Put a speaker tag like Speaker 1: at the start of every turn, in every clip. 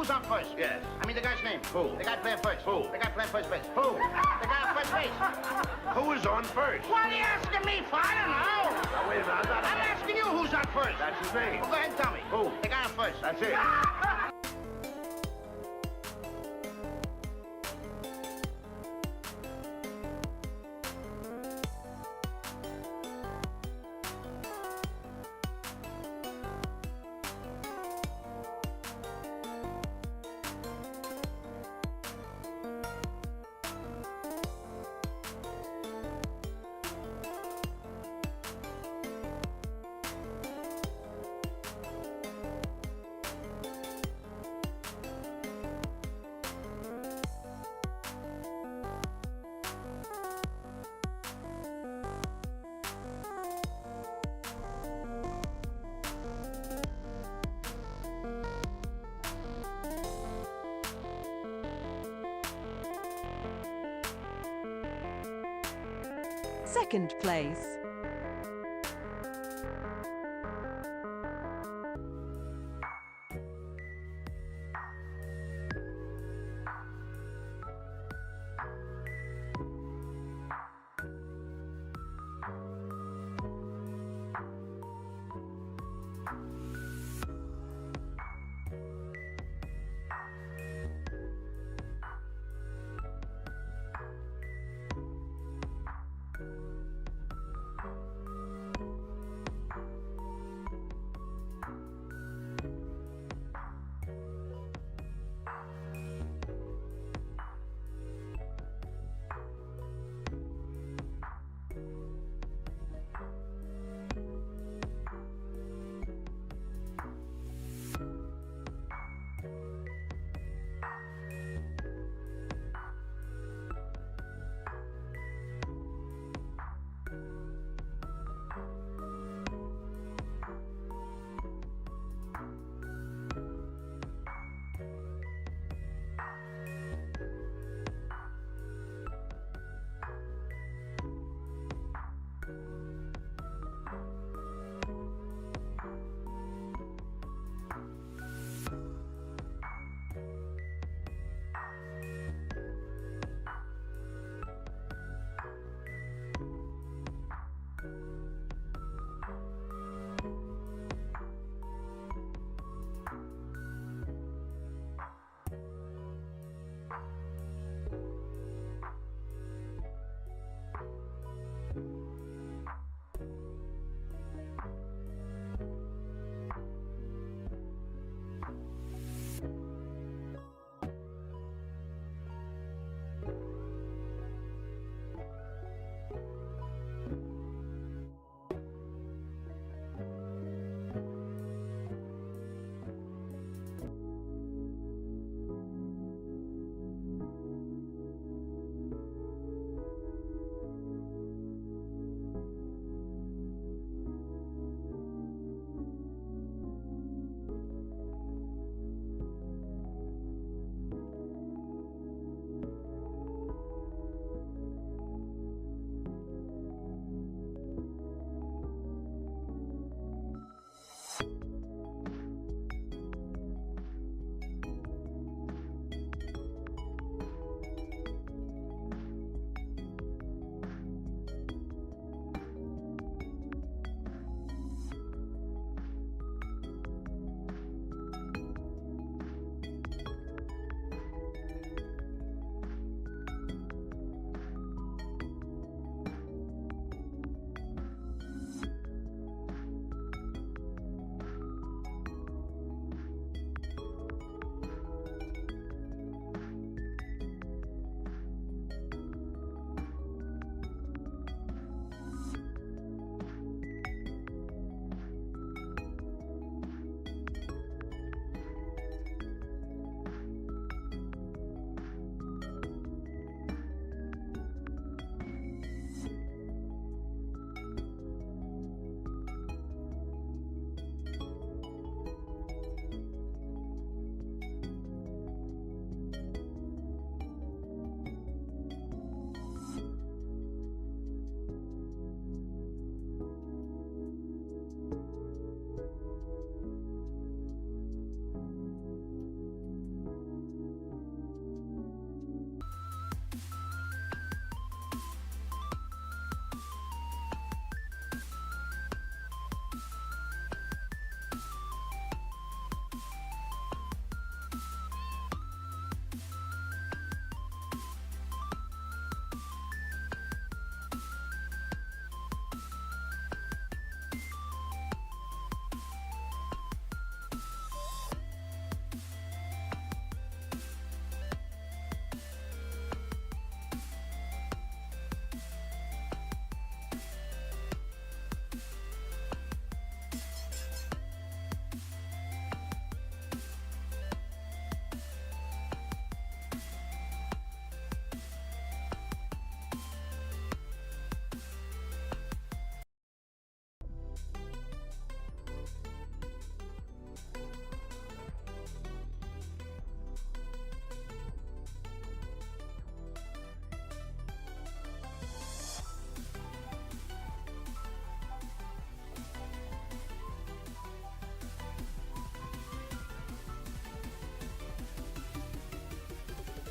Speaker 1: who's on first?
Speaker 2: Yes.
Speaker 1: I mean the guy's name.
Speaker 2: Who?
Speaker 1: The guy playing first.
Speaker 2: Who?
Speaker 1: The guy playing first base.
Speaker 2: Who?
Speaker 1: The guy on first base.
Speaker 2: Who is on first?
Speaker 1: What are you asking me for? I don't know.
Speaker 2: Now, wait a minute,
Speaker 1: I'm asking you who's on first.
Speaker 2: That's his name.
Speaker 1: Well, go ahead and tell me.
Speaker 2: Who?
Speaker 1: The guy on first.
Speaker 2: That's it.
Speaker 3: Second place.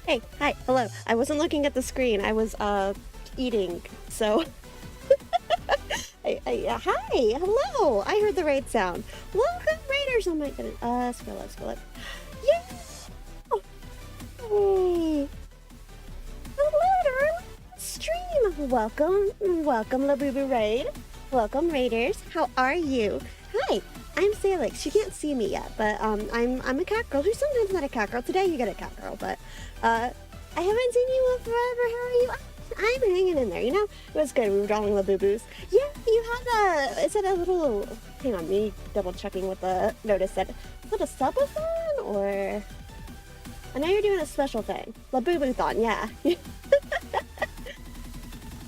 Speaker 4: Hey, hi, hello. I wasn't looking at the screen. I was eating. So hi, hello. I heard the raid sound. Welcome, raiders. Oh my goodness. Scroll up. Yeah. Oh, hey. Hello to our stream. Welcome, Labubu Raid. Welcome, raiders. How are you? Hi, I'm Salix. You can't see me yet, but I'm a cat girl who's sometimes not a cat girl. Today you get a cat girl, but I haven't seen you in forever. How are you? I'm hanging in there, you know? It was good. We were drawing Labubus. Yeah, you have is it a little, hang on, me double checking what the notice said. Is it a subathon or? I know you're doing a special thing. Labubu-thon, yeah.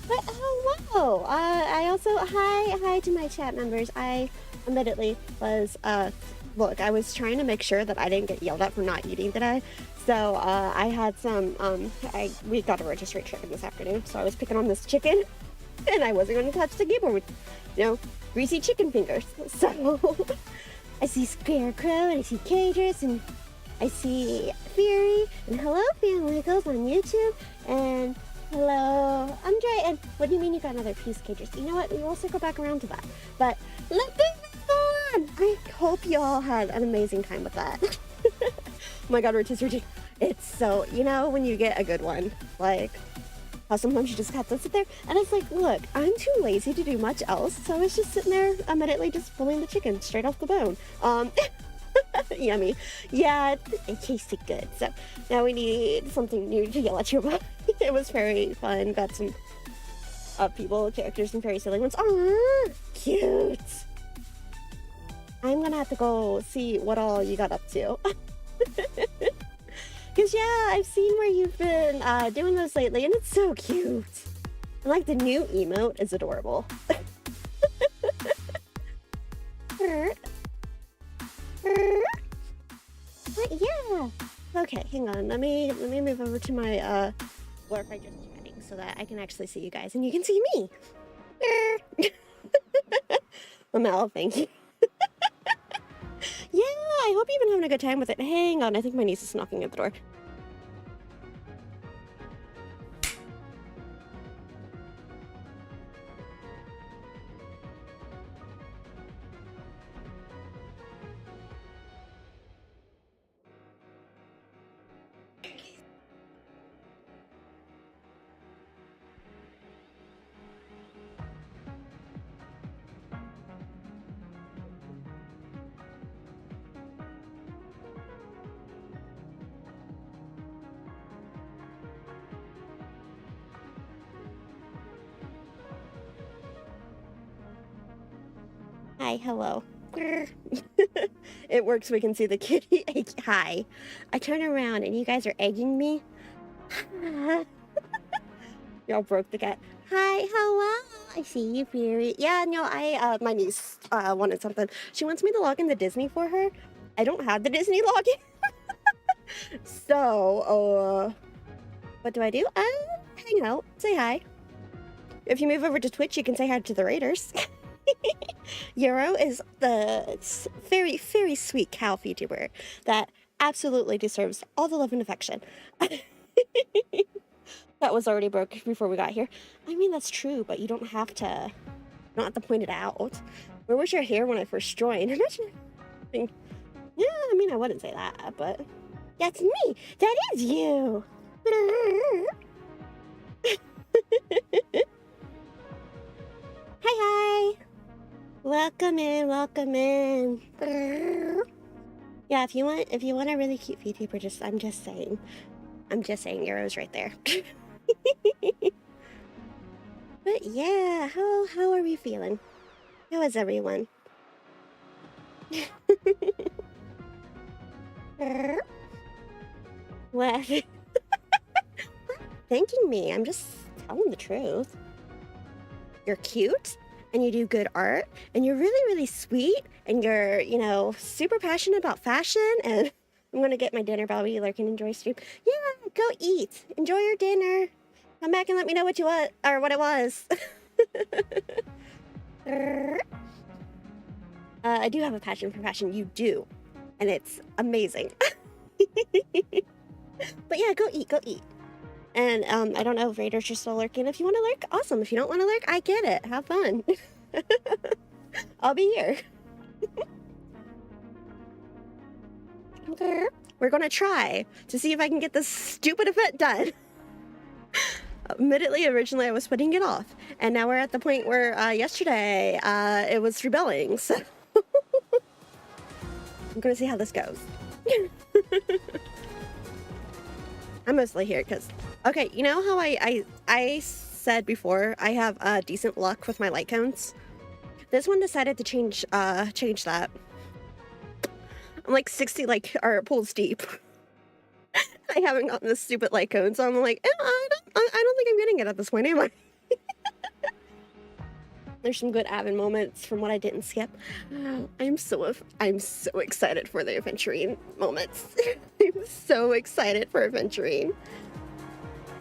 Speaker 4: But hello! I also, hi to my chat members. I admittedly was, look, I was trying to make sure that I didn't get yelled at for not eating today. So, I had some, we got a rotisserie chicken this afternoon, so I was picking on this chicken, and I wasn't going to touch the keyboard with, you know, greasy chicken fingers. So, I see Scarecrow, and I see Cadris, and I see Fury, and hello, Family Goes on YouTube, and hello, Andre, and what do you mean you got another piece, Cadris? You know what, we will circle back around to that, but let's do this on! I hope you all had an amazing time with that. Oh my god, rotisserie chicken. It's so, you know, when you get a good one, like, how sometimes you just have to sit there, and it's like, look, I'm too lazy to do much else, so I was just sitting there, immediately just pulling the chicken straight off the bone. Yummy. Yeah, it tasted good, so now we need something new to yell at you about. It was very fun, got some people, characters, and very silly ones. Aww, cute! I'm gonna have to go see what all you got up to. Because, yeah, I've seen where you've been doing those lately, and it's so cute. And, like, the new emote is adorable. But, yeah. Okay, hang on. Let me move over to my, work I just chatting so that I can actually see you guys, and you can see me. Lamel, thank you. Yeah, I hope you've been having a good time with it. Hang on, I think my niece is knocking at the door. Hi, hello. It works, we can see the kitty. Hi. I turn around and you guys are egging me. Y'all broke the cat. Hi, hello. I see you, Fury. Yeah, no, my niece, wanted something. She wants me to log into Disney for her. I don't have the Disney login. So, what do? Hang out, say hi. If you move over to Twitch, you can say hi to the raiders. Euro is the very, very sweet cow VTuber that absolutely deserves all the love and affection. That was already broke before we got here. I mean, that's true, but you don't have to point it out. Where was your hair when I first joined? Imagine. Yeah, I mean, I wouldn't say that, but that's me. That is you. Hi. Welcome in. Yeah, if you want a really cute VTuber, I'm just saying, Euro's right there. But yeah, how are we feeling? How is everyone? What? Thanking me, I'm just telling the truth. You're cute, and you do good art, and you're really, really sweet, and you're, you know, super passionate about fashion, and I'm gonna get my dinner while we lurk and enjoy stream. Yeah, go eat. Enjoy your dinner. Come back and let me know what you want, or what it was. I do have a passion for fashion. You do. And it's amazing. But yeah, go eat, go eat. And I don't know if raiders are still lurking. If you want to lurk, awesome. If you don't want to lurk, I get it. Have fun. I'll be here. Okay. We're gonna try to see if I can get this stupid event done. Admittedly, originally I was putting it off, and now we're at the point where yesterday it was rebelling. So I'm gonna see how this goes. I'm mostly here because, okay, you know how I said before I have decent luck with my light cones? This one decided to change that. I'm like 60 or pulls deep. I haven't gotten this stupid light cone, so I'm like, I don't think I'm getting it at this point, am I? There's some good Avon moments from what I didn't skip. I'm so excited for the adventuring moments. I'm so excited for adventuring.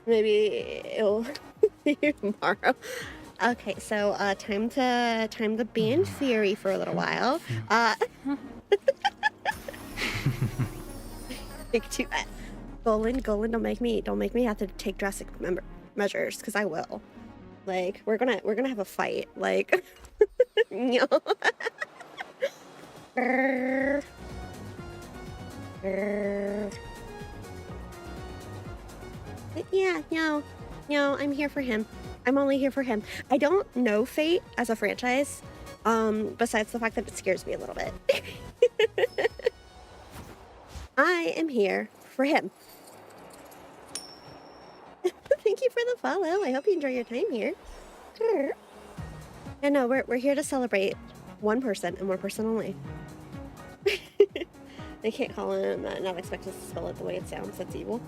Speaker 4: Maybe it'll be tomorrow. Okay, so time to be in theory for a little while. Big too. Golan, don't make me have to take drastic measures, because I will. Like, we're gonna have a fight. Like, you know. Yeah, no, I'm here for him. I'm only here for him. I don't know Fate as a franchise, besides the fact that it scares me a little bit. I am here for him. Thank you for the follow. I hope you enjoy your time here. And no, we're here to celebrate one person and one person only. They can't call him not expect us to spell it the way it sounds. That's evil.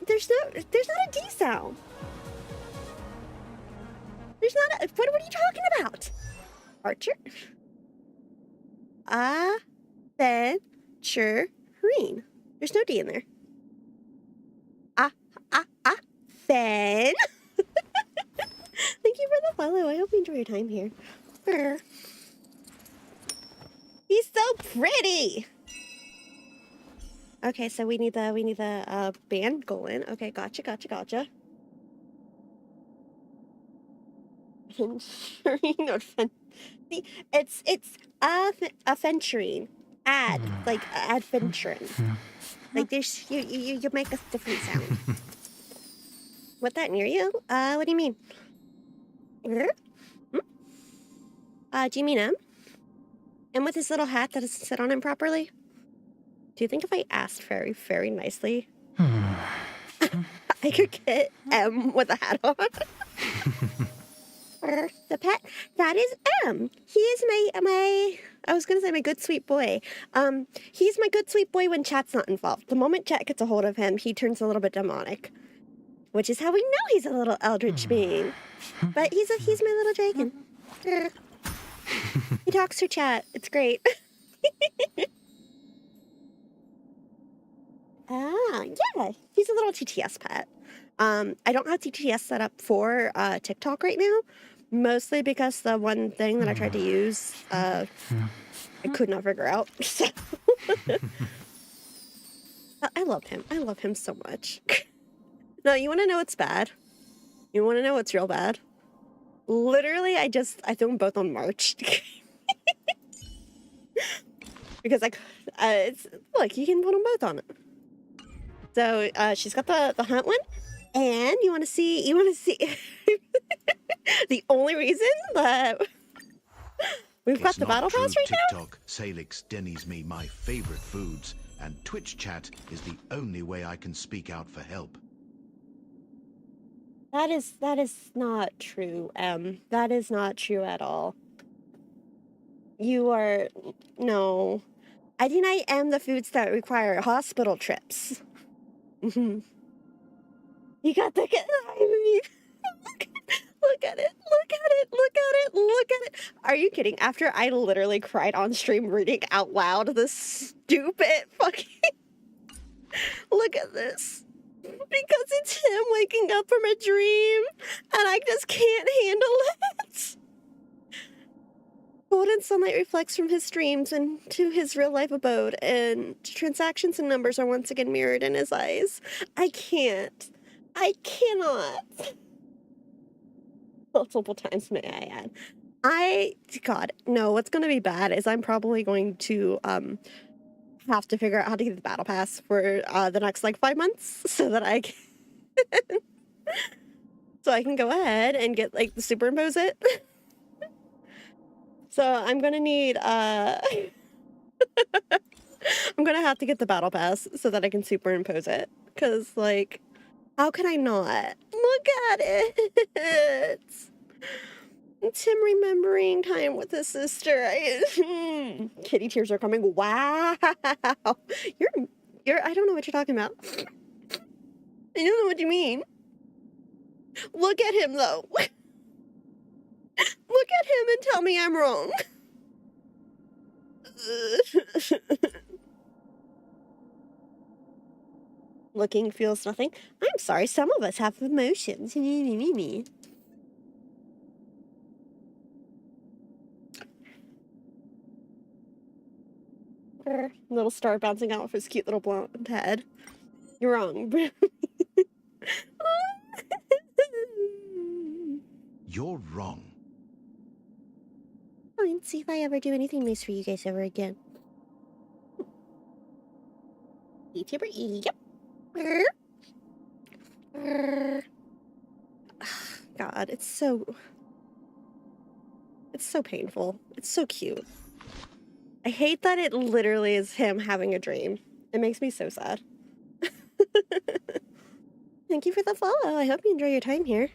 Speaker 4: There's not a D sound. There's not a, what are you talking about? Archer? Adventurine. There's no D in there. Fen. Thank you for the follow. I hope you enjoy your time here. He's so pretty. Okay, so we need the band Golan. Okay, gotcha. It's adventuring. Adventuring. Like there's you make a different sound. What, that near you? What do you mean? Do you mean M? M with his little hat that doesn't sit on him properly? Do you think if I asked very, very nicely, I could get M with a hat on? The pet, that is M. He is my I was gonna say my good sweet boy. He's my good sweet boy when chat's not involved. The moment chat gets a hold of him, he turns a little bit demonic. Which is how we know he's a little eldritch being. But he's my little dragon. He talks to chat. It's great. Yeah. He's a little TTS pet. I don't have TTS set up for TikTok right now. Mostly because the one thing that I tried to use, I could not figure out. So I love him. I love him so much. No, you want to know what's bad? You want to know what's real bad? Literally, I threw them both on March. Because look, you can put them both on it. So she's got the hunt one, and you want to see the only reason that we've got the battle pass right now.
Speaker 2: TikTok, Salix, Denny's me my favorite foods, and Twitch chat is the only way I can speak out for help.
Speaker 4: That is not true, Em. That is not true at all. No. I deny M the foods that require hospital trips. You got the... Look at it. Are you kidding? After I literally cried on stream reading out loud this stupid fucking... Look at this. Because it's him waking up from a dream, and I just can't handle it. Golden sunlight reflects from his dreams into his real-life abode, and transactions and numbers are once again mirrored in his eyes. I can't. I cannot. Multiple times, may I add. God, no, what's going to be bad is I'm probably going to have to figure out how to get the battle pass for the next, like, 5 months so that I can... so I can go ahead and get, like, superimpose it. So I'm gonna need, I'm gonna have to get the battle pass so that I can superimpose it. Cause, like, how can I not? Look at it! It's him remembering time with his sister. Kitty tears are coming. Wow! You're, I don't know what you're talking about. I don't know what you mean. Look at him, though. Look at him and tell me I'm wrong. Looking feels nothing. I'm sorry, some of us have emotions. Little star bouncing out of his cute little blonde head. You're wrong.
Speaker 2: You're wrong.
Speaker 4: Fine, see if I ever do anything nice for you guys ever again. YouTuber, yep. God, it's so painful. It's so cute. I hate that it literally is him having a dream. It makes me so sad. Thank you for the follow. I hope you enjoy your time here.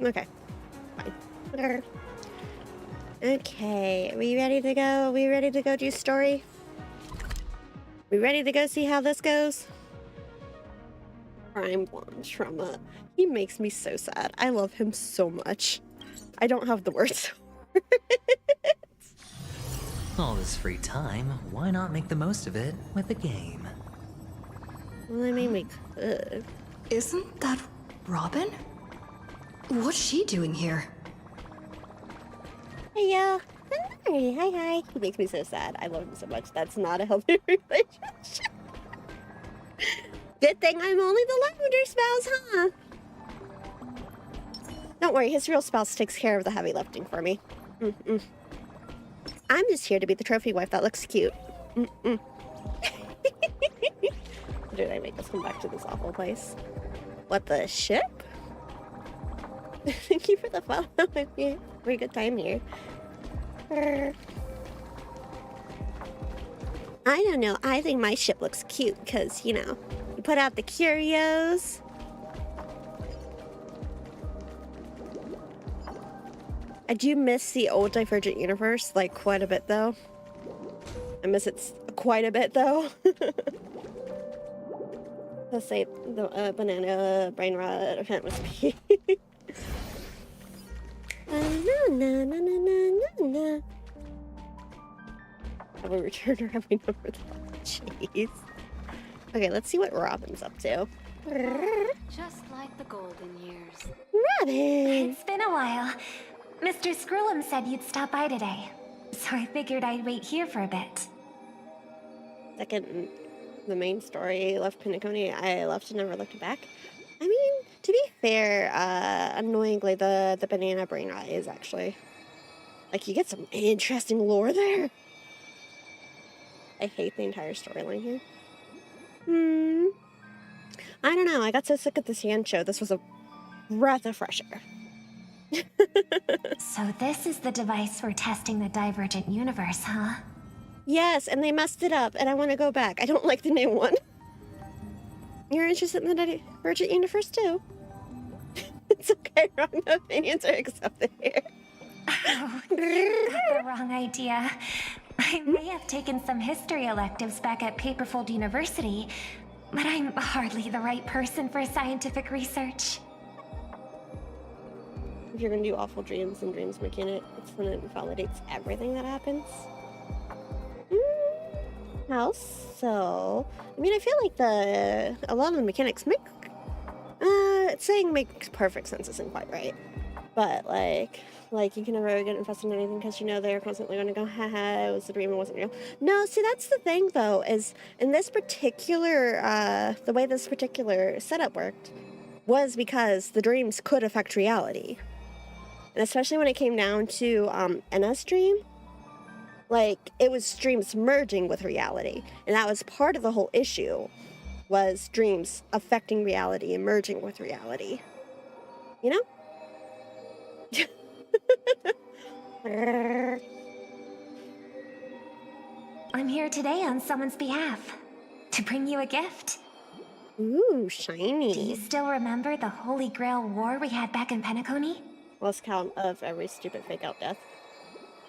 Speaker 4: Okay, fine. Okay, are we ready to go? Are we ready to go do story? We ready to go see how this goes? Prime Blonde Trauma. He makes me so sad. I love him so much. I don't have the words for it.
Speaker 5: All this free time, why not make the most of it with a game?
Speaker 4: Well, I mean, we could.
Speaker 6: Isn't that Robin? What's she doing here?
Speaker 4: Hey, hi. He makes me so sad. I love him so much. That's not a healthy relationship. Good thing I'm only the lavender spouse, huh? Don't worry, his real spouse takes care of the heavy lifting for me. I'm just here to be the trophy wife that looks cute. Did I make us come back to this awful place? What, the ship? Thank you for the follow. Pretty good time here. I don't know. I think my ship looks cute because, you know, you put out the curios. I do miss the old Divergent universe, like, quite a bit, though. I miss it quite a bit, though. Let's say the banana brain rot event was peak. Have we returned or have we never thought? Jeez. Okay, let's see what Robin's up to.
Speaker 7: Just like the golden years.
Speaker 4: Robin!
Speaker 8: It's been a while. Mr. Scrullum said you'd stop by today, so I figured I'd wait here for a bit.
Speaker 4: Second, the main story left Pinnaconey. I left and never looked back. I mean, to be fair, annoyingly, the banana brain rot is actually... Like, you get some interesting lore there. I hate the entire storyline here. I don't know. I got so sick of the Sand Show. This was a breath of fresh air.
Speaker 8: So this is the device for testing the Divergent universe, huh?
Speaker 4: Yes, and they messed it up, and I want to go back. I don't like the new one. You're interested in the Divergent universe, too? It's okay, wrong opinions are accepted here.
Speaker 8: Oh, you got the wrong idea. I may have taken some history electives back at Paperfold University, but I'm hardly the right person for scientific research.
Speaker 4: If you're gonna do awful dreams and dreams mechanics, then it validates everything that happens. How so? I mean, I feel like a lot of the mechanics make saying makes perfect sense isn't quite right. But like you can never get invested in anything because you know they're constantly going to go, haha, it was a dream, it wasn't real. No, see, that's the thing though, is in this particular, the way this particular setup worked was because the dreams could affect reality. And especially when it came down to NS Dream, like, it was dreams merging with reality. And that was part of the whole issue, was dreams affecting reality and merging with reality. You know?
Speaker 8: I'm here today on someone's behalf to bring you a gift.
Speaker 4: Ooh,
Speaker 8: Do
Speaker 4: shiny.
Speaker 8: you still remember the Holy Grail war we had back in Penacony?
Speaker 4: Lost count of every stupid fake out death.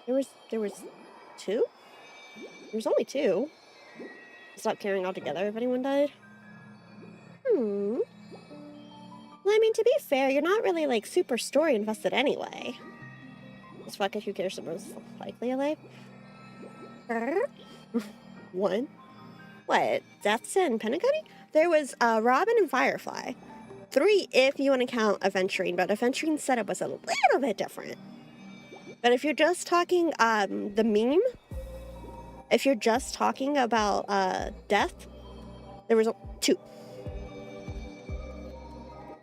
Speaker 4: There was 2? There was only 2. Stop caring altogether if anyone died. Well, I mean, to be fair, you're not really, like, super story invested anyway. Just fuck if who cares the most likely alive. 1. What? Deaths in Penacony? There was Robin and Firefly. 3 if you want to count Aventurine, but Aventurine's setup was a little bit different. But if you're just talking the meme, if you're just talking about death, there was 2.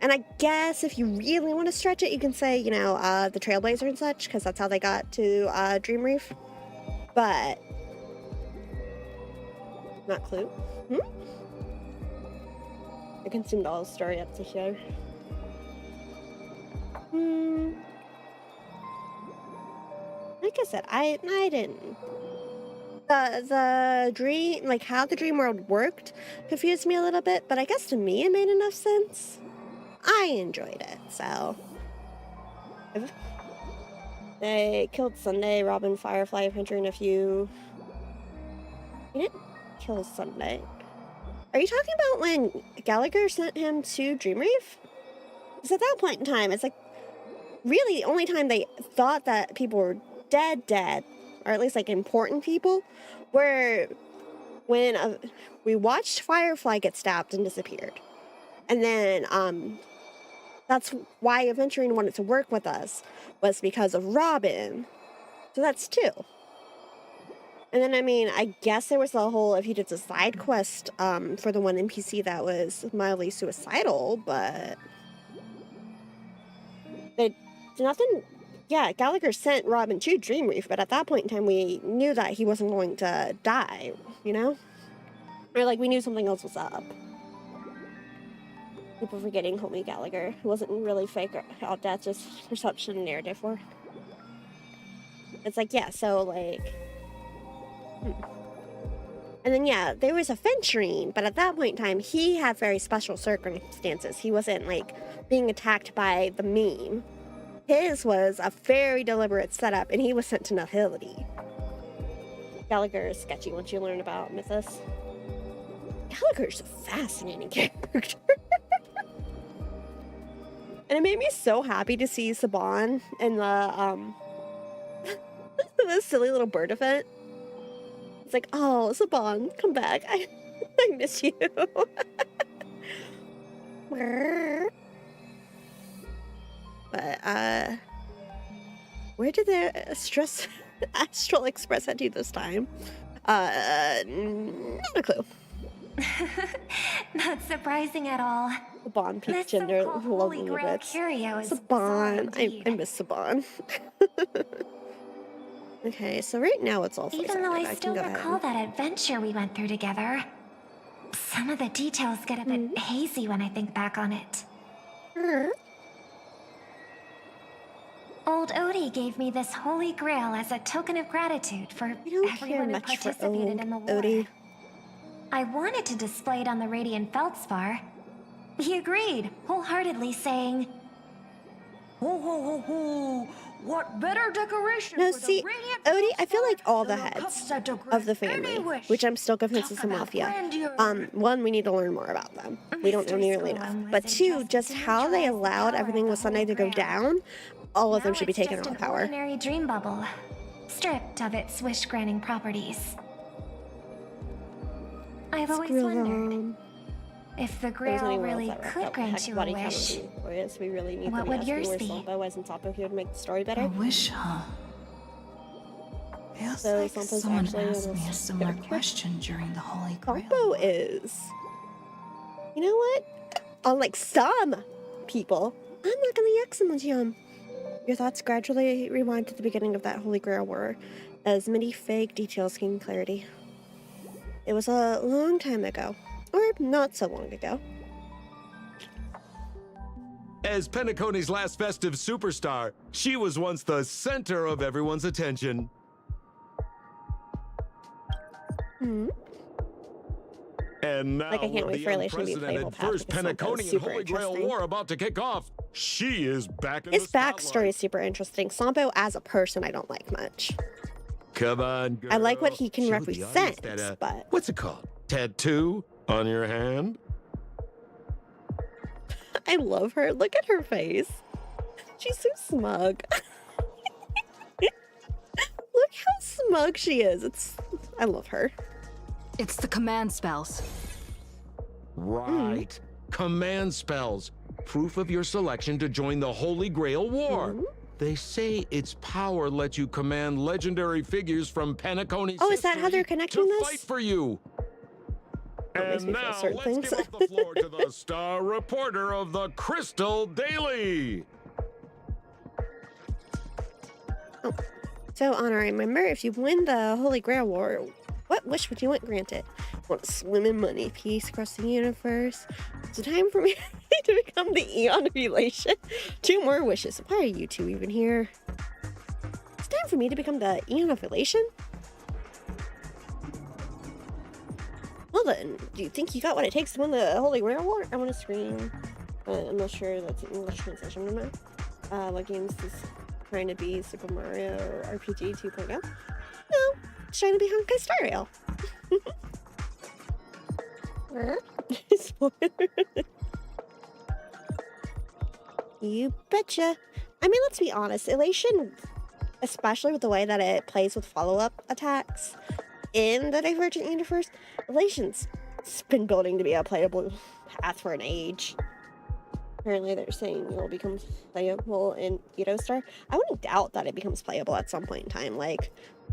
Speaker 4: And I guess if you really want to stretch it, you can say, you know, the Trailblazer and such, because that's how they got to Dream Reef. But not Clue. I consumed all the story up to here. Like I said, I didn't. The dream, like how the dream world worked, confused me a little bit, but I guess to me it made enough sense. I enjoyed it, so. They killed Sunday, Robin, Firefly, Adventure, and a few. He didn't kill Sunday. Are you talking about when Gallagher sent him to Dream Reef? Because at that point in time, it's like really the only time they thought that people were dead, or at least like important people, were when we watched Firefly get stabbed and disappeared. And then that's why Aventurine wanted to work with us, was because of Robin. So that's 2. And then, I mean, I guess there was the whole, if you did the side quest for the one NPC that was mildly suicidal, but nothing. Yeah, Gallagher sent Robin to Dream Reef, but at that point in time, we knew that he wasn't going to die, you know? Or, like, we knew something else was up. People forgetting homie Gallagher. It wasn't really fake out death, just perception and narrative war. It's like, yeah, so, like. And then, yeah, there was Aventurine, but at that point in time, he had very special circumstances. He wasn't, like, being attacked by the meme. His was a very deliberate setup, and he was sent to Nihility. Gallagher is sketchy once you learn about Mythos. Gallagher's a fascinating character. And it made me so happy to see Saban in the, the silly little bird event. It's like, oh, Saban, come back. I miss you. But, where did the Astral Express head to this time? Not a clue.
Speaker 8: Not surprising at all.
Speaker 4: Saban peak
Speaker 8: This
Speaker 4: gender,
Speaker 8: so-called
Speaker 4: who loves
Speaker 8: Holy
Speaker 4: me
Speaker 8: Grail
Speaker 4: bits.
Speaker 8: curio is
Speaker 4: Saban,
Speaker 8: bizarre indeed.
Speaker 4: I miss Saban. Okay, so right now it's all
Speaker 8: Even though I
Speaker 4: can
Speaker 8: still
Speaker 4: go
Speaker 8: recall
Speaker 4: ahead.
Speaker 8: that adventure we went through together, some of the details get a bit hazy when I think back on it. Old Odie gave me this Holy Grail as a token of gratitude for
Speaker 4: I don't care
Speaker 8: everyone who
Speaker 4: much for
Speaker 8: participated
Speaker 4: old
Speaker 8: in the war.
Speaker 4: Odie.
Speaker 8: I wanted to display it on the Radiant Feldspar. He agreed, wholeheartedly saying,
Speaker 9: Ho ho ho ho! What better decoration
Speaker 4: No,
Speaker 9: for the
Speaker 4: see,
Speaker 9: Radiant
Speaker 4: Odie, I feel like all the
Speaker 9: than a cup
Speaker 4: heads
Speaker 9: set to
Speaker 4: of
Speaker 9: grant
Speaker 4: the
Speaker 9: any
Speaker 4: family,
Speaker 9: wish?
Speaker 4: which I'm still convinced is
Speaker 9: Talk
Speaker 4: the
Speaker 9: about
Speaker 4: Mafia.
Speaker 9: grandeur.
Speaker 4: One, we need to learn more about them. We don't know
Speaker 8: Mr.
Speaker 4: nearly
Speaker 8: Sloan
Speaker 4: enough.
Speaker 8: was
Speaker 4: But 2,
Speaker 8: entrusted
Speaker 4: just
Speaker 8: to
Speaker 4: how they
Speaker 8: neutralize the
Speaker 4: allowed
Speaker 8: power
Speaker 4: everything
Speaker 8: of
Speaker 4: with
Speaker 8: the
Speaker 4: Sunday to
Speaker 8: Holy
Speaker 4: go
Speaker 8: Grail.
Speaker 4: down, all of them
Speaker 8: Now
Speaker 4: should be
Speaker 8: it's
Speaker 4: taken
Speaker 8: just
Speaker 4: out of
Speaker 8: an
Speaker 4: power.
Speaker 8: ordinary dream bubble, stripped of its wish-granting properties. I've always
Speaker 4: Screw
Speaker 8: wondered,
Speaker 4: them.
Speaker 8: If the
Speaker 4: There's
Speaker 8: Grail
Speaker 4: any worlds
Speaker 8: really
Speaker 4: that were
Speaker 8: could grant you a wish,
Speaker 4: we really need
Speaker 8: what
Speaker 4: them
Speaker 8: would
Speaker 4: as
Speaker 8: yours
Speaker 4: viewers,
Speaker 8: be?
Speaker 4: Sampo wasn't Sampo, he would make the story
Speaker 9: A
Speaker 4: better.
Speaker 9: wish, huh? Feels
Speaker 4: So
Speaker 9: like
Speaker 4: Sampo's
Speaker 9: someone
Speaker 4: actually
Speaker 9: asked me a
Speaker 4: almost
Speaker 9: similar
Speaker 4: character.
Speaker 9: question during the Holy Grail.
Speaker 4: Sampo is, you know what? Unlike some people, I'm not gonna yak someone's yum. Your thoughts gradually rewind to the beginning of that Holy Grail War, as many vague details gain clarity. It was a long time ago, or not so long ago.
Speaker 10: As Penacony's last festive superstar, she was once the center of everyone's attention.
Speaker 4: Hmm.
Speaker 10: And now,
Speaker 4: Like, I can't
Speaker 10: with
Speaker 4: wait
Speaker 10: the
Speaker 4: for Elation to be playable
Speaker 10: unprecedented
Speaker 4: path
Speaker 10: first
Speaker 4: because Sampo is
Speaker 10: Penaconian
Speaker 4: super
Speaker 10: Holy Grail
Speaker 4: interesting.
Speaker 10: War about to kick off, she is back in
Speaker 4: His
Speaker 10: the
Speaker 4: backstory
Speaker 10: spotlight.
Speaker 4: is super interesting. Sampo as a person, I don't like much.
Speaker 10: Come on, girl.
Speaker 4: I like what he can
Speaker 10: Show the
Speaker 4: represent,
Speaker 10: audience that,
Speaker 4: but
Speaker 10: what's it called? Tattoo on your hand?
Speaker 4: I love her. Look at her face. She's so smug. Look how smug she is. I love her.
Speaker 6: It's the command spells.
Speaker 10: Right. Command spells. Proof of your selection to join the Holy Grail War. They say its power lets you command legendary figures from Penacony's
Speaker 4: Oh, is that how
Speaker 10: history
Speaker 4: they're connecting
Speaker 10: to
Speaker 4: this?
Speaker 10: fight for you.
Speaker 4: That makes
Speaker 10: And
Speaker 4: me feel
Speaker 10: now
Speaker 4: certain
Speaker 10: let's
Speaker 4: things.
Speaker 10: give up the floor to the star reporter of the Crystal Daily.
Speaker 4: So, honorary member, if you win the Holy Grail War, what wish would you want granted? Want to swim in money, peace across the universe? It's time for me to become the Eon of Elation. 2 more wishes. Why are you 2 even here? It's time for me to become the Eon of Elation? Well then, do you think you got what it takes to win the Holy Grail War? I want to scream. I'm not sure that's an English translation or not. What games is trying to be Super Mario or RPG 2.0? No, it's trying to be Honkai Star Rail. Spoiler. You betcha. I mean, let's be honest. Elation, especially with the way that it plays with follow-up attacks in the Divergent Universe, Elation's been building to be a playable path for an age. Apparently they're saying it will become playable in Edo Star. I wouldn't doubt that it becomes playable at some point in time. Like,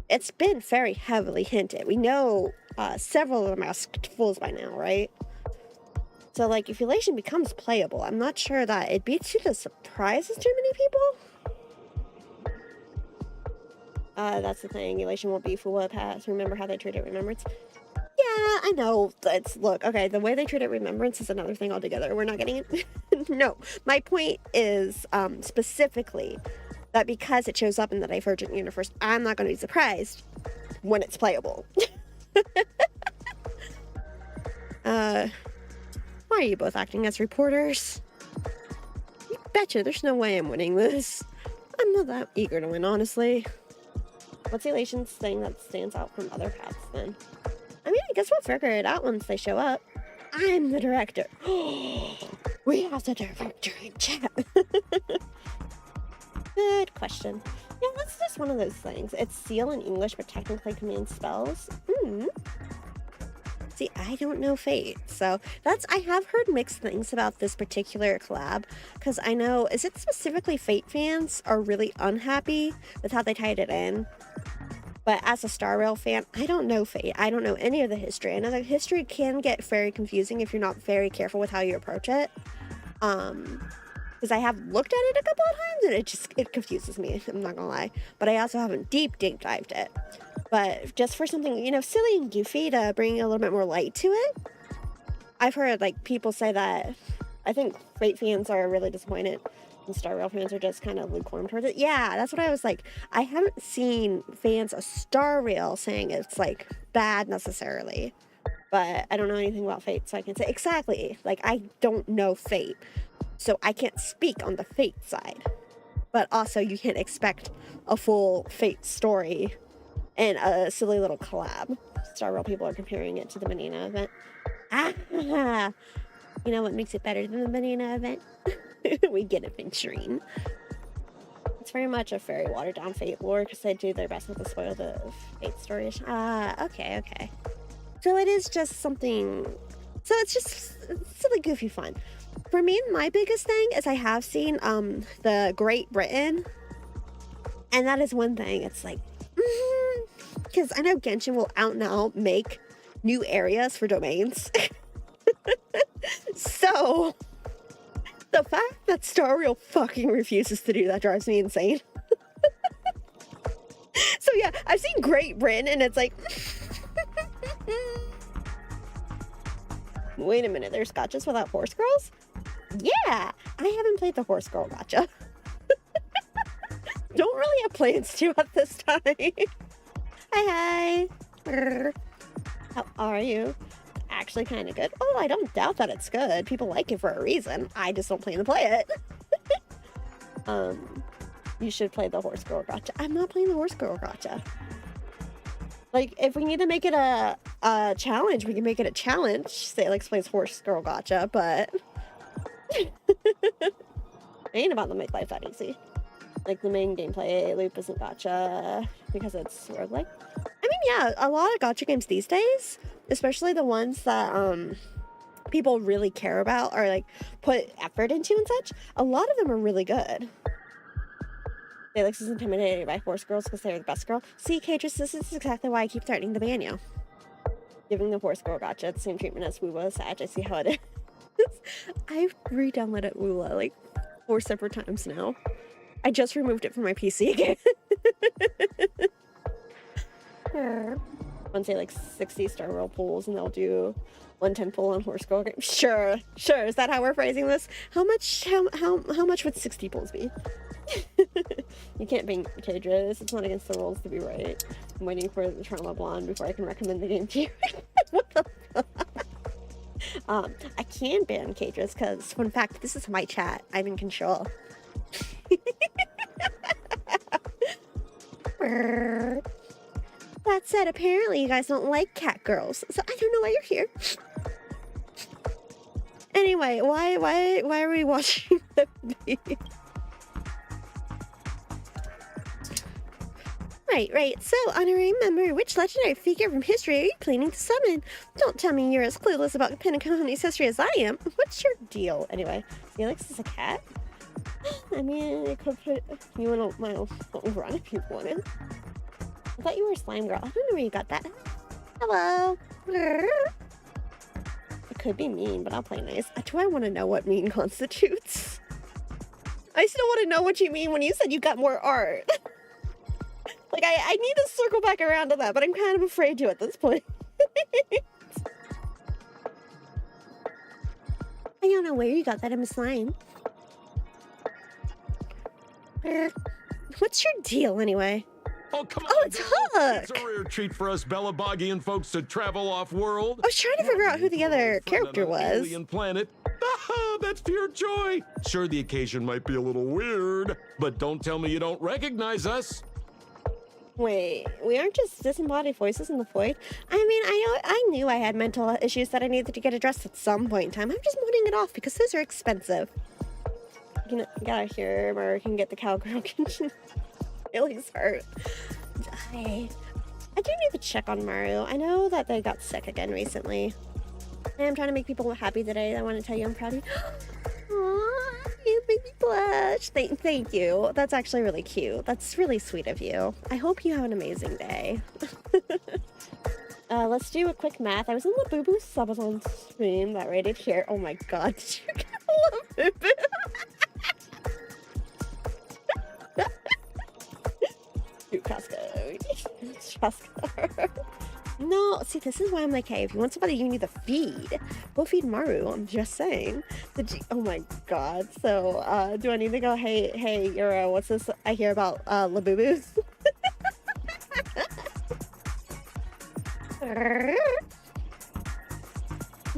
Speaker 4: it's been very heavily hinted. We know several of the Masked Fools by now, right? So, like, if Elation becomes playable, I'm not sure that it'd be too surprises too many people. That's the thing. Elation won't be full of paths. Remember how they treated Remembrance? Yeah, I know. Look, okay, the way they treated Remembrance is another thing altogether. We're not getting it. No, my point is specifically that because it shows up in the Divergent Universe, I'm not going to be surprised when it's playable. Why are you both acting as reporters? You betcha there's no way I'm winning this. I'm not that eager to win, honestly. What's Elation's thing that stands out from other paths, then? I mean, I guess we'll figure it out once they show up. I'm the director. We have the director in chat. Good question. Yeah, that's just one of those things. It's seal in English, but technically command spells. See, I don't know Fate, so I have heard mixed things about this particular collab, because I know, is it specifically Fate fans are really unhappy with how they tied it in? But as a Star Rail fan, I don't know Fate. I don't know any of the history. I know the history can get very confusing if you're not very careful with how you approach it. Because I have looked at it a couple of times and it confuses me, I'm not gonna lie. But I also haven't deep dived it. But just for something, you know, silly and goofy to bring a little bit more light to it, I've heard, like, people say that I think Fate fans are really disappointed and Star Rail fans are just kind of lukewarm towards it. Yeah, that's what I was like. I haven't seen fans of Star Rail saying it's, like, bad necessarily. But I don't know anything about Fate, so I can say exactly. Like, I don't know Fate, so I can't speak on the Fate side. But also, you can't expect a full Fate story and a silly little collab. Star Rail people are comparing it to the Banana event. You know what makes it better than the Banana event? We get adventuring. It's very much a very watered down Fate lore because they do their best not to spoil the Fate stories. Okay. So it is just something. So it's just silly, goofy fun. For me, my biggest thing is I have seen the Great Britain, and that is one thing. It's like, because I know Genshin will out and out make new areas for domains. So the fact that Star Rail fucking refuses to do that drives me insane. So yeah, I've seen Great Britain, and it's like, wait a minute, there's gotchas without horse girls? Yeah, I haven't played the horse girl gotcha. Don't really have plans to at this time. Hi. How are you? Actually kind of good. Oh, I don't doubt that it's good. People like it for a reason. I just don't plan to play it. You should play the horse girl gotcha. I'm not playing the horse girl gotcha. Like, if we need to make it a challenge, we can make it a challenge. Say Alex plays horse girl gotcha, but it ain't about to make life that easy. Like, the main gameplay loop isn't gotcha because it's sort of like, I mean, yeah, a lot of gotcha games these days, especially the ones that people really care about or like put effort into and such, a lot of them are really good. Felix is intimidated by horse girls because they're the best girl. See, Cadris, this is exactly why I keep threatening to ban you. Giving the horse girl gotcha the same treatment as Woola Sag. I see how it is. I've re-downloaded Woola like 4 separate times now. I just removed it from my PC again. Once say like 60 Star Rail pools, and they'll do 110 pool on horse girl game. Sure. Is that how we're phrasing this? How much would 60 pools be? You can't ban Cadris. It's not against the rules to be right. I'm waiting for the Trauma Blonde before I can recommend the game to you. What the fuck? I can ban Cadris because, fun fact, this is my chat. I'm in control. That said, apparently you guys don't like cat girls, so I don't know why you're here. Anyway, why are we watching the video? Right. So, honorary member, which legendary figure from history are you planning to summon? Don't tell me you're as clueless about Penacony's history as I am. What's your deal? Anyway, Felix is a cat? I mean, I could put you in my own run if you wanted. I thought you were a slime girl. I don't know where you got that. Hello. It could be mean, but I'll play nice. Do I want to know what mean constitutes? I still want to know what you mean when you said you got more art. Like, I need to circle back around to that, but I'm kind of afraid to at this point. I don't know where you got that. I'm a slime. What's your deal, anyway?
Speaker 10: Oh, come on,
Speaker 4: it's
Speaker 10: girl.
Speaker 4: Hook!
Speaker 10: It's a rare treat for us Belabogian folks to travel off-world.
Speaker 4: I was trying to figure out who the other character was.
Speaker 10: Alien planet. Ah, that's pure joy. Sure, the occasion might be a little weird, but don't tell me you don't recognize us.
Speaker 4: Wait, we aren't just disembodied voices in the void? I mean, I knew I had mental issues that I needed to get addressed at some point in time. I'm just putting it off because those are expensive. You gotta hear where I can get the cowgirl kitchen. Really hurt. I do need to check on Maru. I know that they got sick again recently. And I'm trying to make people happy today. I want to tell you I'm proud of you. Aww, you make me blush. Thank you. That's actually really cute. That's really sweet of you. I hope you have an amazing day. Let's do a quick math. I was in the Boo Boo Subathon stream that rated here. Oh my god, did you get a Boo Boo? Shoot, Casca. No, see, this is why I'm like, hey, if you want somebody you need to feed, go feed Maru. I'm just saying. Oh my god. So, do I need to go, hey, Yura, what's this I hear about Labubu's?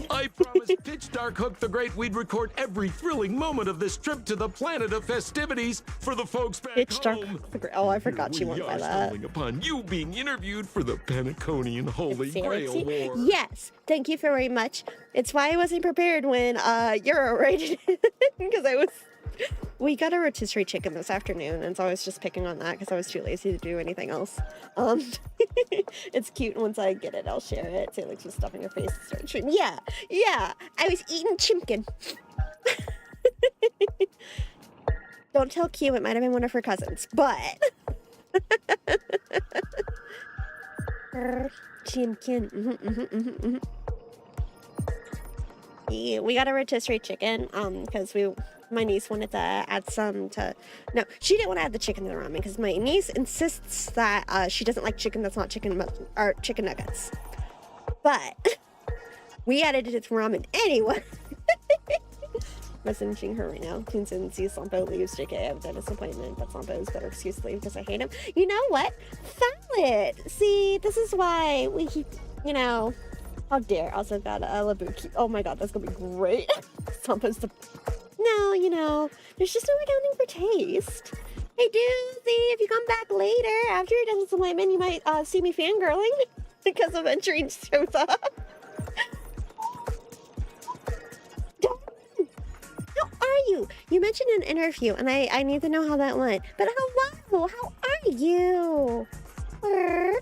Speaker 10: I promised Pitch Dark Hook the Great we'd record every thrilling moment of this trip to the planet of festivities for the folks back
Speaker 4: Pitch Dark
Speaker 10: home.
Speaker 4: Hook the Great. Oh, I forgot you went by that.
Speaker 10: Stumbling upon you being interviewed for the Penaconian Holy Grail War.
Speaker 4: Yes, thank you very much. It's why I wasn't prepared when Yura rated it because I was we got a rotisserie chicken this afternoon, and so I was just picking on that because I was too lazy to do anything else. It's cute. Once I get it, I'll share it. Salix was stuffing her face and started chewing. Yeah, I was eating chimkin. Don't tell Q, it might have been one of her cousins, but... Chimkin. Yeah, we got a rotisserie chicken, because my niece wanted to add some to... No, she didn't want to add the chicken to the ramen, because my niece insists that she doesn't like chicken that's not chicken, or chicken nuggets. But we added it to ramen anyway. Messaging her right now. Tunes in, sees Sampo leaves. JK, I have a dentist appointment, but Sampo is better excuse to leave because I hate him. You know what? Valid. See, this is why we keep, you know, how dare. Also got a Labuki. Oh my god, that's gonna be great. Sampo's the... No, you know, there's just no accounting for taste. Hey, Doozy, if you come back later after your dentist appointment, you might see me fangirling because of entering shows up. How are you? You mentioned an interview, and I need to know how that went. But hello, how are you? You're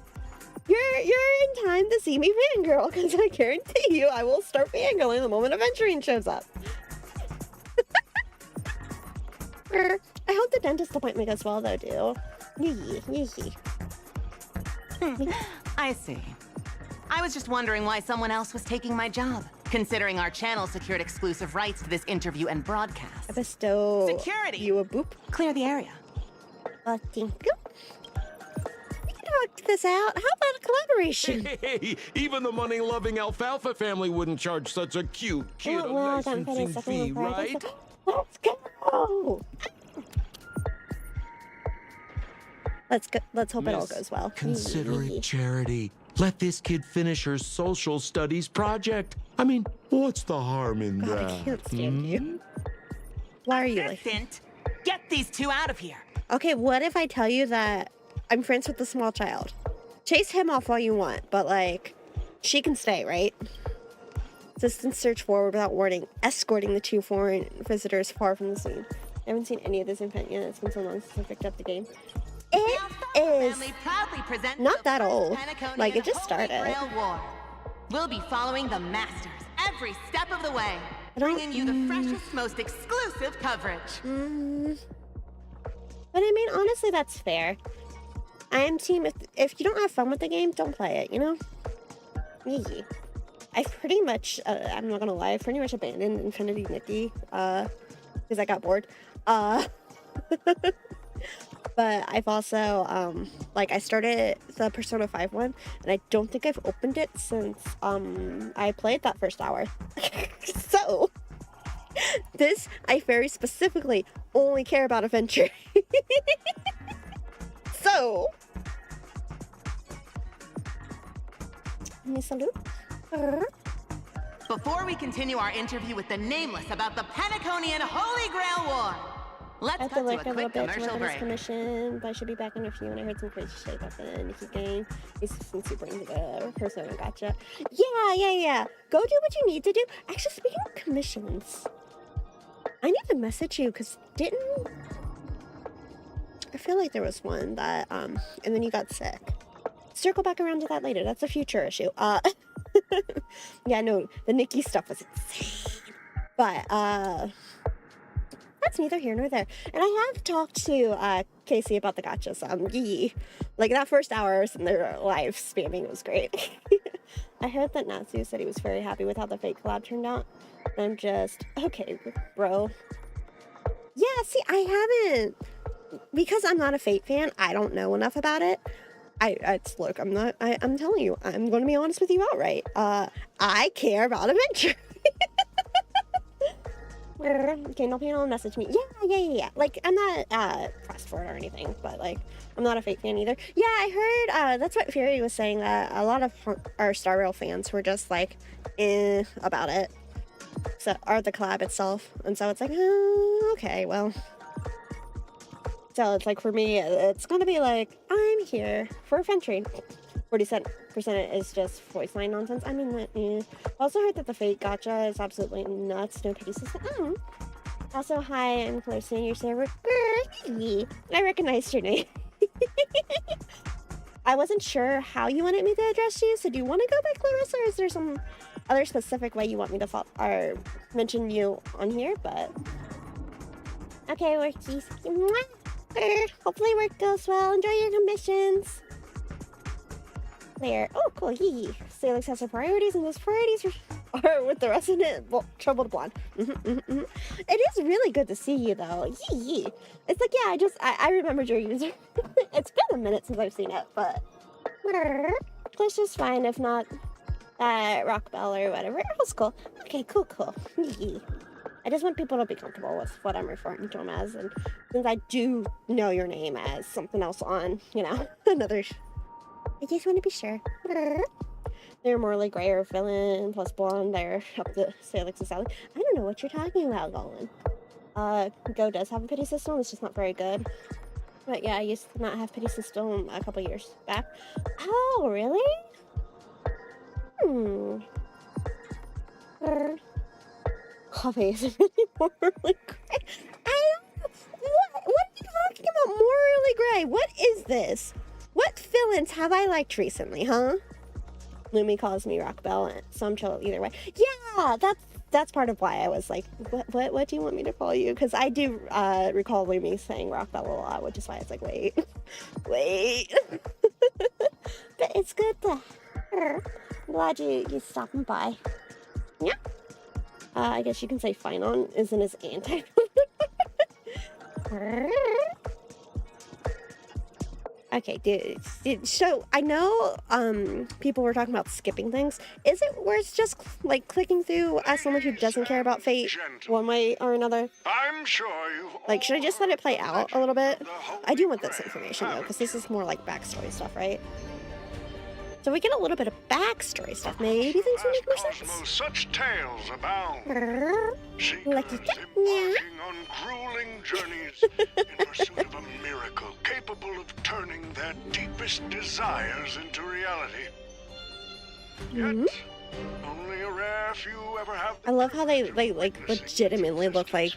Speaker 4: in time to see me fangirl, because I guarantee you I will start fangirling the moment Aventurine shows up. I hope the dentist appointment goes well, though, dude.
Speaker 11: I see. I was just wondering why someone else was taking my job, considering our channel secured exclusive rights to this interview and broadcast.
Speaker 4: I bestow
Speaker 11: Security!
Speaker 4: You a boop.
Speaker 11: Clear the area.
Speaker 4: Thank you. We can talk this out. How about a collaboration?
Speaker 10: Hey, even the money-loving alfalfa family wouldn't charge such a cute licensing fee, right?
Speaker 4: Let's go. Let's hope it all goes well.
Speaker 10: Considerate charity. Let this kid finish her social studies project. I mean, what's the harm in that?
Speaker 4: I can't stand you. Why are you like...
Speaker 11: Get these two out of here.
Speaker 4: Okay, what if I tell you that I'm friends with the small child? Chase him off all you want, but like, she can stay, right? Assistants search forward without warning, escorting the two foreign visitors far from the scene. I haven't seen any of this in Pent yet. It's been so long since I picked up the game. It is not that old. Like, it just started.
Speaker 11: We'll be following the masters every step of the way, bringing you the freshest, most exclusive coverage.
Speaker 4: But I mean, honestly, that's fair. I am team, if you don't have fun with the game, don't play it, you know? I pretty much, I'm not gonna lie, I pretty much abandoned Infinity Nikki, because I got bored. But I've also, like, I started the Persona 5 one, and I don't think I've opened it since, I played that first hour. So, this, I very specifically only care about adventure. So, salute.
Speaker 11: Before we continue our interview with the Nameless about the Penaconian Holy Grail War, let's cut to a quick commercial break.
Speaker 4: Commission, but I should be back in a few, and I heard some crazy shit about the Nikki game. He's super into the Persona gotcha. Yeah. Go do what you need to do. Actually, speaking of commissions, I need to message you, because I feel like there was one that, and then you got sick. Circle back around to that later. That's a future issue. Yeah, no, the Nikki stuff was insane. But, that's neither here nor there. And I have talked to, Casey about the gotchas. Like, that first hour in their live spamming was great. I heard that Natsu said he was very happy with how the fake collab turned out. I'm just, okay, bro. Yeah, see, I haven't, because I'm not a Fate fan, I don't know enough about it. Look, I'm telling you, I'm going to be honest with you outright. I care about adventure. Okay, no people message me. Yeah. Like, I'm not, pressed for it or anything, but, like, I'm not a Fate fan either. Yeah, I heard, that's what Fury was saying, that a lot of our Star Rail fans were just, like, about it. So, or the collab itself. And so it's like, okay, well. So it's like, for me, it's gonna be like, I'm here for adventuring. 40% is just voice line nonsense. I mean, I also heard that the Fate gotcha is absolutely nuts. No pity system. Also, hi, I'm Clarissa in your server. I recognized your name. I wasn't sure how you wanted me to address you, so do you want to go by Clarissa, or is there some other specific way you want me to or mention you on here? But okay, workies. Hopefully work goes well. Enjoy your commissions. There. Oh, cool. Yee. Salix has her priorities, and those priorities are with the resident troubled blonde. It is really good to see you, though. Yee. It's like, yeah, I remembered your user. It's been a minute since I've seen it, but Glitch is fine. If not, Rock Bell or whatever. It was cool. Okay, cool. Yee. I just want people to be comfortable with what I'm referring to them as, and since I do know your name as something else on, another. I just want to be sure. They're morally gray or villain plus blonde. They're up to Salix's alley. I don't know what you're talking about, Golan. Go does have a pity system. It's just not very good. But yeah, I used to not have pity system a couple years back. Oh, really? Coffee is really morally gray. What are you talking about? Morally gray? What is this? What villains have I liked recently, huh? Lumi calls me Rock Bell, so I'm chill either way. Yeah, that's part of why I was like, what do you want me to call you? Because I do recall Lumi saying Rock Bell a lot, which is why it's like, wait. But it's good to. I'm glad you stopping by. Yeah. I guess you can say Finon isn't as anti. Okay, dude. So I know people were talking about skipping things. Is it worth just like clicking through as someone who doesn't care about fate one way or another?
Speaker 12: I'm sure you've
Speaker 4: like, should I just let it play out a little bit? I do want this information though, because this is more like backstory stuff, right? So we get a little bit of backstory stuff. Maybe things will make more sense.
Speaker 12: Such tales abound. Seekers
Speaker 4: yeah.
Speaker 12: embarking on grueling journeys in pursuit of a miracle capable of turning their deepest desires into reality. Yet, only a rare few ever have.
Speaker 4: I love how they like legitimately look like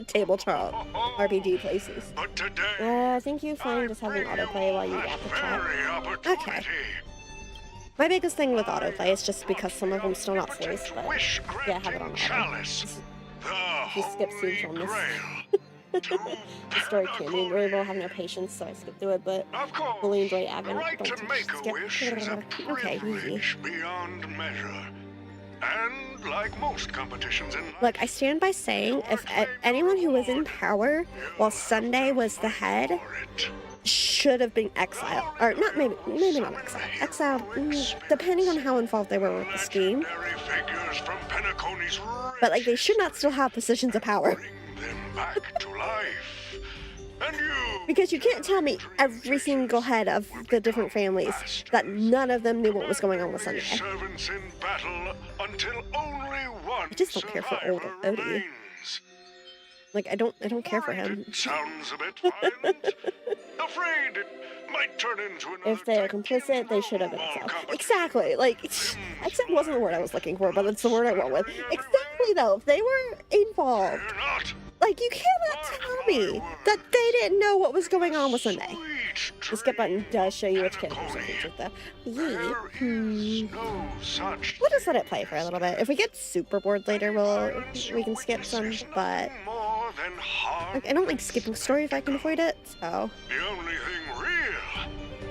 Speaker 4: tabletop RPG places.
Speaker 12: But today,
Speaker 4: I think you find just having autoplay while you wrap the chat. Okay. My biggest thing with autoplay is just because some of them still not voiced, but yeah, have it on auto. If you skip scenes on this. The story can be enjoyable, I have no patience, so I skip through it, but fully enjoy Avon. Okay, easy.
Speaker 12: Beyond measure. And like most competitions in
Speaker 4: look, I stand by saying if anyone who was in power while Sunday was the head should have been exiled, or not, maybe not exiled, depending on how involved they were with the scheme. But like, they should not still have positions of power.
Speaker 12: Back to life. And
Speaker 4: because you can't tell me every single head of the different families that none of them knew what was going on with Sunday.
Speaker 12: Servants in battle until only one
Speaker 4: I just don't care for old Odie. Like, I don't care for him.
Speaker 12: It sounds a bit violent. Afraid it might turn into another.
Speaker 4: If they are complicit, they should have been exiled. Exactly. Like, except wasn't the word I was looking for, but it's the word I went with. Exactly, though. If they were involved. Like, you cannot tell me that they didn't know what was going on with Sunday. The skip button does show you which characters are featured, though. We'll just let it play for a little bit. If we get super bored later, we can skip some, but like, I don't like skipping story if I can avoid it, so.
Speaker 12: The only thing real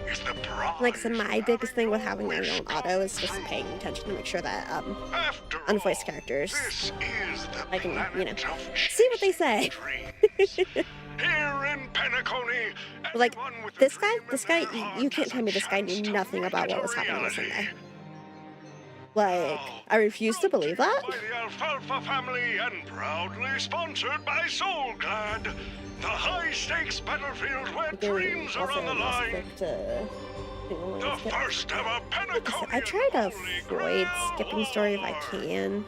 Speaker 12: is the prize.
Speaker 4: Like I said, my biggest thing with having my own auto is just paying attention to make sure that unvoiced characters, I can, see what they say.
Speaker 12: Here in Penacony,
Speaker 4: like, this guy, you can't tell me this guy knew nothing about what was happening with Sunday. Like, I refuse to believe that.
Speaker 12: By the Alfalfa family and proudly sponsored by Soulglad, the high-stakes battlefield where dreams are on the line. The first ever Penacony.
Speaker 4: I try to avoid skipping story if I can.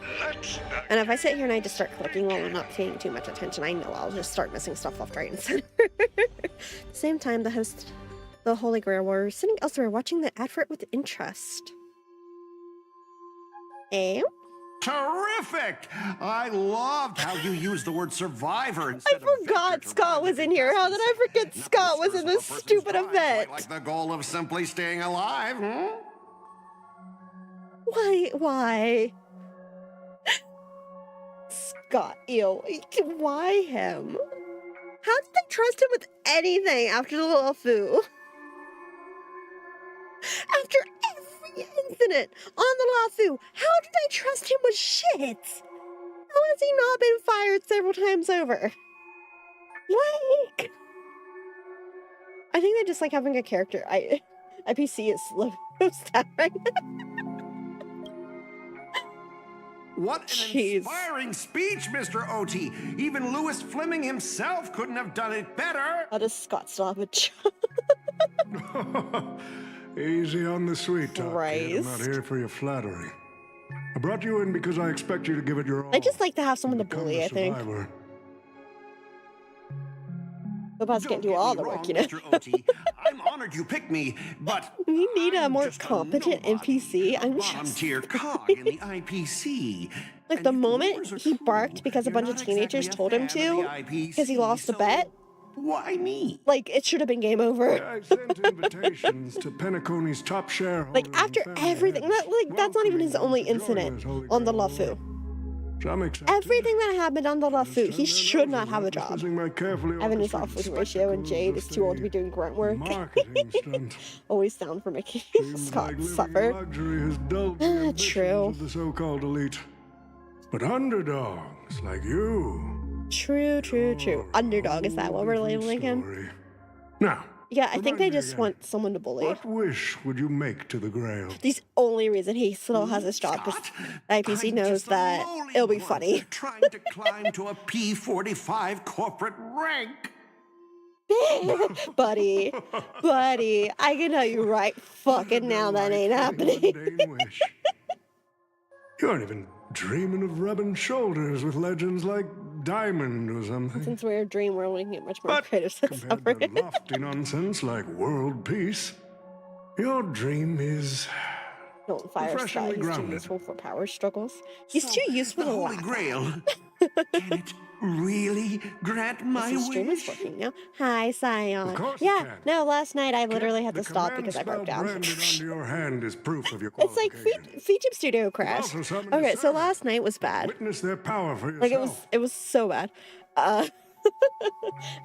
Speaker 4: And if I sit here and I just start clicking while I'm not paying too much attention, I know I'll just start missing stuff left, right, and center. At the same time, the host, the Holy Grail Warrior, sitting elsewhere watching the ad for it with interest.
Speaker 13: terrific! I loved how you used the word survivor instead
Speaker 4: I forgot Scott was in here. How did I forget Scott was in this stupid event?
Speaker 13: Like the goal of simply staying alive, hmm?
Speaker 4: Why? Scott, ew. Why him? How did they trust him with anything after the little foo? After every incident on the Lafu, how did I trust him with shit? How has he not been fired several times over? Like, I think they just like having a character. IPC is slow stat right now.
Speaker 13: What an inspiring speech, Mr. OT. Even Louis Fleming himself couldn't have done it better.
Speaker 4: How does Scott still have a job?
Speaker 12: Easy on the sweet talk, kid. I'm not here for your flattery. I brought you in because I expect you to give it your all.
Speaker 4: I just like to have someone to bully, I think. Robots can't do all the work, you know?
Speaker 13: Mr. OT. I'm honored you picked me, but
Speaker 4: we need a more competent NPC. I'm
Speaker 13: bottom-tier cog in the IPC.
Speaker 4: Like the moment he barked because a bunch of teenagers told him to, because he lost a bet.
Speaker 13: Why me?
Speaker 4: Like, it should have been game over.
Speaker 12: I sent invitations to Penacony's top shareholder.
Speaker 4: Like, after everything, that's not even his only incident on the Lafu. Everything that happened on the Lafu, he should not have a job. Evan is off with Ratio, and Jade is too old to be doing grunt work. Always down for making Scott suffer. True.
Speaker 12: The so-called elite. But underdogs like you.
Speaker 4: True. Underdog, is that what we're labeling him?
Speaker 12: Now.
Speaker 4: Yeah, I think they just want someone to bully.
Speaker 12: What wish would you make to the Grail?
Speaker 4: The only reason he still has his job is IPC knows that it'll be funny.
Speaker 13: Trying to climb to a P45 corporate rank.
Speaker 4: buddy, I can tell you right fucking now that ain't happening.
Speaker 12: You aren't even dreaming of rubbing shoulders with legends like Diamond or something.
Speaker 4: Since we're a dream, we're looking at much more creative sense.
Speaker 12: Compared to lofty nonsense like world peace, your dream is
Speaker 4: don't fire Scott. He's too useful for power struggles. He's too useful to
Speaker 13: Holy Grail. Can it really grant my wish?
Speaker 4: The stream is working now. Hi, Scion. Yeah, no, last night I literally had to stop because I broke down.
Speaker 12: Under your hand is proof of your
Speaker 4: it's like Feature Studio crashed. Okay, so last night was bad.
Speaker 12: Witness their power for yourself.
Speaker 4: Like it was so bad. I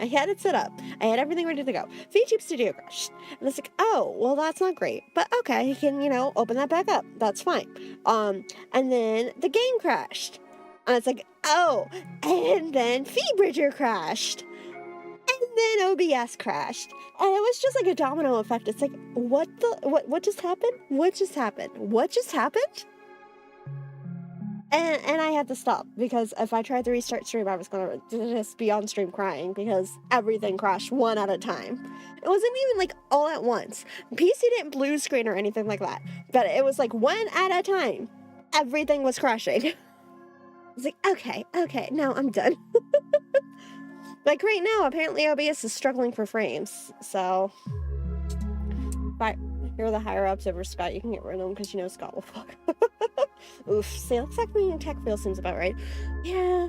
Speaker 4: had it set up. I had everything ready to go. VTube Studio crashed. And it's like, oh, well, that's not great. But okay, you can, open that back up. That's fine. And then the game crashed. And it's like, oh, and then FeedBridger crashed. And then OBS crashed. And it was just like a domino effect. It's like, what just happened? What just happened? What just happened? And I had to stop because if I tried to restart stream, I was going to just be on stream crying because everything crashed one at a time. It wasn't even like all at once. PC didn't blue screen or anything like that, but it was like one at a time. Everything was crashing. It's like, okay, now I'm done. Like right now, apparently OBS is struggling for frames, so but you're the higher ups over Scott, you can get rid of them because Scott will fuck. Oof, see, looks like me and tech feel seems about right. Yeah,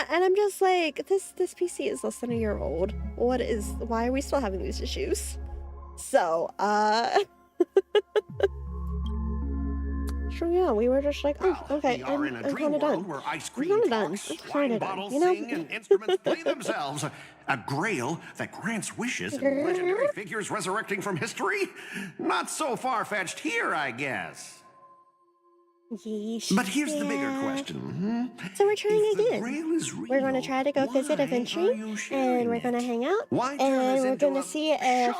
Speaker 4: and I'm just like, this PC is less than a year old. Why are we still having these issues? So, sure, yeah, we were just like, oh, okay, I'm kind of done.
Speaker 13: Where ice cream talks, wine bottles sing, and instruments play themselves. A grail that grants wishes and legendary figures resurrecting from history? Not so far-fetched here, I guess. But here's the bigger question.
Speaker 4: So we're trying again. We're going to try to go visit a Ventry, and we're going to hang out, and we're going to see if,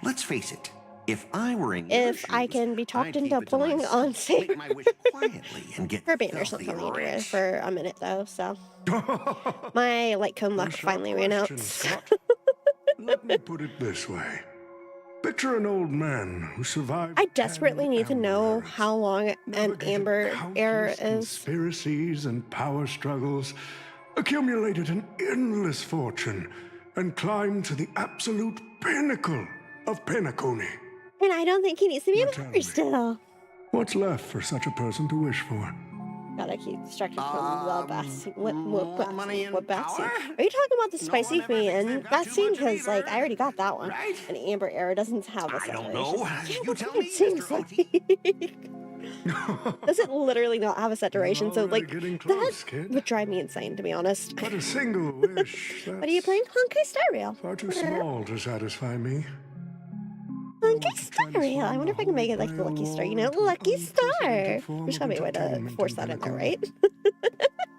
Speaker 13: let's face it. If I were in
Speaker 4: if I can be talked into pulling on safe
Speaker 13: her
Speaker 4: band or something later for a minute though, so my cone luck finally ran out.
Speaker 12: Let me put it this way. Picture an old man who survived.
Speaker 4: I desperately need to know how long an Amber era is.
Speaker 12: Conspiracies and power struggles, accumulated an endless fortune, and climbed to the absolute pinnacle of Penacony.
Speaker 4: And I don't think he needs to be a member still.
Speaker 12: What's left for such a person to wish for?
Speaker 4: Gotta keep distracted from the bath scene. What
Speaker 13: money and
Speaker 4: bath scene?
Speaker 13: power?
Speaker 4: Are you talking about the spicy
Speaker 13: one ever thinks
Speaker 4: fan
Speaker 13: they've got
Speaker 4: bath
Speaker 13: too
Speaker 4: scene?
Speaker 13: much of
Speaker 4: Because like
Speaker 13: either,
Speaker 4: I already got that one,
Speaker 13: right?
Speaker 4: and Amber Era doesn't have a
Speaker 13: I don't
Speaker 4: separation.
Speaker 13: know.
Speaker 4: Yeah,
Speaker 13: You
Speaker 4: what
Speaker 13: tell
Speaker 4: it
Speaker 13: me,
Speaker 4: seems
Speaker 13: Mr.
Speaker 4: like. Does it literally not have a set duration? So like
Speaker 14: close,
Speaker 4: that
Speaker 14: kid.
Speaker 4: would drive me insane, to be honest.
Speaker 14: But a single wish.
Speaker 4: What are you playing? Honkai Star Rail.
Speaker 14: Far too small to satisfy me.
Speaker 4: Honkai Star Rail. I wonder if I can make it like the Lucky Star. You know, Lucky Star. There's gotta be a way to force that in there, right?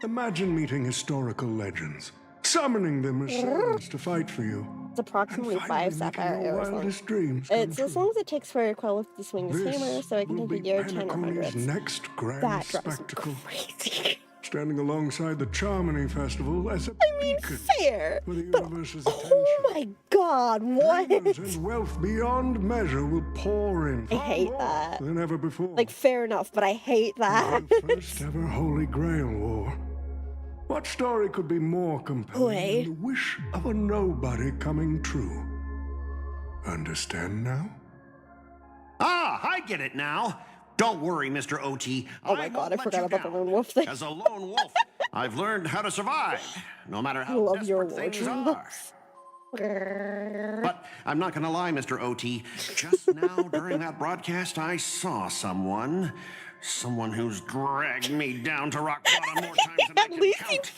Speaker 14: Imagine meeting historical legends, summoning them as servants to fight for you.
Speaker 4: It's approximately 5 sapphire arrows long.
Speaker 14: Wildest dreams
Speaker 4: It's
Speaker 14: come
Speaker 4: as
Speaker 14: true.
Speaker 4: long as it takes for Quel'Tha to swing his hammer, so it can
Speaker 14: will
Speaker 4: take a
Speaker 14: be
Speaker 4: year 10 or
Speaker 14: Penacony's
Speaker 4: hundreds.
Speaker 14: next grand
Speaker 4: That drives
Speaker 14: spectacle.
Speaker 4: me crazy.
Speaker 14: Standing alongside the Charmony Festival as a
Speaker 4: I mean,
Speaker 14: beacon
Speaker 4: fair,
Speaker 14: for the
Speaker 4: but
Speaker 14: universe's
Speaker 4: oh my god, what?
Speaker 14: Dreamers and wealth beyond measure will pour in
Speaker 4: I
Speaker 14: far
Speaker 4: hate
Speaker 14: more
Speaker 4: that.
Speaker 14: than ever before.
Speaker 4: Like, fair enough, but I hate that.
Speaker 14: The first ever Holy Grail War. What story could be more compelling
Speaker 4: Boy.
Speaker 14: than the wish of a nobody coming true? Understand now?
Speaker 13: Ah, I get it now. Don't worry, Mr. OT.
Speaker 4: Oh my god, I forgot about the lone wolf thing.
Speaker 13: As a lone wolf, I've learned how to survive, no matter
Speaker 4: I
Speaker 13: how
Speaker 4: love your
Speaker 13: desperate things
Speaker 4: wardrobe.
Speaker 13: are. But I'm not gonna lie, Mr. OT. Just now, during that broadcast, I saw someone who's dragged me down to rock bottom more times than I
Speaker 4: At
Speaker 13: can
Speaker 4: least
Speaker 13: count.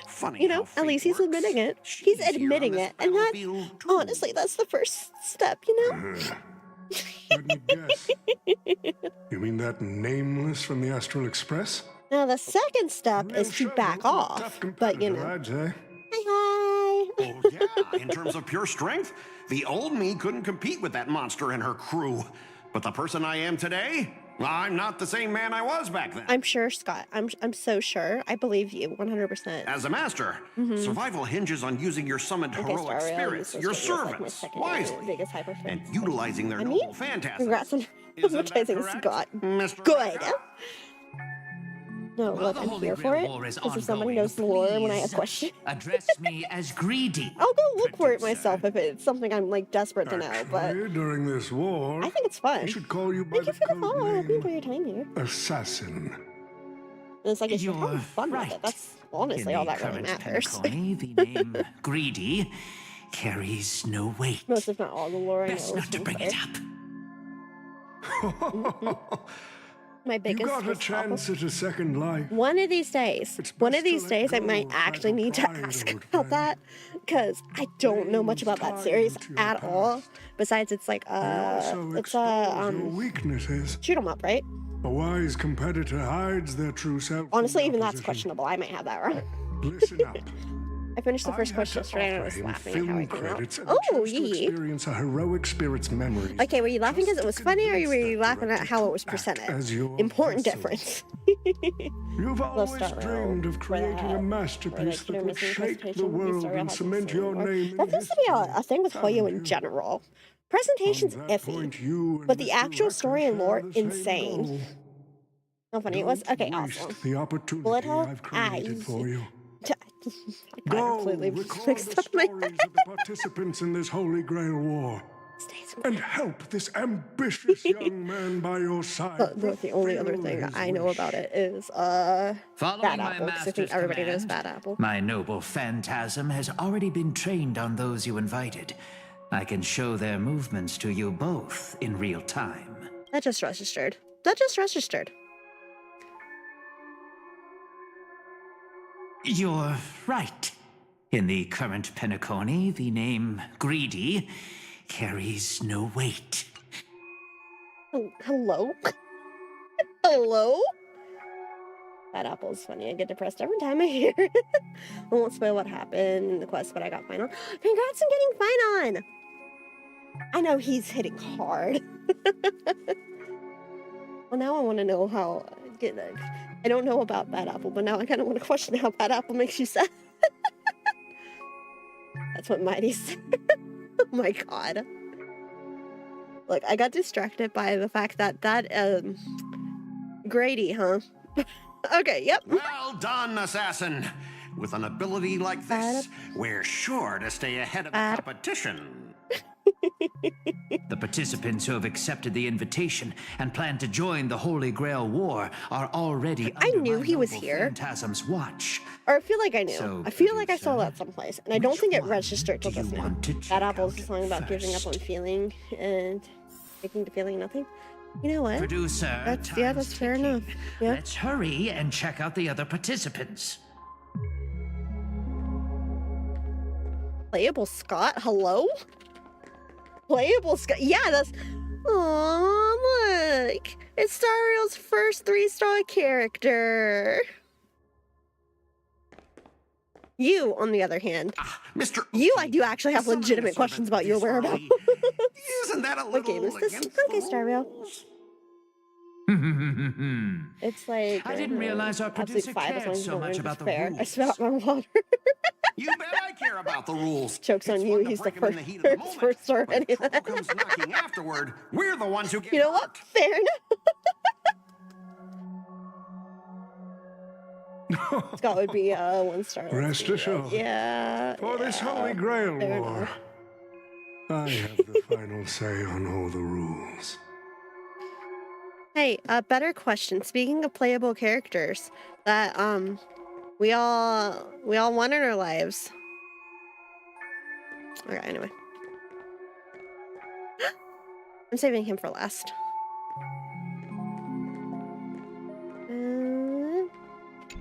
Speaker 13: Funny
Speaker 4: You know,
Speaker 13: how
Speaker 4: at
Speaker 13: fate
Speaker 4: least he's
Speaker 13: works.
Speaker 4: admitting it.
Speaker 13: She's
Speaker 4: He's
Speaker 13: here on
Speaker 4: admitting
Speaker 13: this
Speaker 4: it. And that,
Speaker 13: battlefield, too.
Speaker 4: honestly, that's the first step, you know?
Speaker 14: Let me guess. You mean that nameless from the Astral Express?
Speaker 4: Now, the second step
Speaker 14: Real
Speaker 4: is to
Speaker 14: showboat
Speaker 4: back
Speaker 14: and a
Speaker 4: off.
Speaker 14: tough
Speaker 4: But, you
Speaker 14: competitor,
Speaker 4: know.
Speaker 14: I'd say.
Speaker 4: Hi.
Speaker 13: Oh, yeah. In terms of pure strength, the old me couldn't compete with that monster and her crew. But the person I am today, I'm not the same man I was back then.
Speaker 4: I'm sure, Scott. I'm so sure. I believe you 100%.
Speaker 13: As a master, survival hinges on using your summoned
Speaker 4: Okay,
Speaker 13: heroic
Speaker 4: Star Rail,
Speaker 13: spirits,
Speaker 4: this
Speaker 13: your
Speaker 4: was like my
Speaker 13: servants,
Speaker 4: second
Speaker 13: wisely,
Speaker 4: biggest hyper fan.
Speaker 13: and utilizing their
Speaker 4: I mean,
Speaker 13: noble phantasms.
Speaker 4: Congrats on
Speaker 13: Isn't that
Speaker 4: advertising,
Speaker 13: correct,
Speaker 4: Scott.
Speaker 13: Mr.
Speaker 4: Good.
Speaker 13: Raka?
Speaker 4: No,
Speaker 5: While
Speaker 4: look,
Speaker 5: the
Speaker 4: I'm
Speaker 5: Holy
Speaker 4: here for
Speaker 5: Grail
Speaker 4: it.
Speaker 5: War is
Speaker 4: Because if somebody
Speaker 5: ongoing,
Speaker 4: knows the lore when I have
Speaker 5: please
Speaker 4: questions,
Speaker 5: address me as greedy.
Speaker 4: I'll go look for it myself if it's something I'm like desperate to know. But
Speaker 14: Actually, during this war,
Speaker 4: I think it's fun.
Speaker 14: I should call you by
Speaker 4: Thank you
Speaker 14: the
Speaker 4: for the
Speaker 14: code
Speaker 4: follow. I hope you enjoy
Speaker 14: name
Speaker 4: your time here.
Speaker 14: Assassin.
Speaker 4: And it's like if you're
Speaker 5: You're
Speaker 4: having fun with
Speaker 5: right.
Speaker 4: it, that's honestly
Speaker 5: In
Speaker 4: all
Speaker 5: the
Speaker 4: that really
Speaker 5: current
Speaker 4: matters.
Speaker 5: Penacony, the name Greedy carries no weight.
Speaker 4: Most, if not all, the lore I know.
Speaker 5: Best
Speaker 4: is
Speaker 5: not to
Speaker 4: from
Speaker 5: bring
Speaker 4: there.
Speaker 5: it up.
Speaker 4: My
Speaker 14: You
Speaker 4: biggest
Speaker 14: got a
Speaker 4: is
Speaker 14: chance at a second life.
Speaker 4: one of these days,
Speaker 14: It's
Speaker 4: one
Speaker 14: best
Speaker 4: of these
Speaker 14: to let
Speaker 4: days, I
Speaker 14: go
Speaker 4: might
Speaker 14: of
Speaker 4: actually need to
Speaker 14: pride,
Speaker 4: ask
Speaker 14: old
Speaker 4: about
Speaker 14: friend.
Speaker 4: that because I don't know much about that series
Speaker 14: Tied to your
Speaker 4: at all.
Speaker 14: past.
Speaker 4: Besides, it's like
Speaker 14: They also expose your weaknesses.
Speaker 4: shoot 'em up, right?
Speaker 14: A wise competitor hides their true self. from
Speaker 4: Honestly,
Speaker 14: the
Speaker 4: even that's
Speaker 14: opposition.
Speaker 4: questionable. I might have that wrong.
Speaker 14: Listen up.
Speaker 4: I finished the
Speaker 14: I
Speaker 4: first
Speaker 14: had
Speaker 4: question
Speaker 14: to
Speaker 4: yesterday and I
Speaker 14: offer
Speaker 4: was
Speaker 14: him
Speaker 4: laughing at how I
Speaker 14: film
Speaker 4: came out.
Speaker 14: credits and
Speaker 4: Oh,
Speaker 14: chose to
Speaker 4: yee.
Speaker 14: experience a heroic spirit's memories.
Speaker 4: Okay, were you laughing because it was funny or were you
Speaker 14: convince that
Speaker 4: laughing at
Speaker 14: director
Speaker 4: how
Speaker 14: to
Speaker 4: it was
Speaker 14: act
Speaker 4: presented?
Speaker 14: as your
Speaker 4: Important
Speaker 14: vessel.
Speaker 4: difference.
Speaker 14: You've always
Speaker 4: Star Rail,
Speaker 14: dreamed of
Speaker 4: for
Speaker 14: creating
Speaker 4: that,
Speaker 14: a masterpiece
Speaker 4: for, like,
Speaker 14: that would
Speaker 4: missing
Speaker 14: shape the
Speaker 4: presentation,
Speaker 14: world
Speaker 4: Star Rail
Speaker 14: and
Speaker 4: hasn't
Speaker 14: cement
Speaker 4: seen
Speaker 14: your
Speaker 4: anymore.
Speaker 14: name
Speaker 4: That
Speaker 14: in
Speaker 4: seems to be
Speaker 14: history.
Speaker 4: a thing with Hoyo in
Speaker 14: you?
Speaker 4: general. Presentation's
Speaker 14: On that
Speaker 4: iffy,
Speaker 14: point, you and
Speaker 4: but the
Speaker 14: Mr.
Speaker 4: actual
Speaker 14: Raka
Speaker 4: story and
Speaker 14: share
Speaker 4: lore,
Speaker 14: the same
Speaker 4: insane.
Speaker 14: goal.
Speaker 4: How funny it was?
Speaker 14: Don't
Speaker 4: Okay,
Speaker 14: waste
Speaker 4: awesome.
Speaker 14: the opportunity
Speaker 4: Bullet hole?
Speaker 14: I've created
Speaker 4: Eyes.
Speaker 14: for you.
Speaker 4: I got completely
Speaker 14: record
Speaker 4: mixed
Speaker 14: the
Speaker 4: up in my
Speaker 14: stories of the participants in this Holy Grail War. And help this ambitious young man by your side.
Speaker 4: The only other thing I know about it is Bad
Speaker 5: Following my
Speaker 4: Apple, because I think
Speaker 5: master's
Speaker 4: everybody knows
Speaker 5: command,
Speaker 4: Bad Apple.
Speaker 5: my noble phantasm has already been trained on those you invited. I can show their movements to you both in real time.
Speaker 4: That just registered. That just registered.
Speaker 5: You're right. In the current Penacony, the name Greedy carries no weight.
Speaker 4: Hello? Hello? That apple's funny. I get depressed every time I hear it. I won't spoil what happened in the quest, but I got fine on. Congrats on getting fine on! I know he's hitting hard. Well, now I want to know how... I don't know about Bad Apple, but now I kind of want to question how Bad Apple makes you sad. That's what Mighty said. Oh my god. Look, I got distracted by the fact that Grady, huh? Okay, yep.
Speaker 13: Well done, assassin. With an ability like this, we're sure to stay ahead of the competition.
Speaker 5: The participants who have accepted the invitation and plan to join the Holy Grail War are already
Speaker 4: I knew he was
Speaker 5: Noble
Speaker 4: here.
Speaker 5: Phantasm's watch.
Speaker 4: Or I feel like I knew.
Speaker 5: So,
Speaker 4: I feel like I saw
Speaker 5: producer,
Speaker 4: that someplace, and I don't think it registered till
Speaker 5: do you
Speaker 4: just now.
Speaker 5: want to
Speaker 4: That
Speaker 5: check
Speaker 4: Apple's
Speaker 5: out
Speaker 4: song about giving up on
Speaker 5: first?
Speaker 4: feeling and taking to feeling nothing. You know what?
Speaker 5: Producer,
Speaker 4: That's
Speaker 5: time's
Speaker 4: fair
Speaker 5: ticking.
Speaker 4: enough. Yeah.
Speaker 5: Let's hurry and check out the other participants.
Speaker 4: Playable Scott? Hello? Playable Scott? Yeah, that's... Aww, look! It's Stario's first 3-star character. You, on the other hand,
Speaker 13: Mr.
Speaker 4: you, I do actually have legitimate questions about your whereabouts.
Speaker 13: Isn't that a
Speaker 4: What game is this? Okay, Stario. It's like
Speaker 5: I didn't realize our
Speaker 4: absolute
Speaker 5: producer
Speaker 4: 5 as long
Speaker 5: cared
Speaker 4: as
Speaker 5: so
Speaker 4: the
Speaker 5: much
Speaker 4: range
Speaker 5: about
Speaker 4: is
Speaker 5: the
Speaker 4: fair. I
Speaker 5: rules.
Speaker 4: spit out my water.
Speaker 13: You bet I care about the rules.
Speaker 4: Joke's on you. He's the first star of any of that.
Speaker 13: Comes knocking afterward. We're the ones who get
Speaker 4: You know what? Fair enough. Scott would be 1 star.
Speaker 14: Rest assured.
Speaker 4: Yeah.
Speaker 14: For this Holy Grail
Speaker 4: Fair
Speaker 14: War,
Speaker 4: enough.
Speaker 14: I have the final say on all the rules.
Speaker 4: Hey, a better question. Speaking of playable characters that we all want in our lives. Okay, anyway. I'm saving him for last.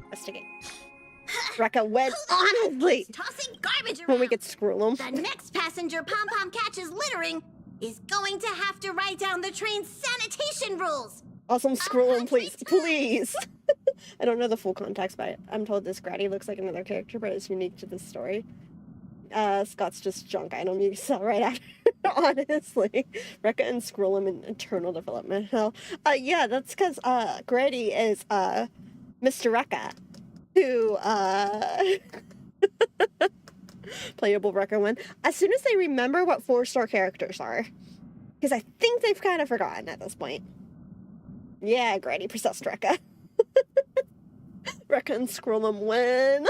Speaker 4: Investigate. Rekka went honestly.
Speaker 15: Tossing garbage around.
Speaker 4: When we could screw him.
Speaker 15: The next passenger Pom Pom catches littering is going to have to write down the train's sanitation rules.
Speaker 4: Awesome, screw him, please. Please. I don't know the full context, but I'm told this Grady looks like another character, but it's unique to this story. Scott's just junk item you sell right after, honestly. Rekka and Skrullum in eternal development hell. Yeah, that's because Grady is Mr. Rekka, who playable Rekka one. As soon as they remember what 4-star characters are, because I think they've kind of forgotten at this point. Yeah, Grady possessed Rekka. Rekka and Skrullum win.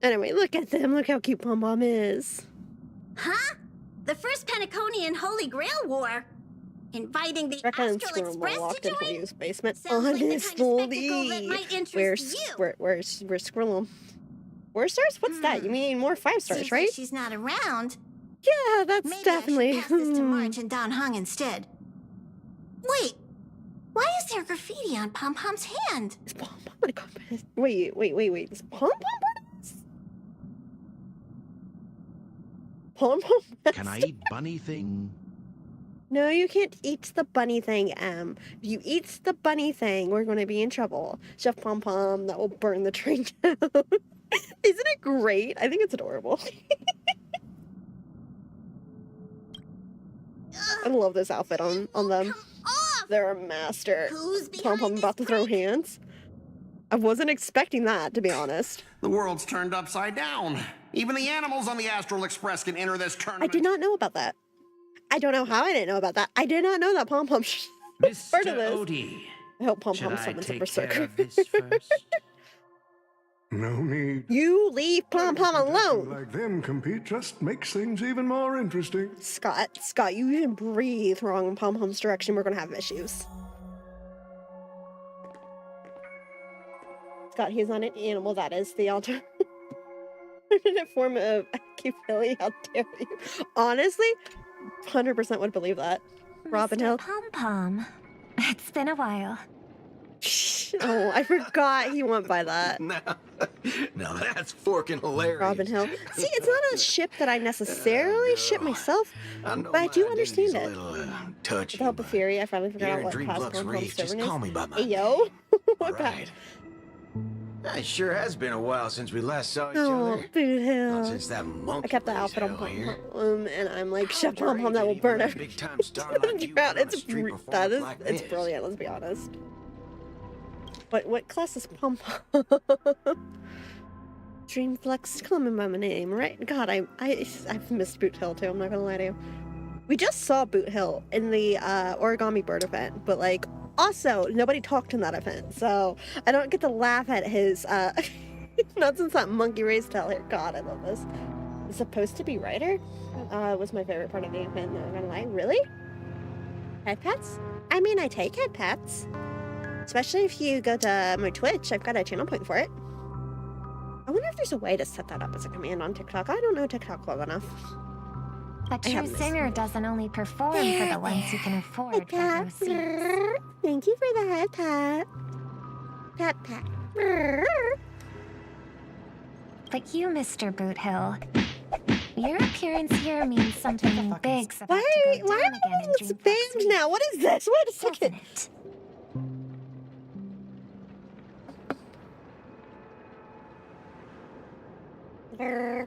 Speaker 4: Anyway, look at them. Look how cute Pom Pom is.
Speaker 15: Huh? The first Penaconian Holy Grail War? Inviting the
Speaker 4: Rekka and
Speaker 15: Astral
Speaker 4: Skrullum
Speaker 15: Express
Speaker 4: walked
Speaker 15: to
Speaker 4: into
Speaker 15: join?
Speaker 4: Leo's basement.
Speaker 15: Sounds like the kind of spectacle that
Speaker 4: Honestly.
Speaker 15: might interest you.
Speaker 4: Where's Skrullum? 4 stars? What's that? You mean more 5 stars,
Speaker 15: Seems
Speaker 4: right?
Speaker 15: like she's not around.
Speaker 4: Yeah, that's
Speaker 15: Maybe
Speaker 4: definitely.
Speaker 15: I should pass this to March and Don Hung instead. Wait, why is there graffiti on Pom Pom's hand?
Speaker 4: Is Pom Pom gonna come? Wait. Is Pom Pom part of this? Pom Pom?
Speaker 2: Can I eat bunny thing?
Speaker 4: No, you can't eat the bunny thing, Em. If you eat the bunny thing, we're going to be in trouble. Chef Pom Pom, that will burn the train down. Isn't it great? I think it's adorable. I love this outfit on them. They're a master. Pom Pom about to throw hands. I wasn't expecting that, to be honest.
Speaker 13: The world's turned upside down. Even the animals on the Astral Express can enter this
Speaker 4: I
Speaker 13: tournament.
Speaker 4: did not know about that. I don't know how I didn't know about that. I did not know that Pom Pom was part of this.
Speaker 5: Odie,
Speaker 4: I hope Pom
Speaker 5: should
Speaker 4: Pom
Speaker 5: I
Speaker 4: summons a
Speaker 5: take
Speaker 4: berserker.
Speaker 5: care of this first?
Speaker 14: No need.
Speaker 4: You leave Pom Pom alone.
Speaker 14: Like them compete just makes things even more interesting.
Speaker 4: Scott, you even breathe wrong in Pom Pom's direction, we're gonna have issues. Scott, he's not an animal, that is the alternate form of Cupili, how dare you. Honestly, 100% would believe that. Robin Hill.
Speaker 8: Pom Pom. It's been a while.
Speaker 4: Oh, I forgot he went by that.
Speaker 16: Now that's forking hilarious.
Speaker 4: Robin Hill. See, it's not a ship that I necessarily ship myself, but I do understand it.
Speaker 16: Touchy.
Speaker 4: With the help of Fury, I finally figured out
Speaker 16: Here in
Speaker 4: what
Speaker 16: Dreamlux
Speaker 4: Passport
Speaker 16: Reef,
Speaker 4: Home's
Speaker 16: just
Speaker 4: servant
Speaker 16: call
Speaker 4: is.
Speaker 16: me by my
Speaker 4: Hey, yo. What
Speaker 16: Right. It sure has been a while since we last saw each
Speaker 4: Oh,
Speaker 16: other.
Speaker 4: Boot
Speaker 16: Not
Speaker 4: Hill.
Speaker 16: since that monkey
Speaker 4: I kept the
Speaker 16: raised
Speaker 4: outfit on
Speaker 16: hell
Speaker 4: Pom
Speaker 16: here.
Speaker 4: Pom, and I'm like, Chef Pom Pom, that will burn everything.
Speaker 16: Big time star like you
Speaker 4: It's
Speaker 16: put on a street performance like
Speaker 4: it's
Speaker 16: this.
Speaker 4: brilliant, let's be honest. What class is Pom Pom? Dreamflux, call me by my name, right? God, I've missed Boot Hill too, I'm not gonna lie to you. We just saw Boot Hill in the Origami Bird event, but like, also, nobody talked in that event, so I don't get to laugh at his, not since that monkey raised hell here. God, I love this. Supposed to be writer was my favorite part of the event, not gonna lie. Really? Head pats? I mean, I take head pats. Especially if you go to my Twitch, I've got a channel point for it. I wonder if there's a way to set that up as a command on TikTok. I don't know TikTok well enough.
Speaker 8: A true singer doesn't only perform for the ones who can afford front row seats.
Speaker 4: Thank you for the head pat. Pat pat.
Speaker 8: But you, Mr. Boothill, your appearance here means something big's about to go down again in
Speaker 4: It's banned now. What is this? Wait a second. I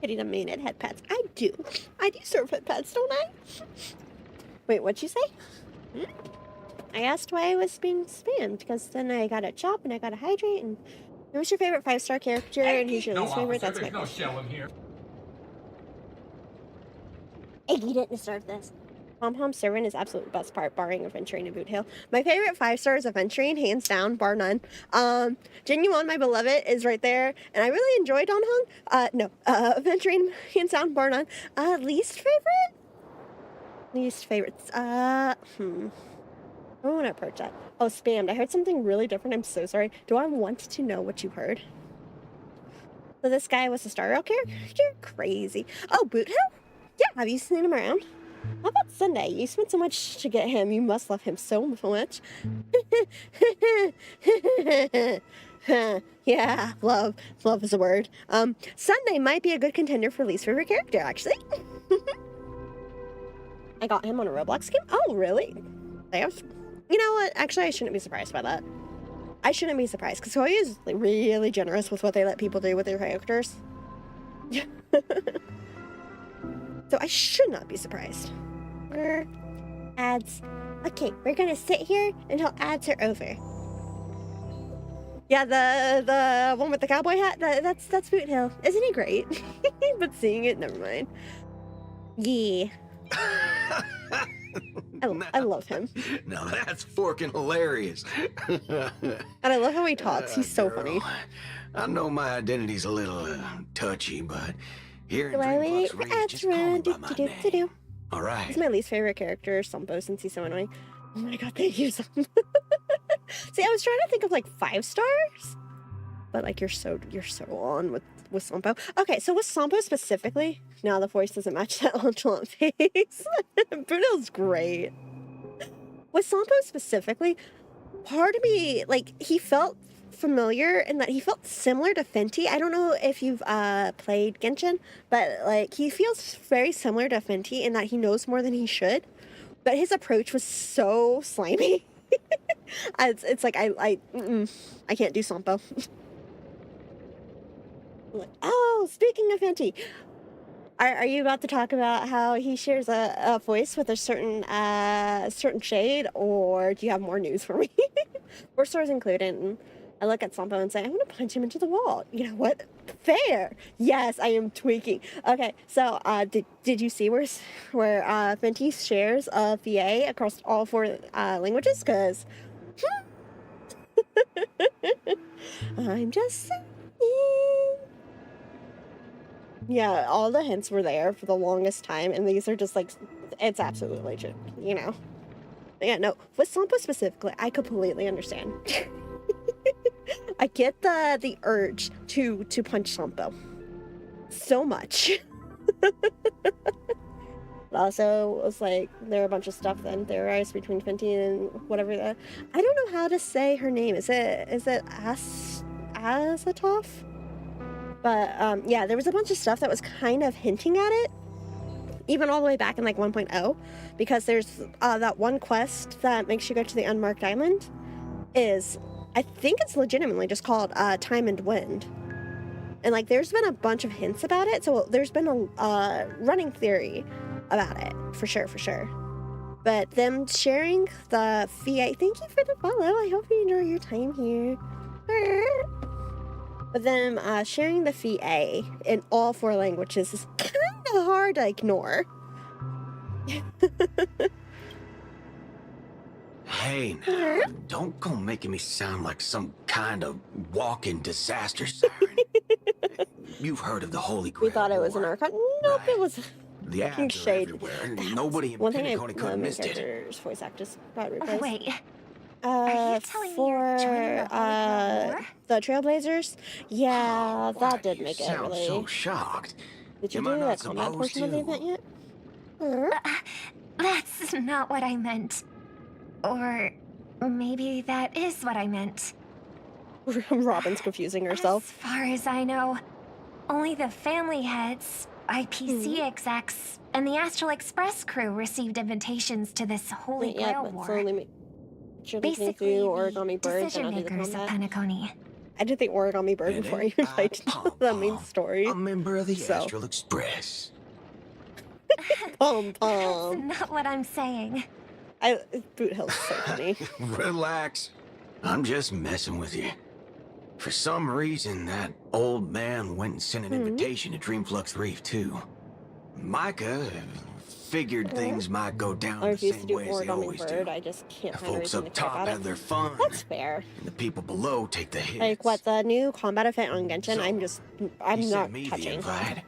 Speaker 4: didn't mean it. Head pats. I do. I do serve head pats, don't I? Wait, what'd you say? I asked why I was being spammed because then I got a chop and I got a hydrate and who's your favorite 5-star character and who's your least favorite? That's my question.
Speaker 17: here.
Speaker 4: Iggy didn't deserve this. Pom-Pom Servant is absolutely the best part, barring Adventuring and Boot Hill. My favorite 5-star is Adventuring, hands down, bar none. Genuine, my beloved, is right there, and I really enjoy Don Hung. Adventuring, hands down, bar none. Least favorite? Least favorites. I don't want to approach that. Oh, spammed. I heard something really different. I'm so sorry. Do I want to know what you heard? So this guy was a Star Rail character? You're crazy. Oh, Boot Hill? Yeah, have you seen him around? How about Sunday? You spent so much to get him. You must love him so much. Yeah, love. Love is a word. Sunday might be a good contender for least favorite character, actually. I got him on a Roblox game. Oh, really? You know what? Actually, I shouldn't be surprised by that. I shouldn't be surprised, because Koei is really generous with what they let people do with their characters. So I should not be surprised. Ads. Okay, we're gonna sit here until ads are over. Yeah, the one with the cowboy hat, that's Boot Hill. Isn't he great? But seeing it, never mind. Yeah. I love him.
Speaker 16: Now that's forking hilarious.
Speaker 4: And I love how he talks. He's so funny.
Speaker 16: I know my identity's a little touchy, but here in
Speaker 4: Do I wait
Speaker 16: Dreambox
Speaker 4: for
Speaker 16: Rage,
Speaker 4: ads
Speaker 16: just call me
Speaker 4: run?
Speaker 16: by my name. All right.
Speaker 4: He's my least favorite character, Sompo, since he's so annoying. Oh my god, thank you, Sompo. See, I was trying to think of like 5 stars, but like you're so on with Sompo. Okay, so with Sompo specifically, no, the voice doesn't match that nonchalant face. Bruno's great. With Sompo specifically, part of me, like, he felt familiar in that he felt similar to Fenty. I don't know if you've played Genshin, but like he feels very similar to Fenty in that he knows more than he should, but his approach was so slimy. It's like I can't do Sompo. Oh, speaking of Fenty, are you about to talk about how he shares a voice with a certain shade, or do you have more news for me? 4 stars included. And I look at Sompo and say, I'm gonna punch him into the wall. You know what? Fair. Yes, I am tweaking. Okay, so did you see where Fenty shares a VA across all 4 languages? Because I'm just saying. Yeah, all the hints were there for the longest time, and these are just like, it's absolutely legit, you know? Yeah, no, with Sompo specifically, I completely understand. I get the urge to punch Sompo so much. Also, it was like, there are a bunch of stuff then theorized between Fenty and whatever I don't know how to say her name. Is it Azatov? But yeah, there was a bunch of stuff that was kind of hinting at it, even all the way back in like 1.0, because there's that one quest that makes you go to the unmarked island I think it's legitimately just called Time and Wind. And like there's been a bunch of hints about it, so there's been a running theory about it, for sure. But them sharing the VA, thank you for the follow, I hope you enjoy your time here. But them sharing the VA in all 4 languages is kind of hard to ignore.
Speaker 16: Hey, now, don't go making me sound like some kind of walking disaster siren. you've heard of the Holy
Speaker 4: We
Speaker 16: Grail
Speaker 4: thought it was an
Speaker 16: War.
Speaker 4: archive. Nope, it was
Speaker 16: The
Speaker 4: fucking
Speaker 16: ads are
Speaker 4: shade.
Speaker 16: everywhere. Nobody in
Speaker 4: One thing
Speaker 16: Pinnacle could have missed it.
Speaker 4: character's voice actress got replaced.
Speaker 8: Wait. Are you telling me you're joining the Holy Grail War?
Speaker 4: The Trailblazers? Yeah,
Speaker 16: Why
Speaker 4: that
Speaker 16: do
Speaker 4: did
Speaker 16: you
Speaker 4: make it
Speaker 16: sound
Speaker 4: really.
Speaker 16: so shocked.
Speaker 4: Did you
Speaker 16: Am
Speaker 4: do
Speaker 16: I
Speaker 4: that
Speaker 16: not
Speaker 4: combat
Speaker 16: supposed
Speaker 4: portion of the
Speaker 16: to?
Speaker 4: event yet?
Speaker 8: That's not what I meant. Or maybe that is what I meant.
Speaker 4: Robin's confusing herself.
Speaker 8: As far as I know, only the family heads, IPC execs, and the Astral Express crew received invitations to this Holy Grail
Speaker 4: but
Speaker 8: War.
Speaker 4: slowly through
Speaker 8: Basically,
Speaker 4: origami bird
Speaker 8: decision
Speaker 4: and not do the
Speaker 8: makers of
Speaker 4: combat.
Speaker 8: Penacony.
Speaker 4: I did the origami bird
Speaker 16: And
Speaker 4: before I even played the main story.
Speaker 16: A member of the
Speaker 4: So.
Speaker 16: Astral Express.
Speaker 4: Pom
Speaker 8: That's
Speaker 4: pom.
Speaker 8: not what I'm saying.
Speaker 4: Boot Hill's so funny.
Speaker 16: Relax. I'm just messing with you. For some reason, that old man went and sent an invitation to Dreamflux Reef, too. Micah figured things might go down
Speaker 4: I
Speaker 16: the
Speaker 4: refuse to
Speaker 16: same
Speaker 4: do
Speaker 16: way as they
Speaker 4: origami
Speaker 16: always
Speaker 4: bird.
Speaker 16: do.
Speaker 4: I just can't
Speaker 16: The
Speaker 4: find a
Speaker 16: folks
Speaker 4: reason to
Speaker 16: up
Speaker 4: care
Speaker 16: top
Speaker 4: about
Speaker 16: have
Speaker 4: it.
Speaker 16: their fun,
Speaker 4: That's fair.
Speaker 16: and the people below take the hits.
Speaker 4: Like what, the new combat event on Genshin?
Speaker 16: So,
Speaker 4: I'm
Speaker 16: he
Speaker 4: not
Speaker 16: sent me the
Speaker 4: touching.
Speaker 16: invite.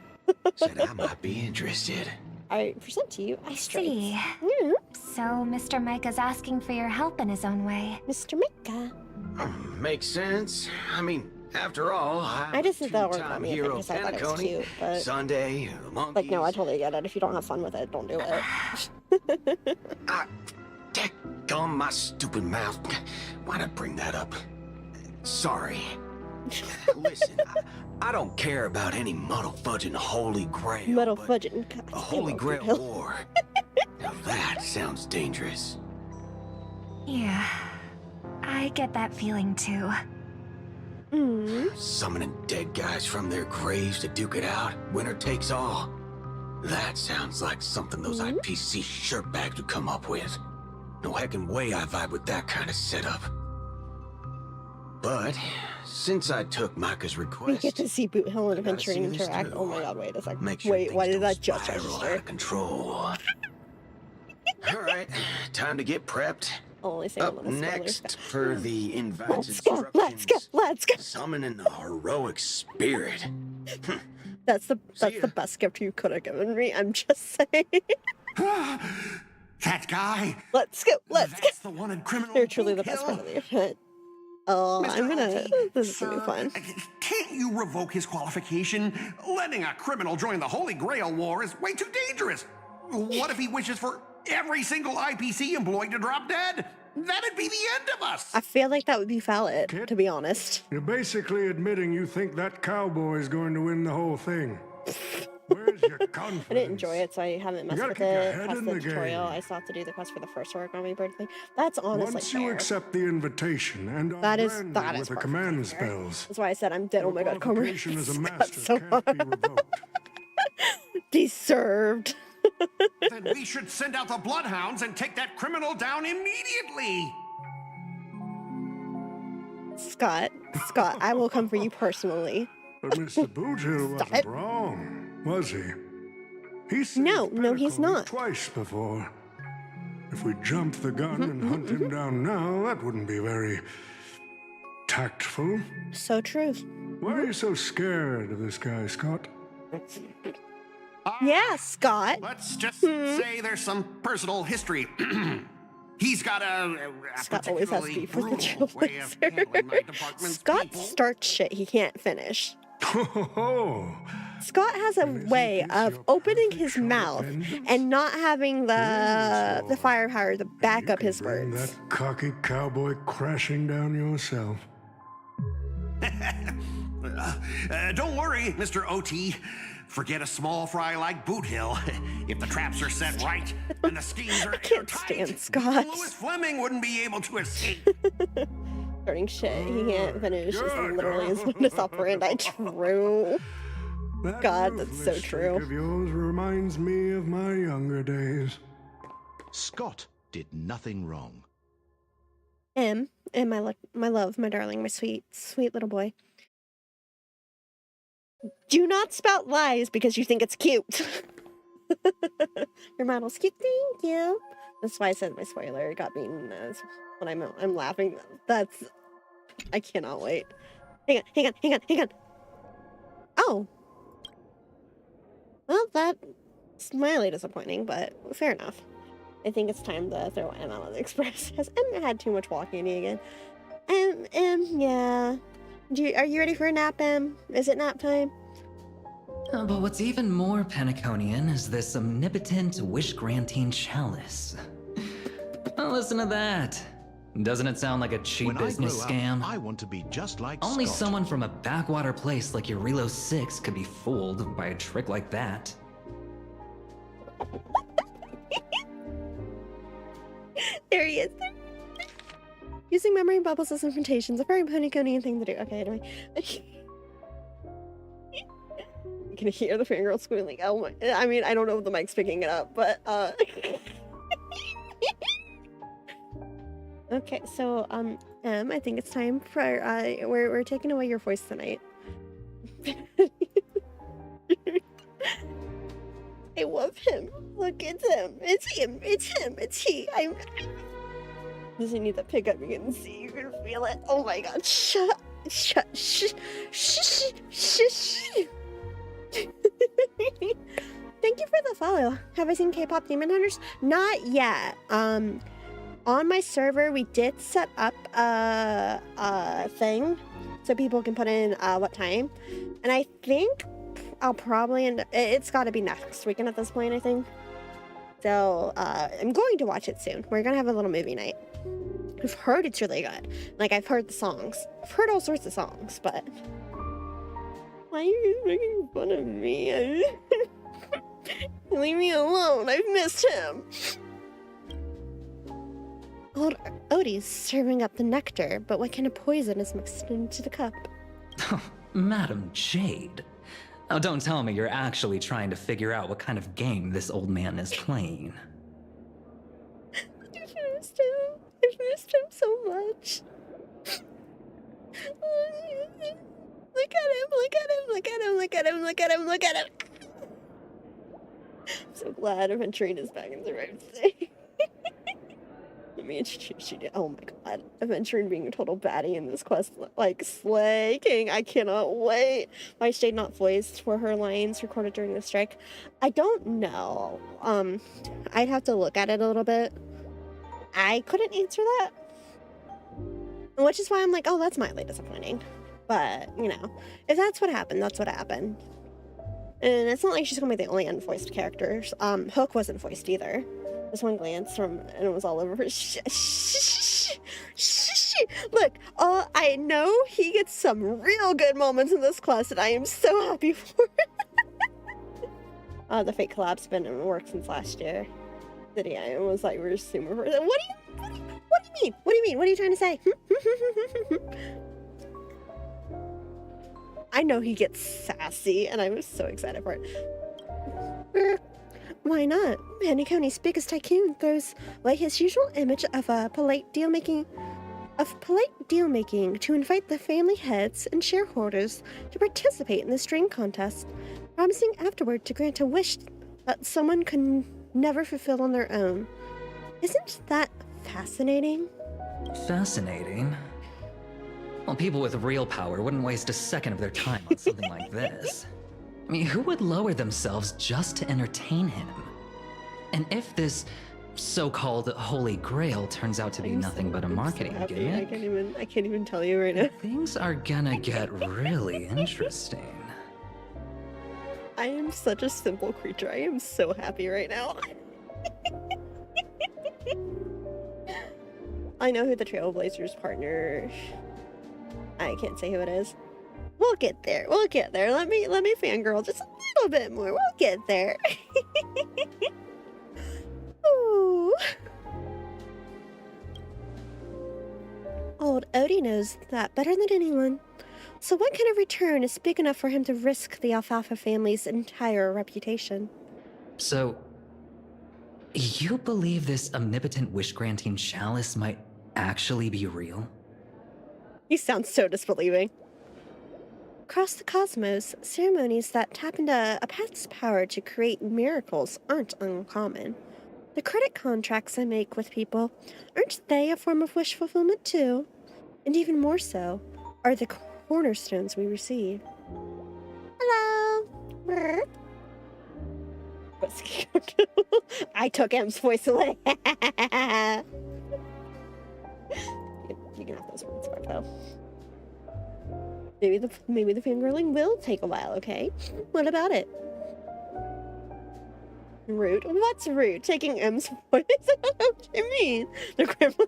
Speaker 16: Said I might be interested.
Speaker 4: I present to you
Speaker 8: I
Speaker 4: Astrates.
Speaker 8: see.
Speaker 4: Yeah,
Speaker 8: So Mr. Micah's asking for your help in his own way.
Speaker 4: Mr. Mika.
Speaker 16: Makes sense. I mean, after all,
Speaker 4: I just did the
Speaker 16: two-time
Speaker 4: origami event
Speaker 16: hero
Speaker 4: because I thought it was
Speaker 16: Penacony,
Speaker 4: cute, but
Speaker 16: Sunday, the monkeys.
Speaker 4: like no, I totally get it. If you don't have fun with it, don't do it.
Speaker 16: Gum my stupid mouth. Why'd I bring that up? Sorry. Listen, I don't care about any muddle fudging Holy Grail.
Speaker 4: Metal
Speaker 16: but
Speaker 4: fudging.
Speaker 16: a Holy Grail War. Now that sounds dangerous.
Speaker 8: Yeah, I get that feeling too.
Speaker 16: Summoning dead guys from their graves to duke it out. Winner takes all. That sounds like something those IPC shirtbags would come up with. No heckin' way I vibe with that kind of setup. But since I took Micah's
Speaker 4: We
Speaker 16: request,
Speaker 4: get to see Boot Hill and Adventure
Speaker 16: see
Speaker 4: and
Speaker 16: this
Speaker 4: interact.
Speaker 16: too.
Speaker 4: Oh my god, wait a second.
Speaker 16: make sure
Speaker 4: Wait, why
Speaker 16: things
Speaker 4: did
Speaker 16: don't
Speaker 4: that just
Speaker 16: spiral
Speaker 4: register?
Speaker 16: out of control. All right, time to get prepped.
Speaker 4: Only saying
Speaker 16: Up
Speaker 4: little spoilers.
Speaker 16: next for the invited
Speaker 4: Let's go, let's go, let's go.
Speaker 16: Summoning the heroic spirit.
Speaker 4: That's the best gift you could have given me. I'm just saying.
Speaker 13: That guy.
Speaker 4: Let's go, let's go.
Speaker 13: That's the one in criminal.
Speaker 4: They're truly the best part of the event. Oh,
Speaker 13: Mr.
Speaker 4: I'm gonna.
Speaker 13: Alti,
Speaker 4: This is gonna be
Speaker 13: sir,
Speaker 4: fun.
Speaker 13: Can't you revoke his qualification? Letting a criminal join the Holy Grail War is way too dangerous. What if he wishes for every single IPC employee to drop dead? That'd be the end of us.
Speaker 4: I feel like that would be valid, to be honest.
Speaker 14: You're basically admitting you think that cowboy is going to win the whole thing. Where's your confidence?
Speaker 4: I didn't enjoy it, so I haven't messed
Speaker 14: gotta
Speaker 4: with
Speaker 14: keep your
Speaker 4: it.
Speaker 14: head
Speaker 4: Past
Speaker 14: in
Speaker 4: the
Speaker 14: the
Speaker 4: tutorial,
Speaker 14: game.
Speaker 4: I still have to do the quest for the first origami bird thing. That's honestly
Speaker 14: Once
Speaker 4: fair.
Speaker 14: you accept the invitation and are
Speaker 4: That is
Speaker 14: branded with the
Speaker 4: perfectly
Speaker 14: command
Speaker 4: fair.
Speaker 14: spells,
Speaker 4: That's why I said I'm dead. Oh my god, Comer.
Speaker 14: qualification as a
Speaker 4: Got
Speaker 14: master
Speaker 4: so
Speaker 14: can't be
Speaker 4: hard.
Speaker 14: revoked.
Speaker 4: Deserved.
Speaker 13: Then we should send out the bloodhounds and take that criminal down immediately.
Speaker 4: Scott, I will come for you personally.
Speaker 14: But Mr. Boothill
Speaker 4: Stop
Speaker 14: wasn't
Speaker 4: it.
Speaker 14: wrong, was he? He saved
Speaker 4: No, he's
Speaker 14: Pinnacle
Speaker 4: not.
Speaker 14: twice before. If we jump the gun and hunt him down now, that wouldn't be very tactful.
Speaker 4: So true.
Speaker 14: Why are you so scared of this guy, Scott?
Speaker 4: Yeah, Scott.
Speaker 13: Let's just say there's some personal history. He's got a
Speaker 4: Scott always has
Speaker 13: particularly
Speaker 4: beef with the
Speaker 13: brutal way of handling my department's
Speaker 4: Scott
Speaker 13: people.
Speaker 4: starts shit he can't finish.
Speaker 14: Oh,
Speaker 4: Scott has a way of opening his mouth and not having the firepower to back up his
Speaker 14: bring
Speaker 4: words.
Speaker 14: that cocky cowboy crashing down yourself.
Speaker 13: Don't worry, Mr. OT. Forget a small fry like Boot Hill. If the traps are set right and the schemes are
Speaker 4: Can't stand Scott.
Speaker 13: Lewis Fleming wouldn't be able to escape.
Speaker 4: Starting shit he can't finish is literally his modus operandi. True.
Speaker 14: That
Speaker 4: God, that's so
Speaker 14: ruthless
Speaker 4: true.
Speaker 14: streak of yours reminds me of my younger days.
Speaker 2: Scott did nothing wrong.
Speaker 4: And my love, my darling, my sweet, sweet little boy. Do not spout lies because you think it's cute. Your model's cute, thank you. That's why I said my spoiler got me when I'm laughing. I cannot wait. Hang on. Oh, Well, that's mildly disappointing, but fair enough. I think it's time to throw Em out of the express. Has Em had too much walking again? Yeah. Are you ready for a nap, Em? Is it nap time?
Speaker 17: But what's even more Penaconian is this omnipotent, wish-granting chalice. Oh, listen to that. Doesn't it sound like a cheap
Speaker 2: When
Speaker 17: business
Speaker 2: I grow
Speaker 17: scam?
Speaker 2: Up, I want to be just like
Speaker 17: Only
Speaker 2: Scott.
Speaker 17: someone from a backwater place like Eurilo 6 could be fooled by a trick like that.
Speaker 4: There he is. Using memory bubbles as invitations, a very Penaconian thing to do. Okay, anyway. You can hear the fangirl squealing. Oh my, I mean, I don't know if the mic's picking it up, but okay, so I think it's time for we're taking away your voice tonight. I love him. Look, it's him. It's him. It's him. It's he. Doesn't need to pick up. You can see. You can feel it. Oh my god. Shut. Shh. Shh. Thank you for the follow. Have I seen K-pop Demon Hunters? Not yet. On my server, we did set up a thing so people can put in what time, and I think I'll probably it's got to be next weekend at this point, I think. So I'm going to watch it soon. We're gonna have a little movie night. I've heard it's really good. Like, I've heard the songs. I've heard all sorts of songs, but why are you making fun of me? Leave me alone. I've missed him. Old Odie's serving up the nectar, but what kind of poison is mixed into the cup?
Speaker 17: Madam Jade. Oh, don't tell me you're actually trying to figure out what kind of game this old man is playing.
Speaker 4: I've missed him. I've missed him so much. Look at him, look at him, look at him, look at him, look at him, look at him. I'm so glad Aventurine is back in the right today. Let me introduce you to, oh my god, Aventurine being a total baddie in this quest, like Slay King. I cannot wait. Why is Jade not voiced for her lines recorded during the strike? I don't know. I'd have to look at it a little bit. I couldn't answer that. Which is why I'm like, oh, that's mildly disappointing. But, you know, if that's what happened, that's what happened. And it's not like she's gonna be the only unvoiced characters. Hook wasn't voiced either. Just one glance from, and it was all over her. Look, I know he gets some real good moments in this quest, and I am so happy for it. The fake collab's been in work since last year. City, I was like, we're super. What do you mean? What do you mean? What are you trying to say? I know he gets sassy, and I was so excited for it. Why not? Penacony's biggest tycoon throws away his usual image of polite deal making to invite the family heads and shareholders to participate in the string contest, promising afterward to grant a wish that someone could never fulfill on their own. Isn't that fascinating?
Speaker 17: Fascinating? Well, people with real power wouldn't waste a second of their time on something like this. I mean, who would lower themselves just to entertain him? And if this so-called Holy Grail turns out to be nothing but a marketing gimmick,
Speaker 4: I can't even tell you right now.
Speaker 17: things are gonna get really interesting.
Speaker 4: I am such a simple creature. I am so happy right now. I know who the Trailblazers partner. I can't say who it is. We'll get there. We'll get there. Let me fangirl just a little bit more. We'll get there. Ooh. Old Odie knows that better than anyone. So what kind of return is big enough for him to risk the Alfalfa family's entire reputation?
Speaker 17: So, you believe this omnipotent wish-granting chalice might actually be real?
Speaker 4: He sounds so disbelieving. Across the cosmos, ceremonies that tap into a pet's power to create miracles aren't uncommon. The credit contracts I make with people, aren't they a form of wish fulfillment too? And even more so, are the cornerstones we receive. Hello! whiskey. I took M's voice away. You can have those words back though. Maybe the fangirling will take a while, okay? What about it? Rude? What's rude? Taking M's voice? I don't know what you mean. The grandma.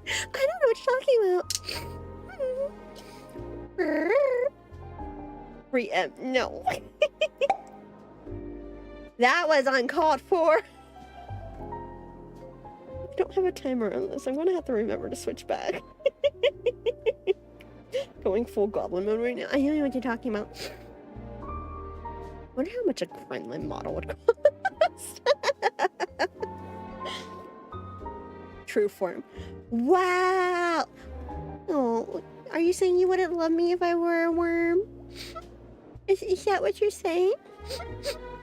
Speaker 4: I don't know what you're talking about. Free M. No. That was uncalled for. I don't have a timer on this. I'm gonna have to remember to switch back. Going full goblin mode right now. I know what you're talking about. Wonder how much a gremlin model would cost. True form. Wow. Oh, are you saying you wouldn't love me if I were a worm? Is that what you're saying?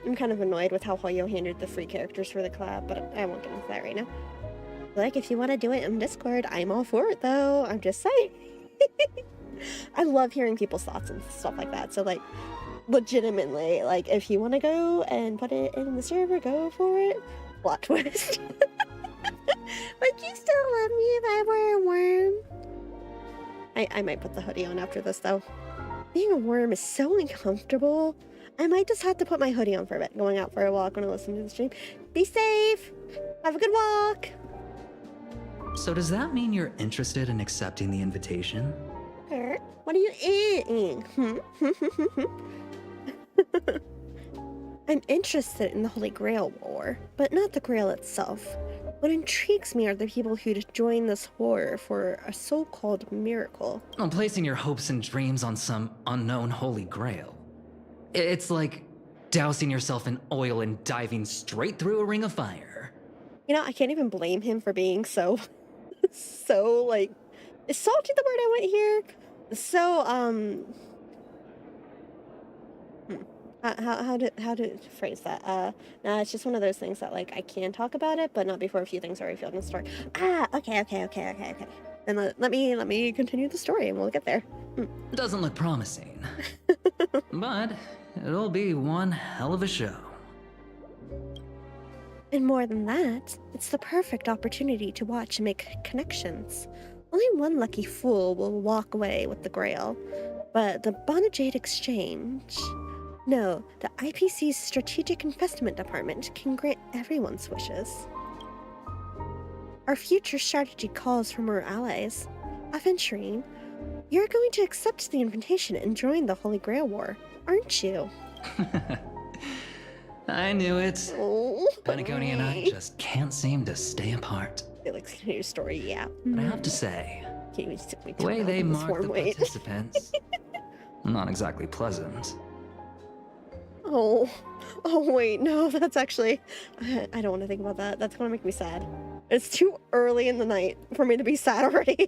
Speaker 4: I'm kind of annoyed with how Hoyo handled the free characters for the collab, but I won't get into that right now. Like, if you want to do it in Discord, I'm all for it, though. I'm just saying. I love hearing people's thoughts and stuff like that. So, like, legitimately, like, if you want to go and put it in the server, go for it. Plot twist. Would you still love me if I were a worm? I might put the hoodie on after this, though. Being a worm is so uncomfortable. I might just have to put my hoodie on for a bit, going out for a walk when I listen to the stream. Be safe! Have a good walk!
Speaker 17: So does that mean you're interested in accepting the invitation?
Speaker 4: What are you eating? I'm interested in the Holy Grail War, but not the Grail itself. What intrigues me are the people who'd join this war for a so-called miracle.
Speaker 17: Well, placing your hopes and dreams on some unknown Holy Grail. It's like dousing yourself in oil and diving straight through a ring of fire.
Speaker 4: You know, I can't even blame him for being so, like, is salty the word I want here? So, how to phrase that? No, it's just one of those things that, like, I can talk about it, but not before a few things are revealed in the story. Okay. Then let me continue the story and we'll get there.
Speaker 17: Doesn't look promising. But it'll be one hell of a show.
Speaker 4: And more than that, it's the perfect opportunity to watch and make connections. Only one lucky fool will walk away with the Grail, but the Bonajade Exchange... No, the IPC's Strategic Investment Department can grant everyone's wishes. Our future strategy calls from our allies. Aventurine, you're going to accept the invitation and join the Holy Grail War, aren't you?
Speaker 17: I knew it.
Speaker 4: Oh,
Speaker 17: Penacony and I just can't seem to stay apart.
Speaker 4: Felix, your story, yeah.
Speaker 17: But I have to say,
Speaker 4: the
Speaker 17: way they mark the participants, not exactly pleasant.
Speaker 4: Oh wait, no, that's actually... I don't want to think about that. That's going to make me sad. It's too early in the night for me to be sad already.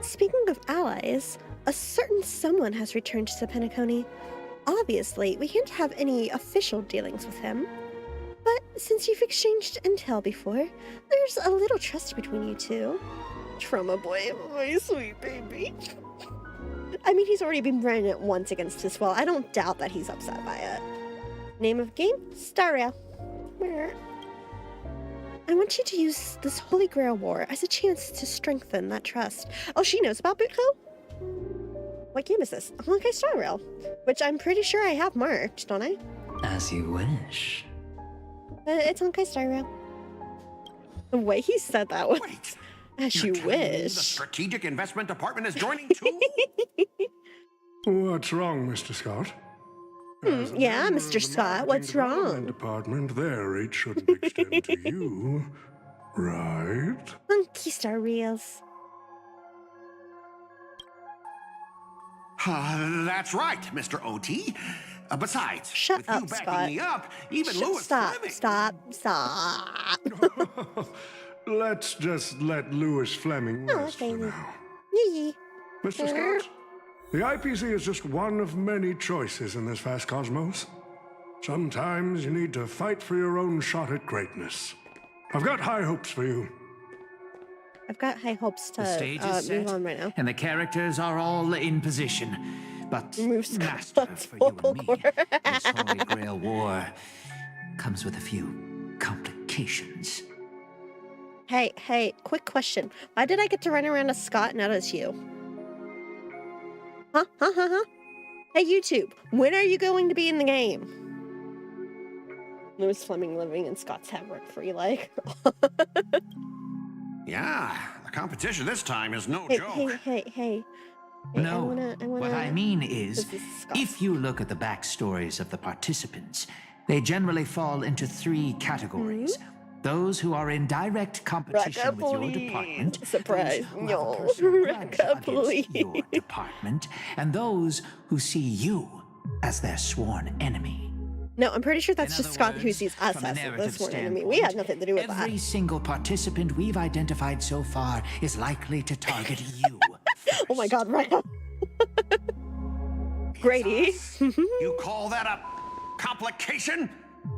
Speaker 4: Speaking of allies, a certain someone has returned to Penacony. Obviously, we can't have any official dealings with him. But since you've exchanged intel before, there's a little trust between you two. Trauma boy, my sweet baby. I mean, he's already been running it once against his will. I don't doubt that he's upset by it. Name of game? Star Rail. I want you to use this Holy Grail War as a chance to strengthen that trust. Oh, she knows about Bootco? What game is this? Honkai Star Rail. Which I'm pretty sure I have marked, don't I?
Speaker 17: As you wish.
Speaker 4: It's Honkai Star Rail. The way he said that was...
Speaker 13: Wait.
Speaker 4: As
Speaker 13: You're
Speaker 4: you
Speaker 13: telling me
Speaker 4: wish.
Speaker 13: The Strategic Investment Department is joining too?
Speaker 14: What's wrong, Mr. Scott?
Speaker 4: Yeah, Mr. Scott, what's wrong?
Speaker 14: Department, their rate shouldn't extend to you, right?
Speaker 4: Honkai Star Rails.
Speaker 13: That's right, Mr. OT. Besides,
Speaker 4: Shut
Speaker 13: with
Speaker 4: up,
Speaker 13: you backing
Speaker 4: Scott.
Speaker 13: me up, even Louis
Speaker 4: Stop.
Speaker 14: Let's just let Louis Fleming rest for now.
Speaker 4: Yee.
Speaker 14: Mr. Scott, the IPC is just one of many choices in this vast cosmos. Sometimes you need to fight for your own shot at greatness. I've got high hopes for you.
Speaker 4: I've got high hopes to
Speaker 5: The stage is set,
Speaker 4: move on right now.
Speaker 5: and the characters are all in position. but
Speaker 4: Remove
Speaker 5: master
Speaker 4: Scott's
Speaker 5: for you
Speaker 4: vocal
Speaker 5: and me.
Speaker 4: cord.
Speaker 5: This Holy Grail War comes with a few complications.
Speaker 4: Hey, quick question. Why did I get to run around as Scott, not as you? Huh? Hey, YouTube, when are you going to be in the game? Louis Fleming living in Scott's head rent-free, like.
Speaker 13: Yeah, the competition this time is no
Speaker 4: Hey,
Speaker 13: joke.
Speaker 4: Hey,
Speaker 5: No,
Speaker 4: I wanna...
Speaker 5: what I mean is,
Speaker 4: This is Scott.
Speaker 5: if you look at the backstories of the participants, they generally fall into 3 categories. Those who are in direct competition with your department,
Speaker 4: Surprise.
Speaker 5: those who have a
Speaker 4: No.
Speaker 5: personal grudge
Speaker 4: Rekka,
Speaker 5: against your department, and those who see you as their sworn enemy.
Speaker 4: No, I'm pretty sure that's
Speaker 5: In
Speaker 4: just
Speaker 5: other
Speaker 4: Scott who
Speaker 5: words,
Speaker 4: sees us
Speaker 5: from a
Speaker 4: as the
Speaker 5: narrative
Speaker 4: sworn enemy. We had nothing to do with that.
Speaker 5: Every single participant we've identified so far is likely to target you.
Speaker 4: Oh my god, Rekka. Grady.
Speaker 13: You call that a complication?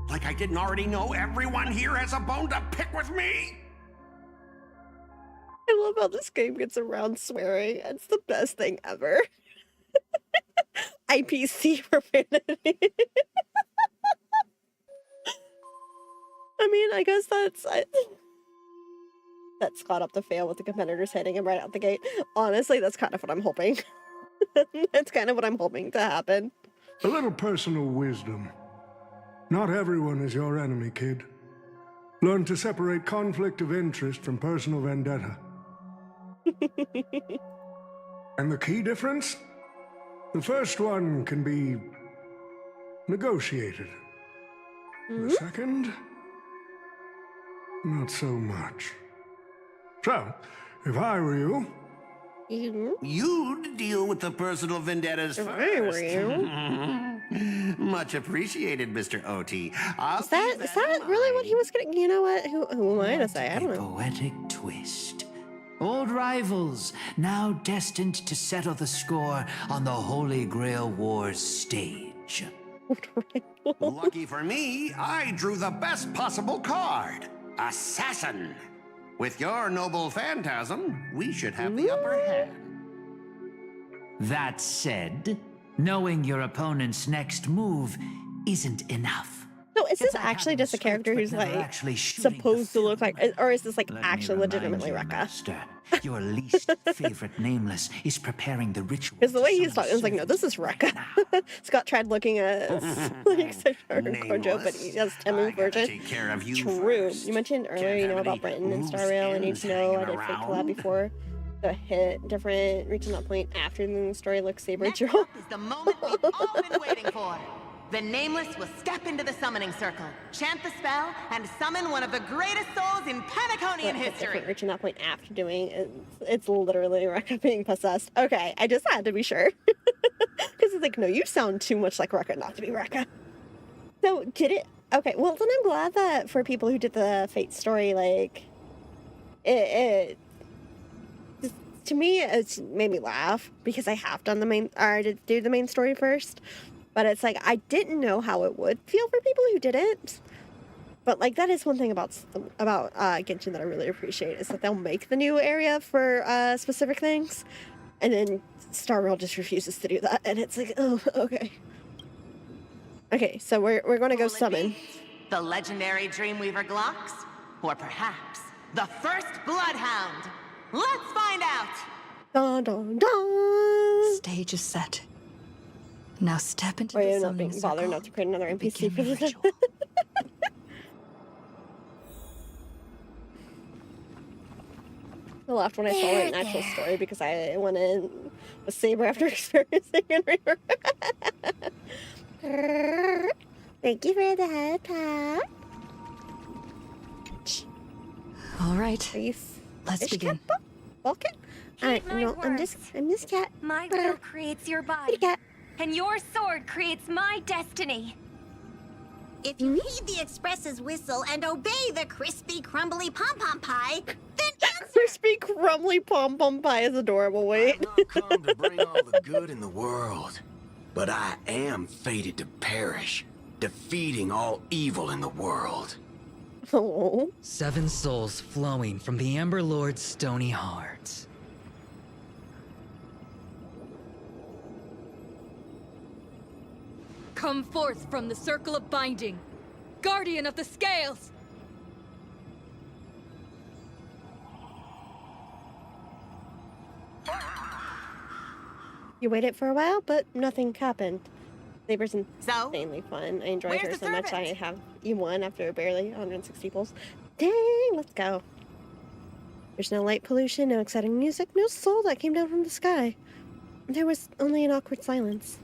Speaker 13: Like I didn't already know everyone here has a bone to pick with me?
Speaker 4: I love how this game gets around swearing. It's the best thing ever. IPC profanity. I mean, I guess that's Scott up to fail with the competitors hitting him right out the gate. Honestly, that's kind of what I'm hoping. That's kind of what I'm hoping to happen.
Speaker 14: A little personal wisdom. Not everyone is your enemy, kid. Learn to separate conflict of interest from personal vendetta. And the key difference? The first one can be negotiated. The second, not so much. So, if I were you...
Speaker 13: You'd deal with the personal vendettas
Speaker 4: If
Speaker 13: first.
Speaker 4: I were you.
Speaker 13: Much appreciated, Mr. OT.
Speaker 4: Is that really what he was gonna... You know what? Who am I to say? I don't know.
Speaker 5: Poetic twist. Old rivals, now destined to settle the score on the Holy Grail War's stage.
Speaker 13: Lucky for me, I drew the best possible card. Assassin. With your noble phantasm, we should have the upper hand.
Speaker 5: That said, knowing your opponent's next move isn't enough.
Speaker 4: So is this actually just a character who's like supposed to look like, or is this like actually legitimately Rekka?
Speaker 5: Your least favorite nameless is preparing the ritual.
Speaker 4: Because the way he's talking is like, no, this is Rekka. Scott tried looking at like Kojo, but he has Temu's version.
Speaker 13: Take care of you
Speaker 4: True.
Speaker 13: first.
Speaker 4: You mentioned earlier, you know, about Britain and Star Rail. I need to know. I did fake collab before. The hit different, reaching that point after the story looks Saber
Speaker 11: Next up is the moment we've all been waiting for. The Nameless will step into the summoning circle, chant the spell, and summon one of the greatest souls in Penaconian history.
Speaker 4: Reaching that point after doing it's literally Rekka being possessed. Okay, I just had to be sure. Because it's like, no, you sound too much like Rekka not to be Rekka. So, did it... Okay, well, then I'm glad that for people who did the Fate story, like... To me, it's made me laugh, because I have done the main... Or I did do the main story first. But it's like, I didn't know how it would feel for people who didn't. But like, that is one thing about Genshin that I really appreciate, is that they'll make the new area for specific things. And then Star Rail just refuses to do that. And it's like, oh, okay. Okay, so we're going to go summon.
Speaker 11: The legendary Dreamweaver Glocks? Or perhaps the first Bloodhound? Let's find out!
Speaker 4: Dun, dun, dun.
Speaker 6: Stage is set. Now step into
Speaker 4: Or
Speaker 6: the
Speaker 4: you're not
Speaker 6: summoning
Speaker 4: being bothered
Speaker 6: circle.
Speaker 4: enough to create another NPC for this. I laughed when I saw an actual story because I went in with Saber after experiencing a river. Thank you for the head pat.
Speaker 6: All right.
Speaker 4: Are you
Speaker 6: Let's begin.
Speaker 4: Vulcan? No, I'm just cat.
Speaker 8: My will creates your body, and your sword creates my destiny.
Speaker 15: If you heed the Express's whistle and obey the crispy, crumbly pom-pom pie, then answer.
Speaker 4: Crispy, crumbly pom-pom pie is adorable. Wait.
Speaker 16: I've not come to bring all the good in the world, but I am fated to perish, defeating all evil in the world.
Speaker 4: Oh.
Speaker 17: 7 souls flowing from the Ember Lord's stony heart.
Speaker 18: Come forth from the circle of binding, guardian of the scales!
Speaker 4: You waited for a while, but nothing happened. Saber's insanely fun. I enjoyed her so much. I have E1 after barely 160 pulls. Dang, let's go. There's no light pollution, no exciting music, no soul that came down from the sky. There was only an awkward silence.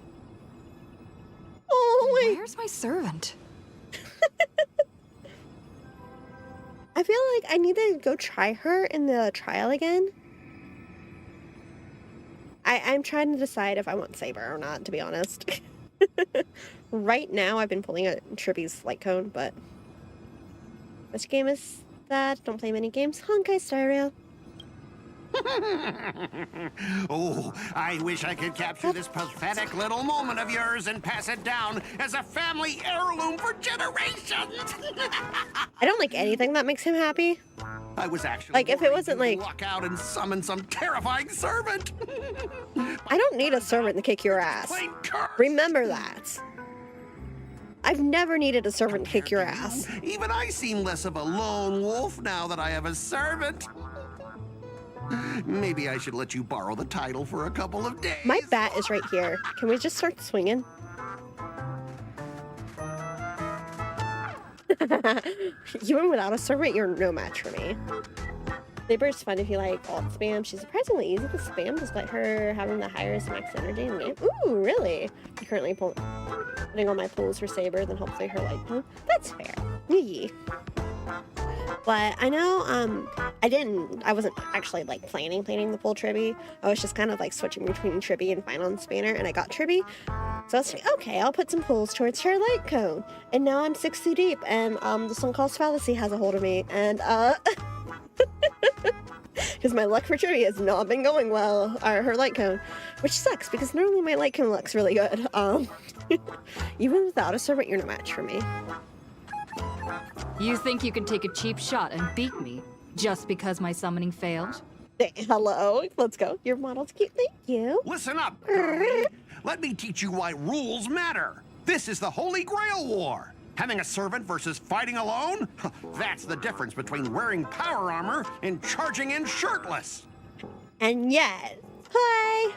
Speaker 4: Oh, wait.
Speaker 6: Where's my servant?
Speaker 4: I feel like I need to go try her in the trial again. I'm trying to decide if I want Saber or not, to be honest. Right now, I've been pulling a Tribby's light cone, but which game is that? Don't play many games. Honkai Star Rail.
Speaker 13: Oh, I wish I could capture this pathetic little moment of yours and pass it down as a family heirloom for generations.
Speaker 4: I don't like anything that makes him happy.
Speaker 13: I was actually
Speaker 4: like if it wasn't like
Speaker 13: luck out and summon some terrifying servant.
Speaker 4: I don't need a servant to kick your ass. Remember that. I've never needed a servant to kick your ass.
Speaker 13: Even I seem less of a lone wolf now that I have a servant. Maybe I should let you borrow the title for a couple of days.
Speaker 4: My bat is right here. Can we just start swinging? Even without a servant, you're no match for me. Saber's fun if you like alt spam. She's surprisingly easy to spam despite her having the highest max energy in the game. Ooh, really? I'm currently putting all my pulls for Saber, then hopefully her light pole. That's fair. Yee. But I know, I wasn't actually like planning the full Tribby. I was just kind of like switching between Tribby and Final Spanner, and I got Tribby. So I was like, okay, I'll put some pulls towards her light cone. And now I'm 60 deep, and this one called Fallacy has a hold of me, and because my luck for Tribby has not been going well, her light cone, which sucks because normally my light cone luck's really good. Even without a servant, you're no match for me.
Speaker 18: You think you can take a cheap shot and beat me just because my summoning failed?
Speaker 4: Hello, let's go. Your model's cute, thank you.
Speaker 13: Listen up, girlie. Let me teach you why rules matter. This is the Holy Grail War. Having a servant versus fighting alone? That's the difference between wearing power armor and charging in shirtless.
Speaker 4: And yet, hi.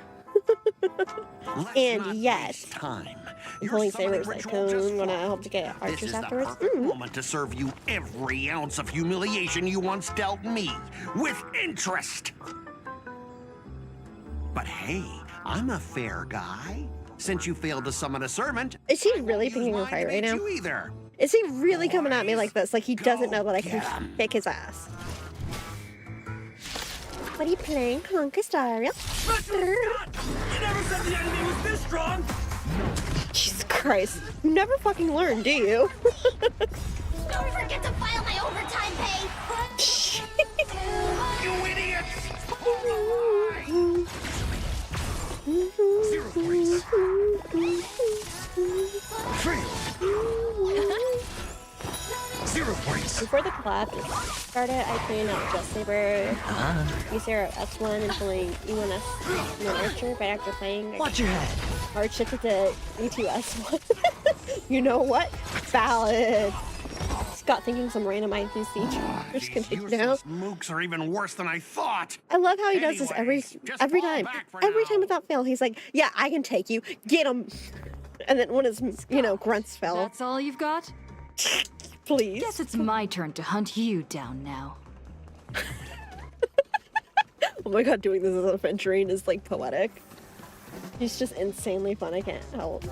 Speaker 4: And yet,
Speaker 13: time.
Speaker 4: Pulling Saber's light cone, gonna help to get archers afterwards.
Speaker 13: This is the perfect moment to serve you every ounce of humiliation you once dealt me, with interest. But hey, I'm a fair guy. Since you failed to summon a servant,
Speaker 4: is he really picking a fight right now?
Speaker 13: Either.
Speaker 4: Is he really coming at me like this? Like he doesn't know that I can kick his ass. What are you playing? Honkai Star Rail?
Speaker 9: You never said the enemy was this strong!
Speaker 4: Jesus Christ. You never fucking learn, do you?
Speaker 15: Don't forget to file my overtime pay!
Speaker 13: You idiot!
Speaker 9: 0 points. Fail. 0 points.
Speaker 4: Before the collab started, I played out Just Saber, U0 S1 and pulling E1S no Archer, but after playing,
Speaker 9: Watch your head.
Speaker 4: hard shifted to E2 S1. You know what? Valid. Scott thinking some random IPC just can take down.
Speaker 13: Mooks are even worse than I thought.
Speaker 4: I love how he does this every time. Every time without fail, he's like, yeah, I can take you. Get him. And then when his, grunts fell.
Speaker 18: That's all you've got?
Speaker 4: Please.
Speaker 18: Guess it's my turn to hunt you down now.
Speaker 4: Oh my god, doing this as a Venturine is like poetic. He's just insanely fun, I can't help.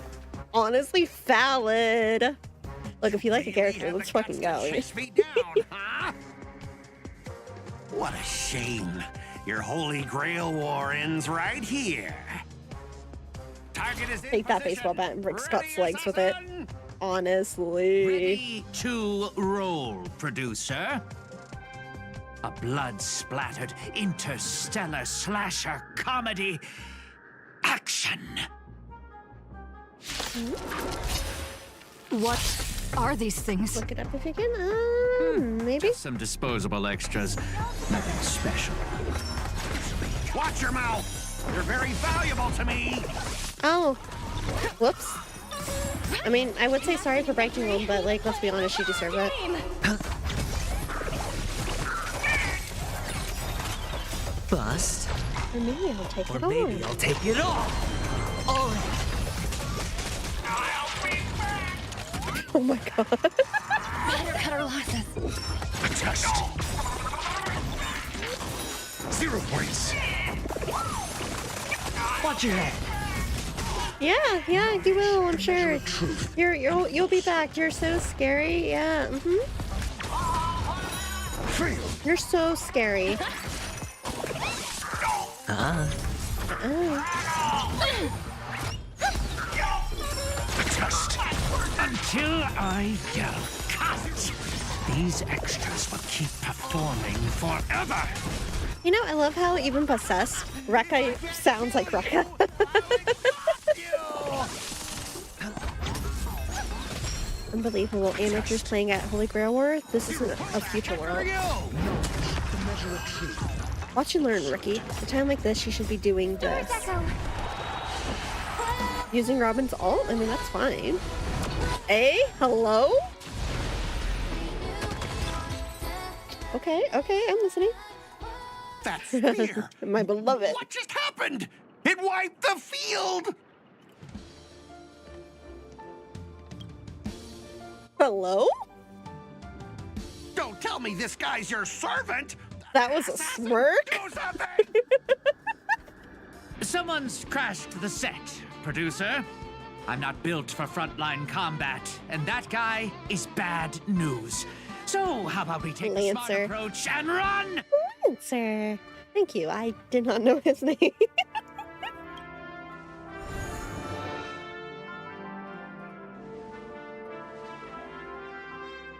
Speaker 4: Honestly, valid. Look, if you like a character, let's fucking go.
Speaker 13: Chase me down, huh? What a shame. Your Holy Grail War ends right here. Target is
Speaker 4: Take that baseball bat and break Scott's legs with it. Honestly.
Speaker 5: Ready to roll, producer. A blood-splattered interstellar slasher comedy. Action!
Speaker 18: What are these things?
Speaker 4: Look it up if you can. Maybe?
Speaker 5: Just some disposable extras. Nothing special.
Speaker 13: Watch your mouth! You're very valuable to me!
Speaker 4: Oh. Whoops. I mean, I would say sorry for breaking them, but like, let's be honest, she deserved it.
Speaker 19: Bust.
Speaker 4: Or maybe I'll take it all.
Speaker 19: Or maybe I'll take it all.
Speaker 4: Oh my god.
Speaker 6: Better cut our losses.
Speaker 13: Adjust. 0 points.
Speaker 19: Watch your head.
Speaker 4: Yeah, you will, I'm sure. You'll be back. You're so scary. Yeah, You're so scary.
Speaker 5: Just until I yell cut. These extras will keep performing forever.
Speaker 4: You know, I love how even possessed Rekka sounds like Rekka. Unbelievable. Amateurs playing at Holy Grail War. This isn't a future world. Watch and learn, rookie. At a time like this, you should be doing this. Using Robin's ult? I mean, that's fine. Hey? Hello? Okay, I'm listening.
Speaker 13: That's fear.
Speaker 4: My beloved.
Speaker 13: What just happened? It wiped the field!
Speaker 4: Hello?
Speaker 13: Don't tell me this guy's your servant!
Speaker 4: That was a smirk?
Speaker 5: Someone's crashed the set, producer. I'm not built for frontline combat, and that guy is bad news. So, how about we take the smart approach and run?
Speaker 4: Lancer. Thank you. I did not know his name.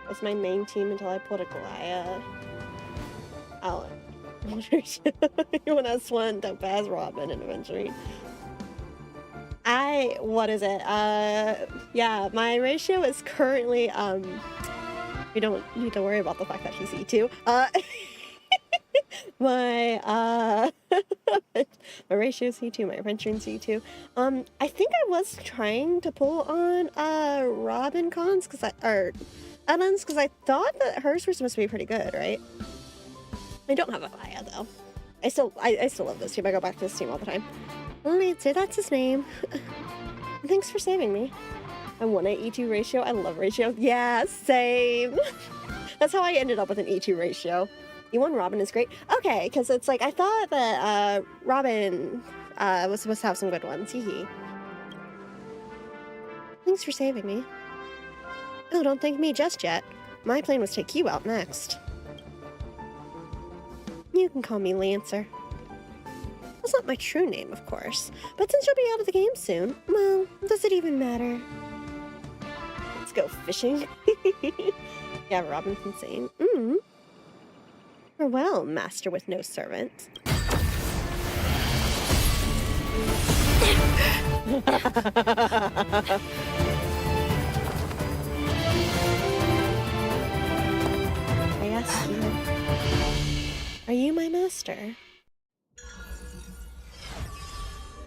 Speaker 4: That's my main team until I pulled a Goliath. You want S1, Topaz, Robin, and eventually. What is it? Yeah, my ratio is currently, we don't need to worry about the fact that he's E2. My ratio is C2, my adventure is C2. I think I was trying to pull on Robin cons or Ellen's because I thought that hers were supposed to be pretty good, right? I don't have a Faya though. I still love this team. I go back to this team all the time. Lancer, that's his name. Thanks for saving me. I'm 1/8 E2 ratio. I love ratio. Yeah, same. That's how I ended up with an E2 ratio. E1 Robin is great. Okay, because it's like I thought that Robin was supposed to have some good ones. Hee. Thanks for saving me. Oh, don't thank me just yet. My plan was to take you out next. You can call me Lancer. That's not my true name, of course. But since you'll be out of the game soon, well, does it even matter? Let's go fishing. Yeah, Robin's insane. Farewell, master with no servant. I ask you, are you my master?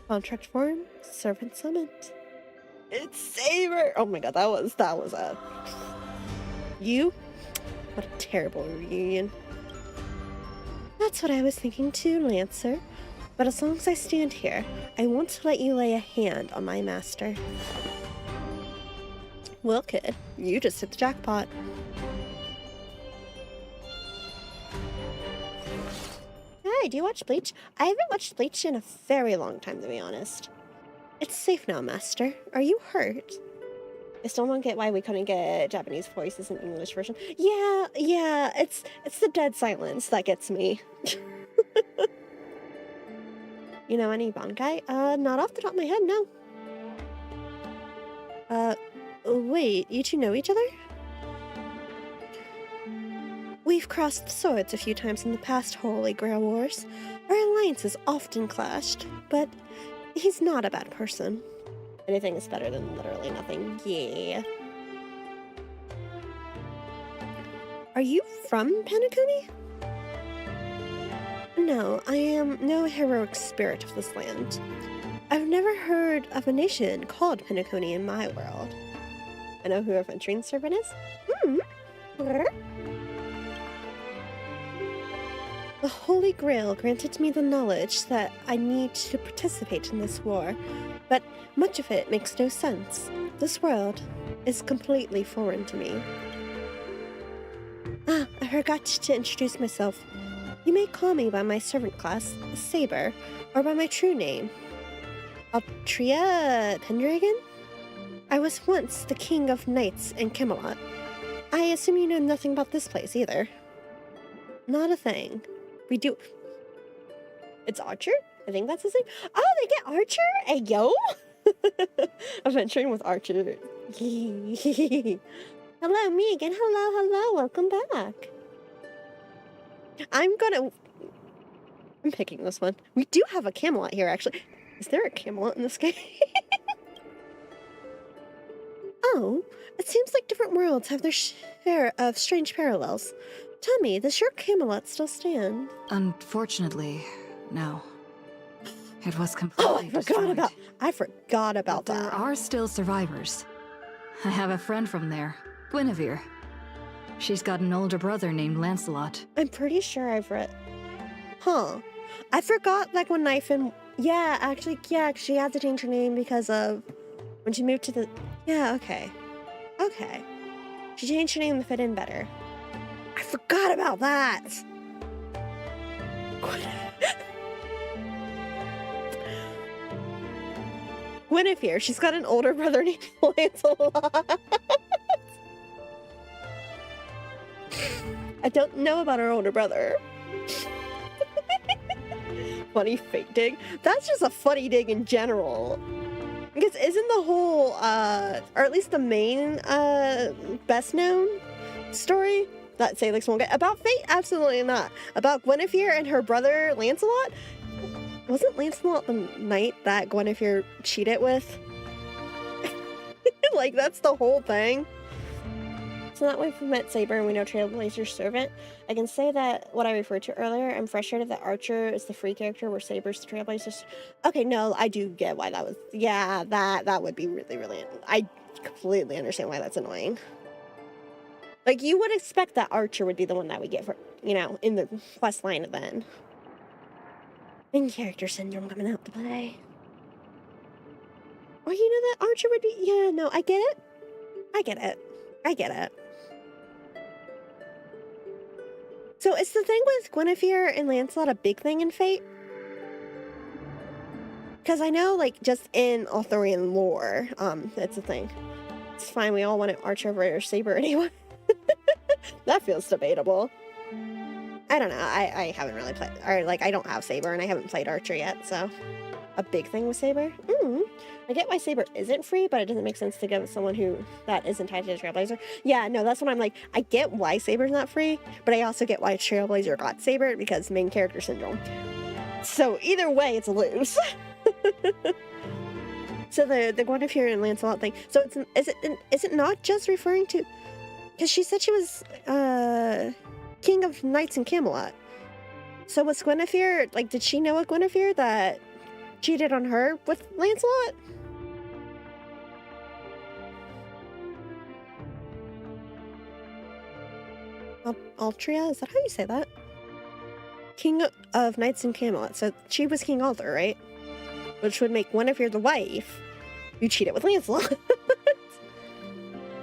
Speaker 4: Contract form, servant summoned. It's Saber! Oh my god, that was a... You? What a terrible reunion. That's what I was thinking too, Lancer. But as long as I stand here, I want to let you lay a hand on my master. Well, kid, you just hit the jackpot. Hi, do you watch Bleach? I haven't watched Bleach in a very long time, to be honest. It's safe now, master. Are you hurt? I still don't get why we couldn't get Japanese voices in English version. Yeah, it's the dead silence that gets me. You know any Bankai? Not off the top of my head, no. Wait, you two know each other? We've crossed swords a few times in the past Holy Grail Wars. Our alliances often clashed, but he's not a bad person. Anything is better than literally nothing. Yeah. Are you from Penacony? No, I am no heroic spirit of this land. I've never heard of a nation called Penacony in my world. I know who Adventuring Servant is. The Holy Grail granted me the knowledge that I need to participate in this war, but much of it makes no sense. This world is completely foreign to me. Ah, I forgot to introduce myself. You may call me by my servant class, Saber, or by my true name, Altria Pendragon? I was once the king of knights in Camelot. I assume you know nothing about this place either. Not a thing. We do... It's Archer? I think that's his name. Oh, they get Archer? Hey, yo! Adventuring with Archer. Hello, me again. Hello. Welcome back. I'm picking this one. We do have a Camelot here, actually. Is there a Camelot in this game? Oh, it seems like different worlds have their share of strange parallels. Tell me, does your Camelot still stand?
Speaker 18: Unfortunately, no. It was completely destroyed.
Speaker 4: I forgot about that.
Speaker 18: There are still survivors. I have a friend from there, Guinevere. She's got an older brother named Lancelot.
Speaker 4: I'm pretty sure I've read... Huh. I forgot, like, when Knife and... Yeah, actually, yeah, she had to change her name because of... When she moved to the... Yeah, okay. Okay. She changed her name to fit in better. I forgot about that! Guinevere, she's got an older brother named Lancelot. I don't know about her older brother. Funny fake dig. That's just a funny dig in general. Because isn't the whole, or at least the main, best known story that Salix won't get about Fate? Absolutely not. About Guinevere and her brother Lancelot? Wasn't Lancelot the knight that Guinevere cheated with? Like, that's the whole thing. So that way we've met Saber and we know Trailblazer's servant. I can say that what I referred to earlier, I'm frustrated that Archer is the free character where Saber's the Trailblazer's... Okay, no, I do get why that was... Yeah, that would be really, really... I completely understand why that's annoying. Like, you would expect that Archer would be the one that we get for, you know, in the quest line event. And character syndrome coming out to play. Or you know that Archer would be... Yeah, no, I get it. I get it. So is the thing with Guinevere and Lancelot a big thing in Fate? Because I know, like, just in Arthurian lore, that's a thing. It's fine, we all wanted Archer over Saber anyway. That feels debatable. I don't know, I haven't really played, or, like, I don't have Saber and I haven't played Archer yet, so... A big thing with Saber? I get why Saber isn't free, but it doesn't make sense to give someone that isn't tied to the Trailblazer. Yeah, no, that's what I'm like. I get why Saber's not free, but I also get why Trailblazer got Saber, because main character syndrome. So either way, it's a lose. So the Guinevere and Lancelot thing. So is it not just referring to... Because she said she was king of knights in Camelot. So was Guinevere, like, did she know a Guinevere that cheated on her with Lancelot? Altria? Is that how you say that? King of Knights in Camelot. So she was King Arthur, right? Which would make Guinevere the wife who cheated with Lancelot.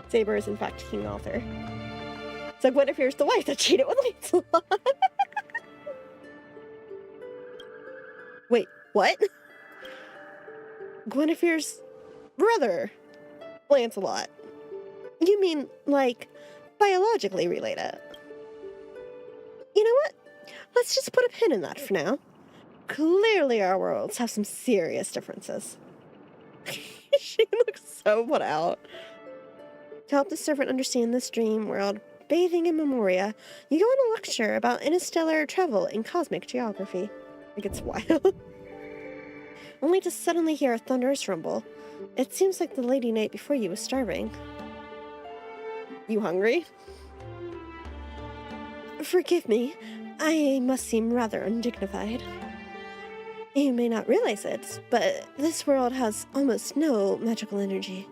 Speaker 4: Saber is in fact King Arthur. So Guinevere's the wife that cheated with Lancelot. Wait, what? Guinevere's brother, Lancelot. You mean, like, biologically related? You know what? Let's just put a pin in that for now. Clearly our worlds have some serious differences. She looks so put out. To help the servant understand this dream world, bathing in memoria, you go on a lecture about interstellar travel and cosmic geography. Like, it's wild. Only to suddenly hear a thunderous rumble. It seems like the lady knight before you was starving. You hungry? Forgive me, I must seem rather undignified. You may not realize it, but this world has almost no magical energy.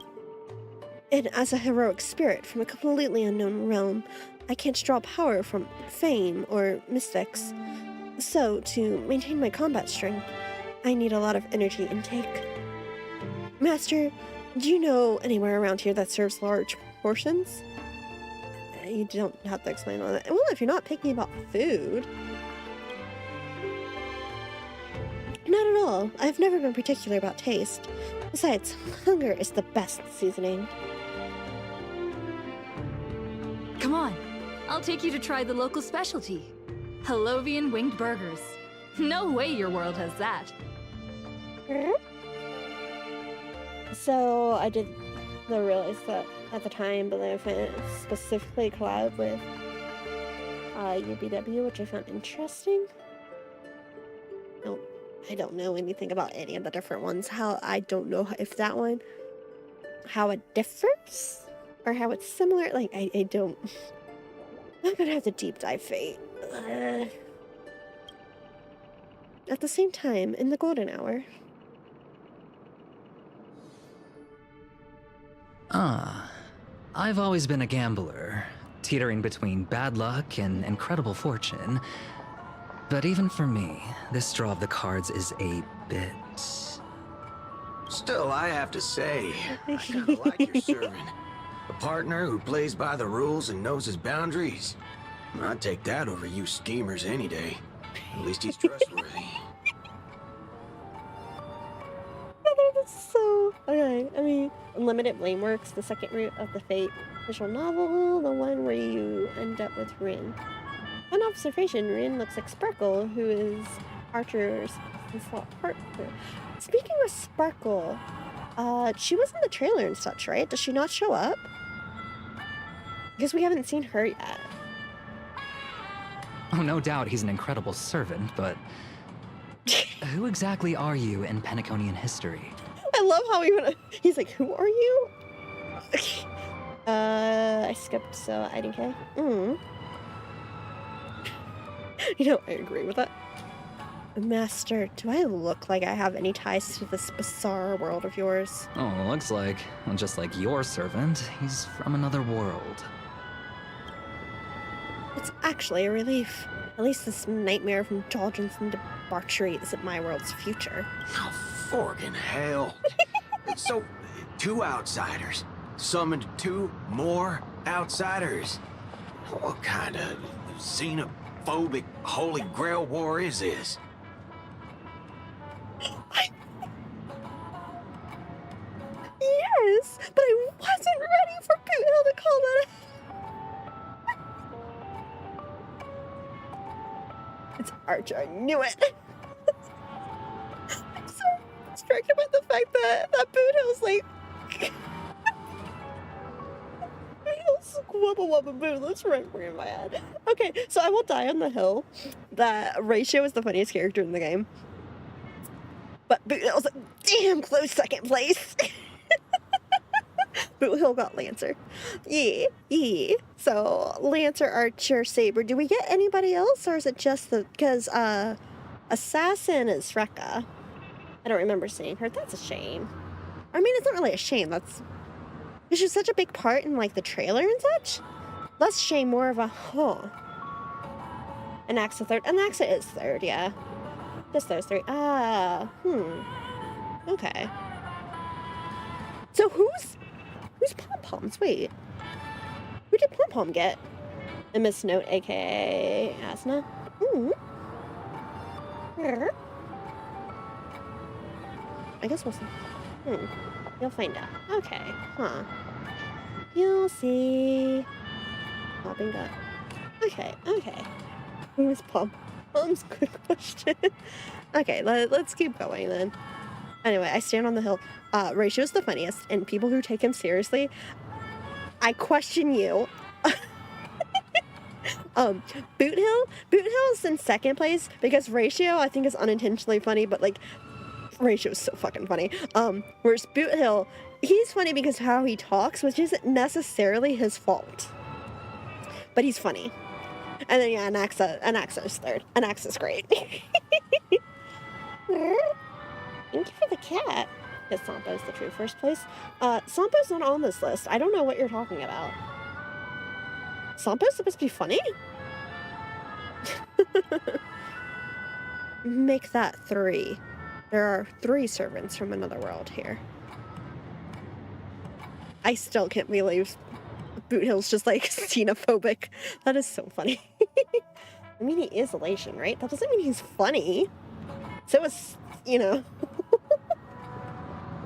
Speaker 4: And as a heroic spirit from a completely unknown realm, I can't draw power from fame or mystics. So, to maintain my combat strength, I need a lot of energy intake. Master, do you know anywhere around here that serves large portions? You don't have to explain all that. Well, if you're not picky about food. Not at all. I've never been particular about taste. Besides, hunger is the best seasoning.
Speaker 18: Come on, I'll take you to try the local specialty. Hellovian winged burgers. No way your world has that.
Speaker 4: So I didn't realize that at the time, but then I found it specifically collab with UBW, which I found interesting. No, I don't know anything about any of the different ones. I don't know if that one, how it differs or how it's similar. Like, I don't. I'm gonna have to deep dive Fate. At the same time, in the golden hour.
Speaker 17: I've always been a gambler, teetering between bad luck and incredible fortune. But even for me, this draw of the cards is a bit...
Speaker 16: Still, I have to say, I kinda like your servant. A partner who plays by the rules and knows his boundaries. I'd take that over you schemers any day. At least he's trustworthy.
Speaker 4: So, okay, I mean, Unlimited Blame Works, the second route of the Fate visual novel, the one where you end up with Rin. On observation, Rin looks like Sparkle, who is Archer's partner. Speaking of Sparkle, she was in the trailer and such, right? Does she not show up? Because we haven't seen her yet.
Speaker 17: Oh, no doubt he's an incredible servant, but... who exactly are you in Penaconian history?
Speaker 4: I love how he's like, who are you? I skipped, so I didn't care. You know, I agree with that. Master, do I look like I have any ties to this bizarre world of yours?
Speaker 17: Oh, looks like, well, just like your servant, he's from another world.
Speaker 4: It's actually a relief. At least this nightmare of indulgence and debauchery isn't my world's future.
Speaker 16: Oh, forkin' hell. So, 2 outsiders summoned 2 more outsiders. What kind of xenophobic Holy Grail war is this?
Speaker 4: Yes, but I wasn't ready for Boot Hill to call that. It's Archer, I knew it. I'm so distracted by the fact that Boot Hill's like... Wubba wubba boo, that's right in my head. Okay, so I will die on the hill that Ratio is the funniest character in the game. But Boot Hill's like, damn close second place. Boot Hill got Lancer. Yeah. So, Lancer, Archer, Saber. Do we get anybody else, or is it just the... Because, Assassin is Rekka. I don't remember seeing her. That's a shame. I mean, it's not really a shame. That's... She's such a big part in, like, the trailer and such. Less shame, more of a, Anaxa third. Anaxa is third, yeah. Just those 3. Okay. So who's Pom-Poms? Wait. Who did Pom-Pom get? A Miss Note, aka Asna. I guess we'll see. You'll find out. Okay. You'll see. Popping up. Okay. Who's Pom-Pom's? Good question. Okay, let's keep going then. Anyway, I stand on the hill. Ratio's the funniest, and people who take him seriously, I question you. Boot Hill's in second place because Ratio, I think, is unintentionally funny, but, like, Ratio's so fucking funny. Whereas Boot Hill, he's funny because of how he talks, which isn't necessarily his fault. But he's funny. And then, yeah, Anaxa is third. Anaxa's great. Thank you for the cat. Is Sampo's the true first place? Sampo's not on this list. I don't know what you're talking about. Sampo's supposed to be funny? Make that 3. There are 3 servants from another world here. I still can't believe Boot Hill's just like xenophobic. That is so funny. I mean, he is Elation, right? That doesn't mean he's funny. So is, you know.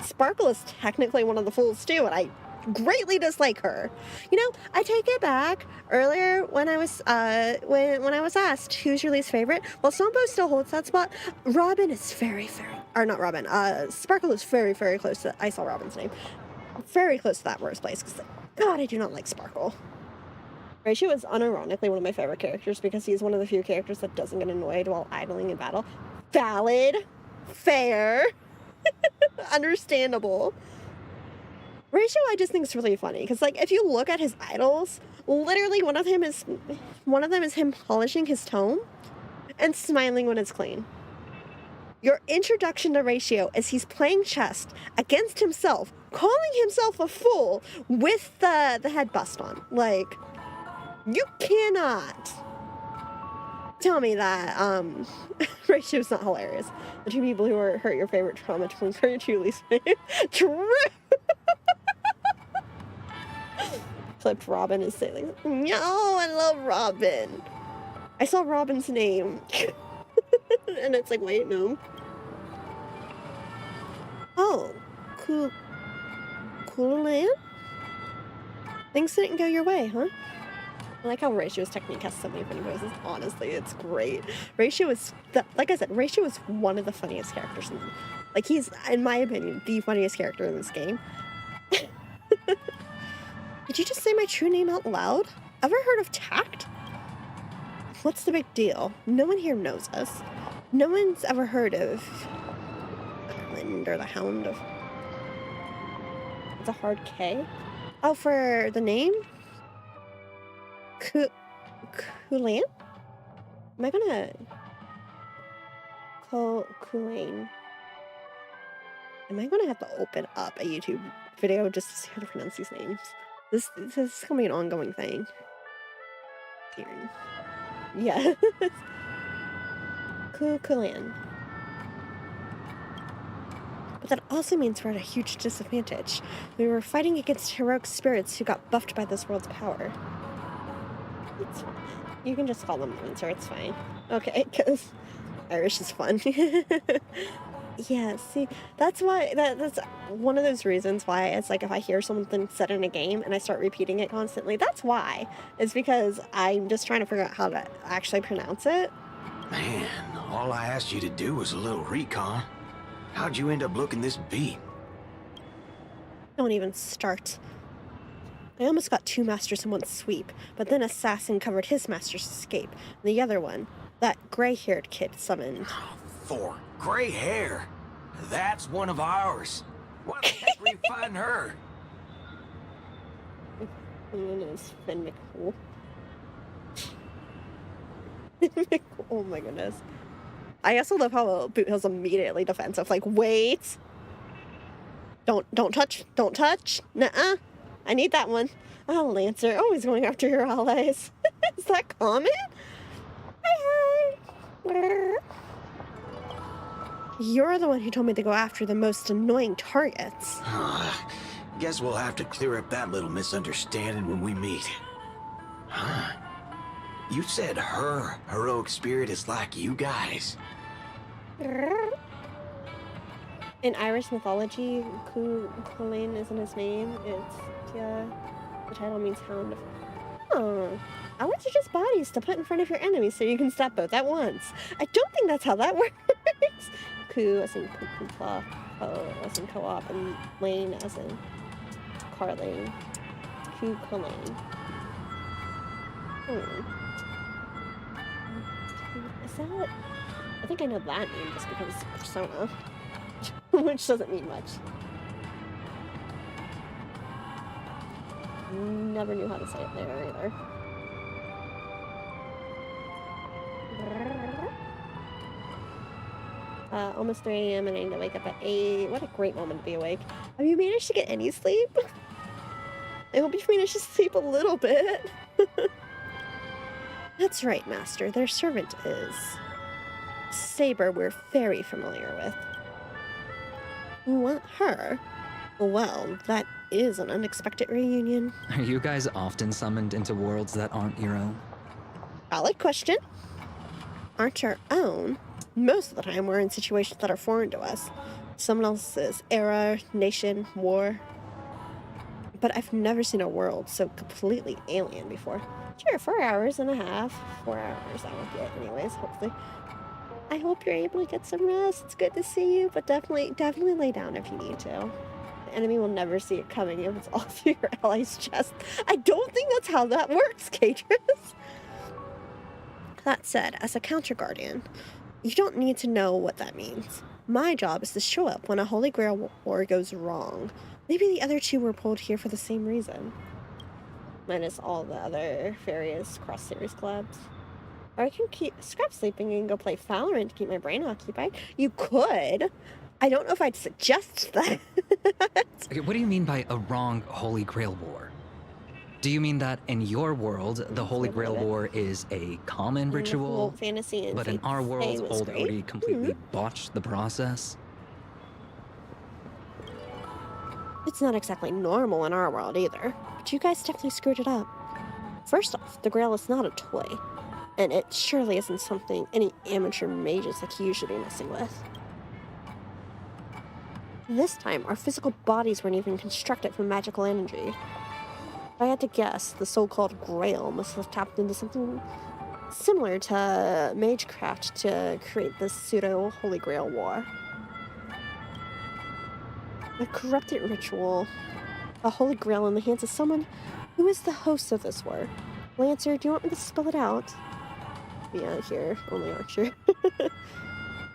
Speaker 4: Sparkle is technically one of the fools too, and I greatly dislike her. You know, I take it back. Earlier when I was when I was asked who's your least favorite, well, Sampo still holds that spot. Robin is very, or not Robin. Sparkle is very, very close to. I saw Robin's name. Very close to that worst place. Because God, I do not like Sparkle. Ratio is unironically one of my favorite characters because he's one of the few characters that doesn't get annoyed while idling in battle. Valid, fair, understandable. Ratio I just think is really funny because, like, if you look at his idols, literally one of them is him polishing his tome and smiling when it's clean. Your introduction to Ratio is he's playing chess against himself, calling himself a fool with the head bust on. Like, you cannot tell me that Ratio's not hilarious. The 2 people who are hurt your favorite trauma twins are your 2 least favorite. True. Clipped Robin is saying, no, I love Robin. I saw Robin's name. And it's like, wait, no. Oh, cool land? Things didn't go your way, huh? I like how Ratio's technique has so many funny voices. Honestly, it's great. Ratio is, like I said, Ratio is one of the funniest characters. Like, he's, in my opinion, the funniest character in this game. Did you just say my true name out loud? Ever heard of Tact? What's the big deal? No one here knows us. No one's ever heard of Island or the Hound of... It's a hard K. Oh, for the name? Kulan? Am I gonna... Kulane. Am I gonna have to open up a YouTube video just to see how to pronounce these names? This is gonna be an ongoing thing. Yeah. Kulan. But that also means we're at a huge disadvantage. We were fighting against heroic spirits who got buffed by this world's power. You can just call them Lancer, it's fine. Okay, because Irish is fun. Yeah, see, that's why, that's one of those reasons why it's like if I hear something said in a game and I start repeating it constantly, that's why. It's because I'm just trying to figure out how to actually pronounce it.
Speaker 16: Man, all I asked you to do was a little recon. How'd you end up looking this beat?
Speaker 4: Don't even start. I almost got 2 masters in one sweep, but then Assassin covered his master's escape. And the other one, that gray-haired kid summoned.
Speaker 16: 4 gray hair. That's one of ours. Why the heck were you fighting her?
Speaker 4: It's Finn McCool. Oh my goodness. I also love how Boot Hill's immediately defensive. Like, wait. Don't touch. Don't touch. Nuh-uh. I need that one. Oh, Lancer, always going after your allies. Is that common? Hi. You're the one who told me to go after the most annoying targets.
Speaker 16: Guess we'll have to clear up that little misunderstanding when we meet. Huh? You said her heroic spirit is like you guys.
Speaker 4: In Irish mythology, Kulane isn't his name. It's, yeah, the title means Hound of... Oh, allies are just bodies to put in front of your enemies so you can stab both at once. I don't think that's how that works. Ku as in Kupa, Po as in co-op, and Lane as in car lane. Kulane. Is that... I think I know that name just because it's Persona. Which doesn't mean much. Never knew how to say it there either. Almost 3 a.m. and I need to wake up at 8. What a great moment to be awake. Have you managed to get any sleep? I hope you've managed to sleep a little bit. That's right, Master. Their servant is Saber we're very familiar with. What, her? Well, that is an unexpected reunion.
Speaker 17: Are you guys often summoned into worlds that aren't your own?
Speaker 4: Valid question. Aren't our own? Most of the time we're in situations that are foreign to us. Someone else's era, nation, war. But I've never seen a world so completely alien before. Sure, 4 hours and a half. 4 hours I will get anyways, hopefully. I hope you're able to get some rest. It's good to see you, but definitely lay down if you need to. The enemy will never see it coming if it's all through your ally's chest. I don't think that's how that works, Cadris. That said, as a counter guardian, you don't need to know what that means. My job is to show up when a Holy Grail war goes wrong. Maybe the other two were pulled here for the same reason. Minus all the other various cross-series clubs. Or I can keep scrap sleeping and go play Valorant to keep my brain occupied. You could. I don't know if I'd suggest that.
Speaker 17: Okay, what do you mean by a wrong Holy Grail war? Do you mean that in your world, the Holy Grail war is a common ritual,
Speaker 4: fantasy and
Speaker 17: but in our world, Old Odie completely botched the process?
Speaker 4: It's not exactly normal in our world either, but you guys definitely screwed it up. First off, the Grail is not a toy, and it surely isn't something any amateur mages like you should be messing with. This time, our physical bodies weren't even constructed from magical energy. If I had to guess, the so-called Grail must have tapped into something similar to magecraft to create this pseudo-Holy Grail war. A corrupted ritual, a Holy Grail in the hands of someone who is the host of this war. Lancer, do you want me to spell it out? Yeah, here, only Archer.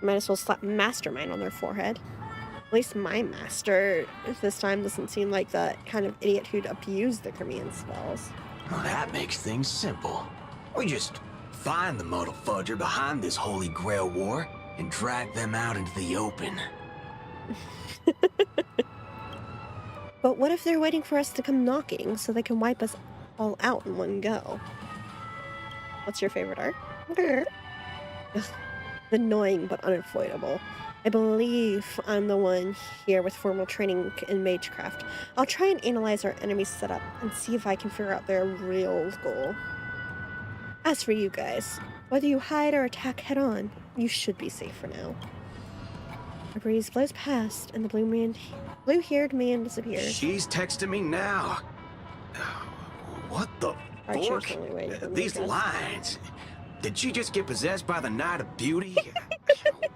Speaker 4: Might as well slap Mastermind on their forehead. At least my master this time doesn't seem like the kind of idiot who'd abuse the Crimean spells.
Speaker 16: Well, that makes things simple. We just find the muddle fudger behind this Holy Grail war and drag them out into the open.
Speaker 4: But what if they're waiting for us to come knocking so they can wipe us all out in one go? What's your favorite art? Annoying but unavoidable. I believe I'm the one here with formal training in magecraft. I'll try and analyze our enemy's setup and see if I can figure out their real goal. As for you guys, whether you hide or attack head-on, you should be safe for now. A breeze blows past, and the blue-haired man disappears.
Speaker 16: She's texting me now. What the fork? These lines. Did she just get possessed by the Night of Beauty?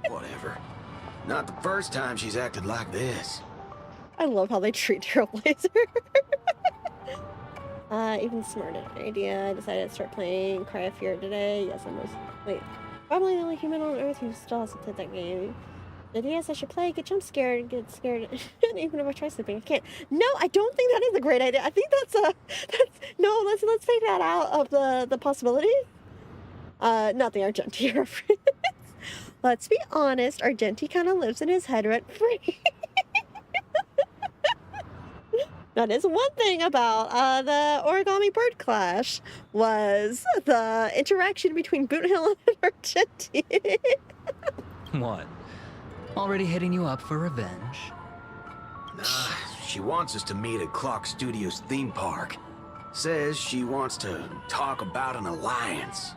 Speaker 16: Whatever. Not the first time she's acted like this.
Speaker 4: I love how they treat Trailblazer. Even smarter idea. I decided to start playing Cry of Fear today. Yes, probably the only human on Earth who still hasn't played that game. But yes, I should play, get jump scared, get scared, and even if I try sleeping, I can't. No, I don't think that is a great idea. I think let's take that out of the possibility. Not the Argenti reference. Let's be honest, Argenti kind of lives in his head rent free. That is one thing about the Origami Bird Clash, was the interaction between Boothill and Argenti.
Speaker 17: What? Already hitting you up for revenge?
Speaker 16: Nah, she wants us to meet at Clock Studios theme park. Says she wants to talk about an alliance.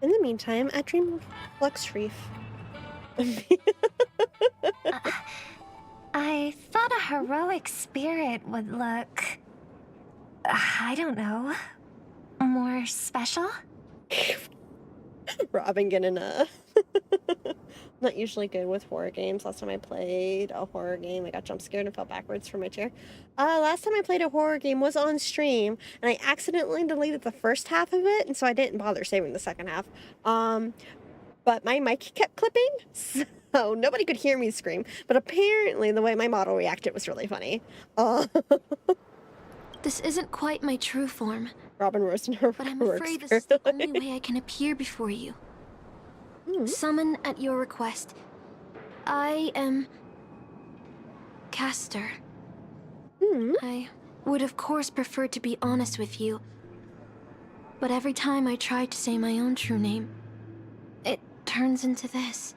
Speaker 4: In the meantime, at Dream Flux Reef.
Speaker 8: I thought a heroic spirit would look... I don't know... more special?
Speaker 4: Robin getting not usually good with horror games. Last time I played a horror game, I got jump scared and fell backwards from my chair. Last time I played a horror game was on stream, and I accidentally deleted the first half of it, and so I didn't bother saving the second half. But my mic kept clipping, so nobody could hear me scream. But apparently the way my model reacted was really funny.
Speaker 15: This isn't quite my true form.
Speaker 4: Robin roasting her.
Speaker 15: But I'm afraid this is the only way I can appear before you.
Speaker 8: Summon at your request. I am Castor. I would of course prefer to be honest with you, but every time I try to say my own true name, it turns into this.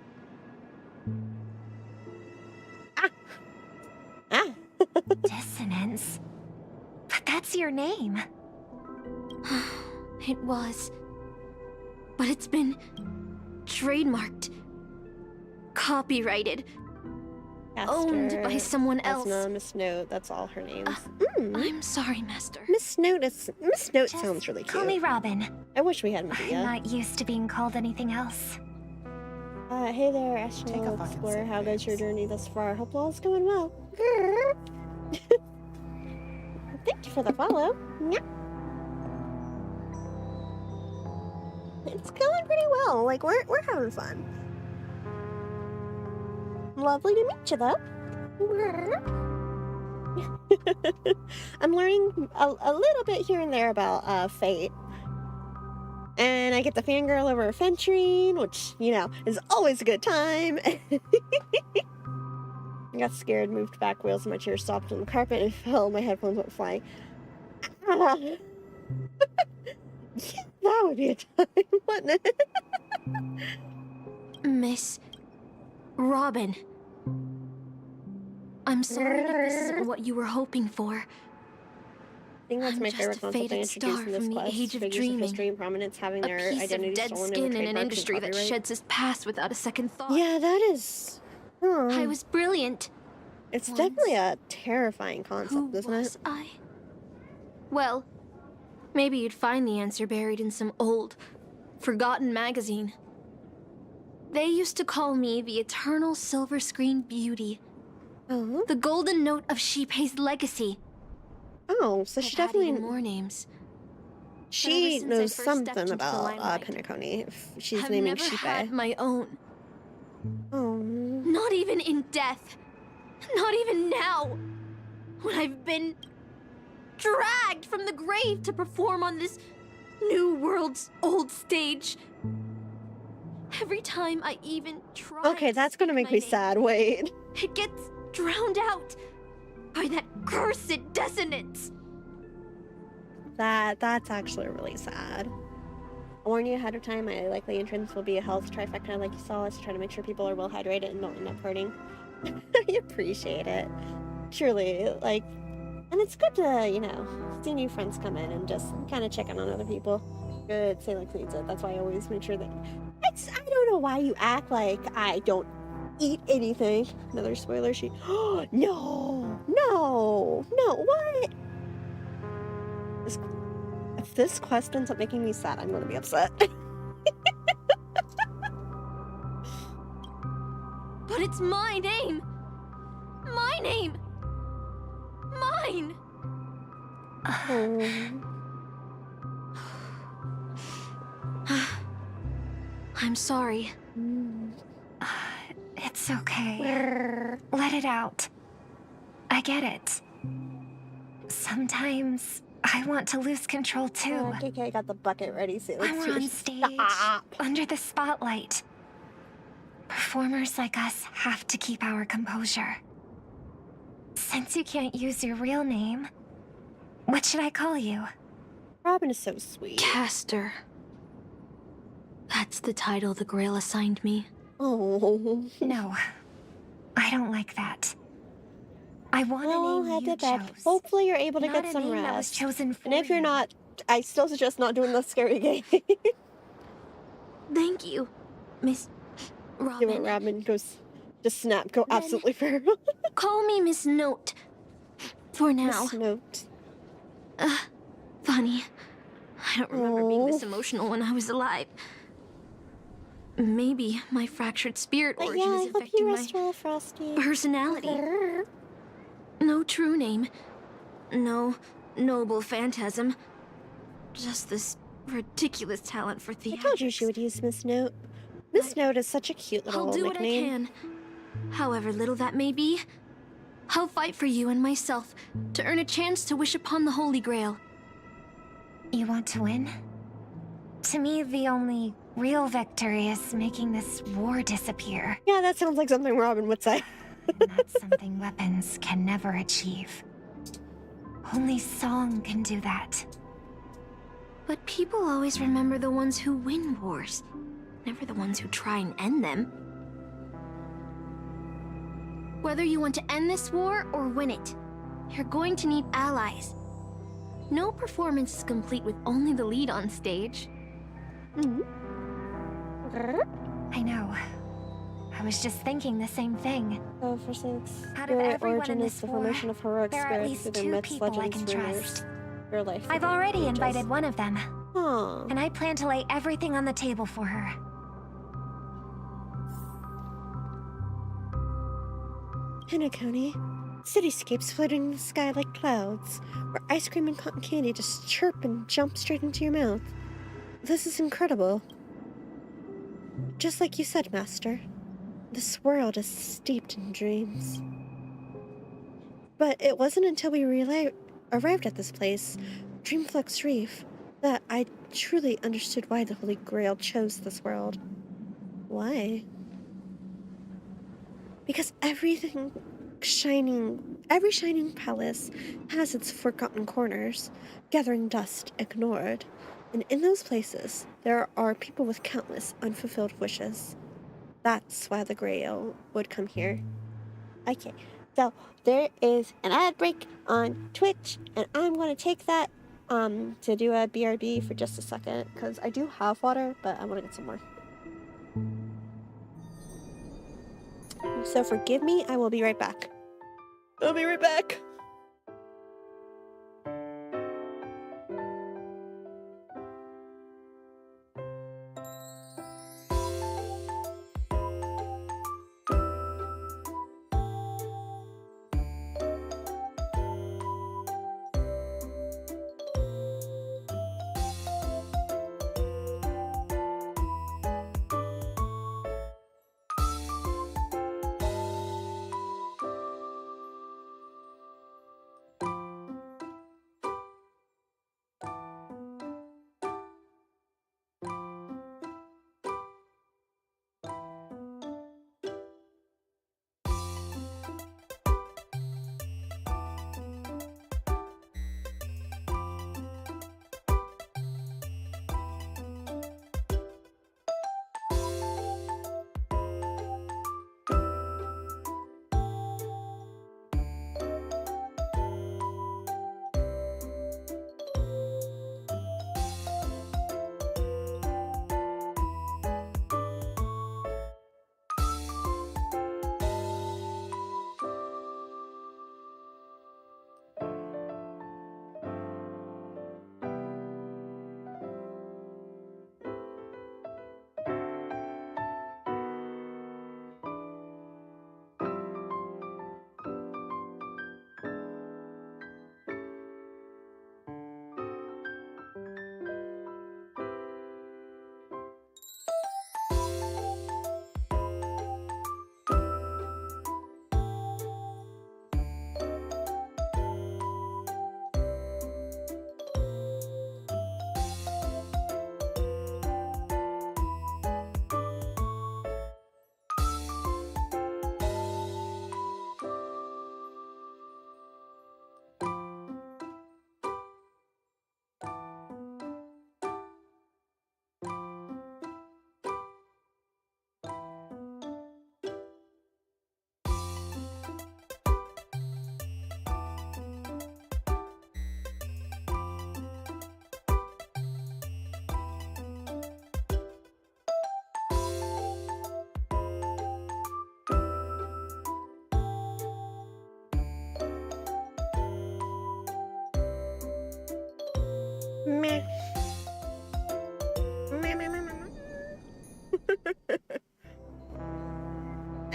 Speaker 6: Dissonance. But that's your name.
Speaker 8: It was. But it's been trademarked, copyrighted, owned by someone else.
Speaker 4: No, Miss Note, that's all her names.
Speaker 8: I'm sorry, Master.
Speaker 4: Miss Note sounds really cute.
Speaker 6: Call me Robin.
Speaker 4: I wish we had Medea.
Speaker 6: I'm not used to being called anything else.
Speaker 4: Hey there, Astral Explorer. How goes your journey thus far? Hope all's going well. Thank you for the follow. Yeah. It's going pretty well. Like we're having fun. Lovely to meet you, though. I'm learning a little bit here and there about Fate. And I get the fangirl over Fentrine, which, you know, is always a good time. I got scared, moved back, wheels in my chair stopped on the carpet, and fell. My headphones went flying. Yeah, that would be a time, wouldn't it?
Speaker 8: Miss Robin. I'm sorry if this isn't what you were hoping for.
Speaker 4: I think that's my favorite concept they introduced in this quest.
Speaker 8: Age of
Speaker 4: Figures
Speaker 8: dreaming.
Speaker 4: of history and prominence having
Speaker 8: A
Speaker 4: their
Speaker 8: piece
Speaker 4: identities
Speaker 8: of dead
Speaker 4: stolen
Speaker 8: skin
Speaker 4: and
Speaker 8: in an industry that sheds its past without a second thought.
Speaker 4: Yeah, that is.
Speaker 8: I was brilliant.
Speaker 4: It's definitely a terrifying concept, isn't it?
Speaker 8: I? Well, maybe you'd find the answer buried in some old, forgotten magazine. They used to call me the eternal silver screen beauty. The golden note of Sheepay's legacy.
Speaker 4: Oh, so she definitely
Speaker 8: more names.
Speaker 4: She knows something about Penacony. If she's naming
Speaker 8: I've never
Speaker 4: Sheepay.
Speaker 8: had my own.
Speaker 4: Oh.
Speaker 8: Not even in death. Not even now. When I've been dragged from the grave to perform on this new world's old stage. Every time I even try.
Speaker 4: Okay, that's gonna make me sad. Wait.
Speaker 8: It gets drowned out by that cursed dissonance.
Speaker 4: That's actually really sad. I warn you ahead of time, my likely entrance will be a health trifecta like you saw us, to try to make sure people are well hydrated and don't end up hurting. I appreciate it. Truly, like, and it's good to, you know, see new friends come in and just kind of check in on other people. Good, Salix needs it. That's why I always make sure that. I don't know why you act like I don't eat anything. Another spoiler sheet. Oh, no, what? If this quest ends up making me sad, I'm gonna be upset.
Speaker 8: But it's my name! My name! Mine! I'm sorry.
Speaker 6: It's okay. Let it out. I get it. Sometimes I want to lose control too.
Speaker 4: Oh, KK got the bucket ready. So
Speaker 6: When we're on stage, under the spotlight, performers like us have to keep our composure. Since you can't use your real name, what should I call you?
Speaker 4: Robin is so sweet.
Speaker 8: Castor. That's the title the Grail assigned me.
Speaker 4: Oh.
Speaker 6: No, I don't like that. I want a name you chose.
Speaker 4: Hopefully you're able to
Speaker 6: Not
Speaker 4: get
Speaker 6: a
Speaker 4: some
Speaker 6: name
Speaker 4: rest.
Speaker 6: that was chosen for
Speaker 4: and if you're
Speaker 6: you.
Speaker 4: not, I still suggest not doing the scary game.
Speaker 8: Thank you, Miss Robin.
Speaker 4: Give it Robin goes, just snap, go absolutely feral.
Speaker 8: Call me Miss Note. For now.
Speaker 4: Miss Note.
Speaker 8: Funny. I don't remember being this emotional when I was alive. Maybe my fractured spirit
Speaker 4: But
Speaker 8: origin
Speaker 4: yeah,
Speaker 8: is
Speaker 4: I hope
Speaker 8: affecting
Speaker 4: you
Speaker 8: my
Speaker 4: rest well, Frosty.
Speaker 8: personality. No true name. No noble phantasm. Just this ridiculous talent for theatrics.
Speaker 4: I told you she would use Miss Note. Miss Note is such a cute little
Speaker 8: I'll do
Speaker 4: nickname.
Speaker 8: what I can. However little that may be, I'll fight for you and myself to earn a chance to wish upon the Holy Grail.
Speaker 6: You want to win? To me, the only
Speaker 8: real victory is making this war disappear.
Speaker 4: Yeah, that sounds like something Robin would say.
Speaker 8: And that's something weapons can never achieve. Only song can do that.
Speaker 15: But people always remember the ones who win wars, never the ones who try and end them. Whether you want to end this war or win it, you're going to need allies. No performance is complete with only the lead on stage.
Speaker 8: I know. I was just thinking the same thing.
Speaker 4: Oh, for since
Speaker 8: Out of
Speaker 4: your
Speaker 8: everyone
Speaker 4: origin
Speaker 8: in
Speaker 4: is
Speaker 8: this
Speaker 4: the
Speaker 8: war,
Speaker 4: formation of heroic
Speaker 8: there are at
Speaker 4: spirits
Speaker 8: least
Speaker 4: through
Speaker 8: 2
Speaker 4: myths,
Speaker 8: people I
Speaker 4: legends,
Speaker 8: can
Speaker 4: rumors.
Speaker 8: trust.
Speaker 4: Your life.
Speaker 8: I've already invited one of them.
Speaker 4: Aww.
Speaker 8: And I plan to lay everything on the table for her.
Speaker 4: Penacony. Cityscapes floating in the sky like clouds, where ice cream and cotton candy just chirp and jump straight into your mouth. This is incredible. Just like you said, Master, this world is steeped in dreams. But it wasn't until we arrived at this place, Dreamflux Reef, that I truly understood why the Holy Grail chose this world. Why? Because every shining palace has its forgotten corners, gathering dust ignored. And in those places, there are people with countless unfulfilled wishes. That's why the Grail would come here. Okay, so there is an ad break on Twitch, and I'm going to take that to do a BRB for just a second, because I do have water, but I want to get some more. So forgive me, I will be right back. I'll be right back. Meh. Meh, meh, meh, meh, meh.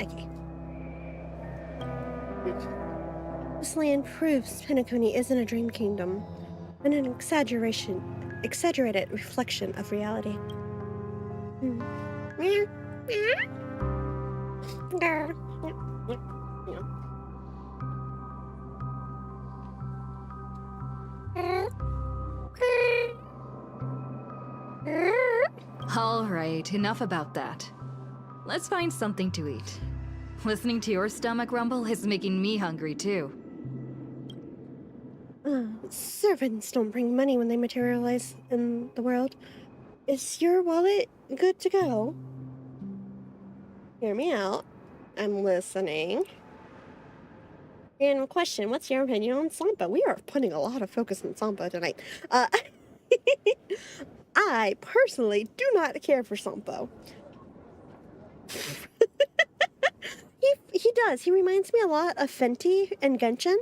Speaker 4: Okay. This land proves Penacony isn't a dream kingdom, but an exaggerated reflection of reality.
Speaker 18: All All right, enough about that. Let's find something to eat. Listening to your stomach rumble is making me hungry too.
Speaker 4: Servants don't bring money when they materialize in the world. Is your wallet good to go? Hear me out. I'm listening. And question, what's your opinion on Sampo? We are putting a lot of focus on Sampo tonight. I personally do not care for Sampo. He does. He reminds me a lot of Fenty and Genshin.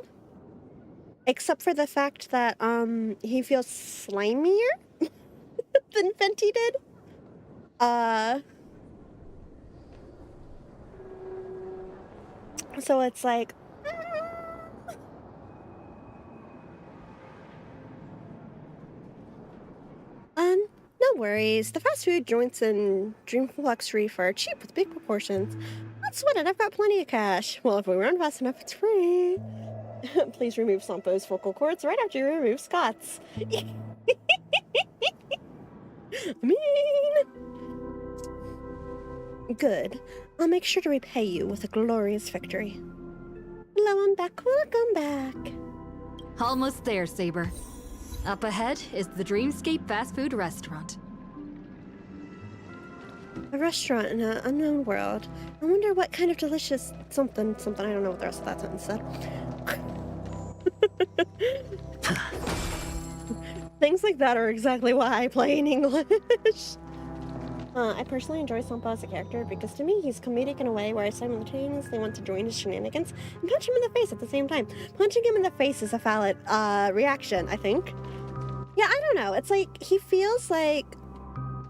Speaker 4: Except for the fact that he feels slimier than Fenty did. So it's like no worries. The fast food joints in Dreamflux Reef are cheap with big proportions. Not sweat it, I've got plenty of cash. Well, if we run fast enough, it's free. Please remove Sampo's vocal cords right after you remove Scott's. Mean. Good. I'll make sure to repay you with a glorious victory. Hello, I'm back. Welcome back.
Speaker 18: Almost there, Saber. Up ahead is the Dreamscape fast food restaurant.
Speaker 4: A restaurant in an unknown world. I wonder what kind of delicious something. I don't know what the rest of that sentence said. Things like that are exactly why I play in English. I personally enjoy Sampo as a character because to me he's comedic in a way where I simultaneously want to join his shenanigans and punch him in the face at the same time. Punching him in the face is a valid reaction, I think. Yeah, I don't know. It's like he feels like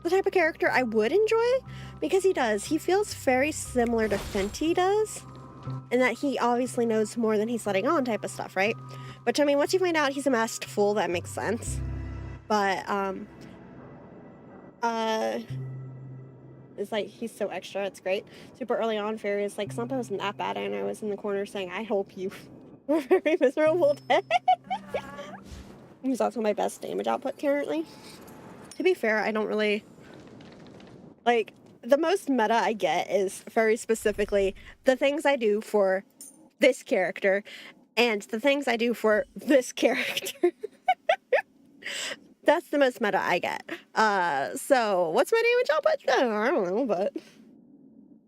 Speaker 4: the type of character I would enjoy because he does. He feels very similar to Fenty does. And that he obviously knows more than he's letting on type of stuff, right? Which, I mean, once you find out he's a masked fool, that makes sense. But, it's like, he's so extra, it's great. Super early on, Fairy is like, Sampo isn't that bad, and I was in the corner saying, I hope you were very miserable day. He's also my best damage output currently. To be fair, I don't really, like, the most meta I get is very specifically the things I do for this character and the things I do for this character. That's the most meta I get. So what's my damage output? I don't know, but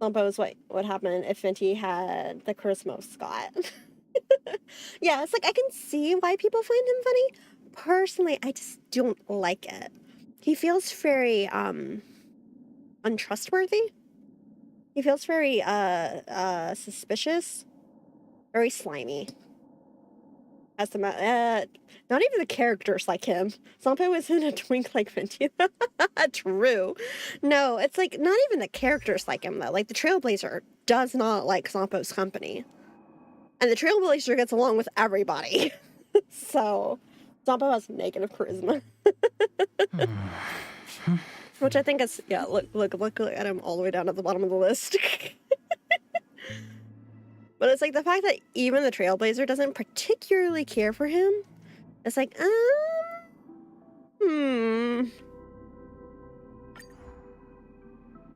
Speaker 4: Sampo is what happened if Fenty had the charisma of Scott. Yeah, it's like I can see why people find him funny. Personally, I just don't like it. He feels very untrustworthy. He feels very suspicious, very slimy. As the not even the characters like him. Sampo isn't a twink like Fenty. True. No, it's like not even the characters like him though. Like the Trailblazer does not like Sampo's company, and the Trailblazer gets along with everybody. So Sampo has negative charisma. Which I think is, yeah, look at him all the way down at the bottom of the list. But it's like the fact that even the Trailblazer doesn't particularly care for him. It's like,